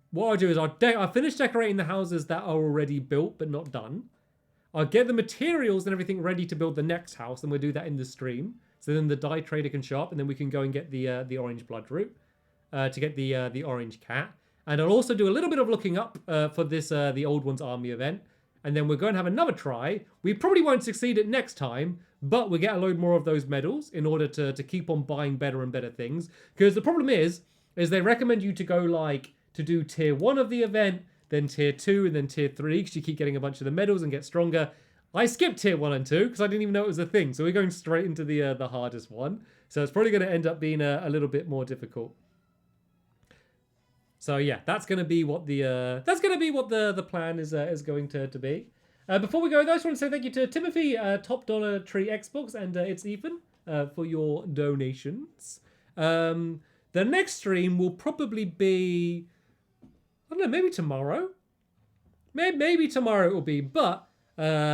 A: what I'll do is I'll finish decorating the houses that are already built but not done. I'll get the materials and everything ready to build the next house, and we'll do that in the stream. So then the dye trader can show up, and then we can go and get the orange bloodroot to get the orange cat. And I'll also do a little bit of looking up for this the Old Ones Army event. And then we're going to have another try. We probably won't succeed at next time, but we'll get a load more of those medals in order to keep on buying better and better things. Because the problem is they recommend you to go like to do tier 1 of the event, then tier 2, and then tier 3, because you keep getting a bunch of the medals and get stronger. I skipped tier 1 and 2 because I didn't even know it was a thing. So we're going straight into the hardest one. So it's probably going to end up being a little bit more difficult. So yeah, that's going to be what the plan is going to be. Before we go, though, I just want to say thank you to Timothy, Top Dollar Tree Xbox, and it's Ethan for your donations. The next stream will probably be, I don't know, maybe tomorrow. Maybe tomorrow it will be, but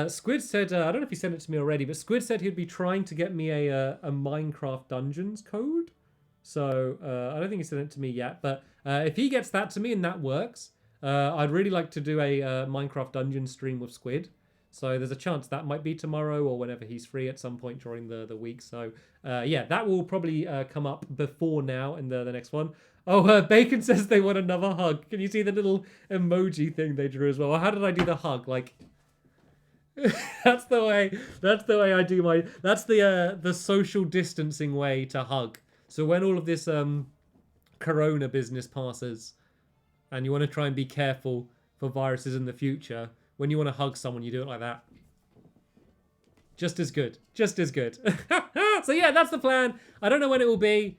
A: Squid said, I don't know if he sent it to me already, but Squid said he'd be trying to get me a Minecraft Dungeons code. So I don't think he sent it to me yet, but if he gets that to me and that works, I'd really like to do a Minecraft Dungeon stream with Squid. So there's a chance that might be tomorrow or whenever he's free at some point during the week. So yeah, that will probably come up before now in the next one. Oh, Bacon says they want another hug. Can you see the little emoji thing they drew as well? How did I do the hug? Like, that's the way I do my. That's the social distancing way to hug. So when all of this corona business passes, and you want to try and be careful for viruses in the future, when you want to hug someone, you do it like that. Just as good. Just as good. So yeah, that's the plan. I don't know when it will be.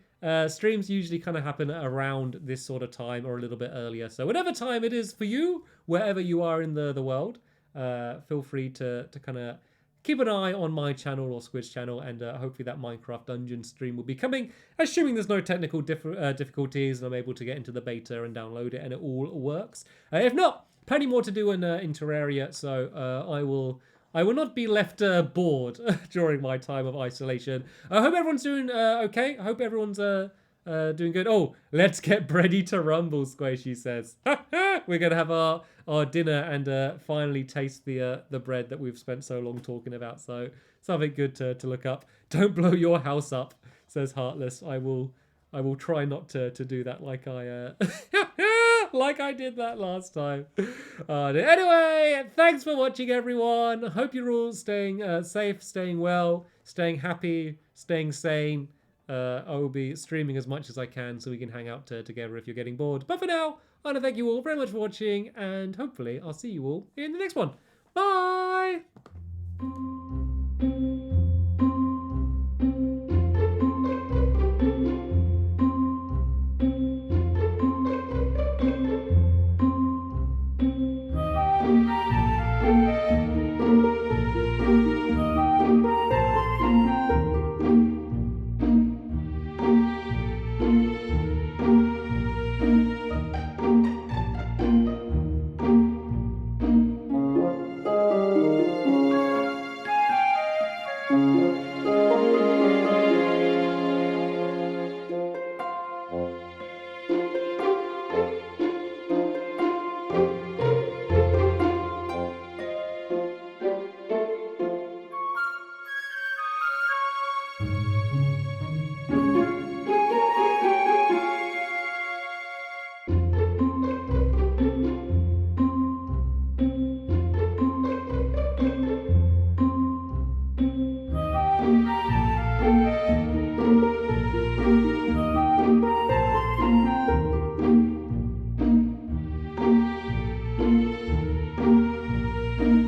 A: Streams usually kind of happen around this sort of time or a little bit earlier. So whatever time it is for you, wherever you are in the world, feel free to kind of keep an eye on my channel or Squid's channel, and hopefully that Minecraft Dungeon stream will be coming, assuming there's no technical difficulties and I'm able to get into the beta and download it and it all works. If not, plenty more to do in Terraria, so I will not be left bored during my time of isolation. I hope everyone's doing okay. I hope everyone's doing good. Oh, let's get ready to rumble, Squishy says. We're going to have our dinner and finally taste the bread that we've spent so long talking about. So something good to look up. Don't blow your house up, says Heartless. I will try not to do that like I like I did that last time. Anyway, thanks for watching, everyone. Hope you're all staying safe, staying well, staying happy, staying sane. I will be streaming as much as I can so we can hang out together if you're getting bored. But for now, I want to thank you all very much for watching, and hopefully I'll see you all in the next one. Bye!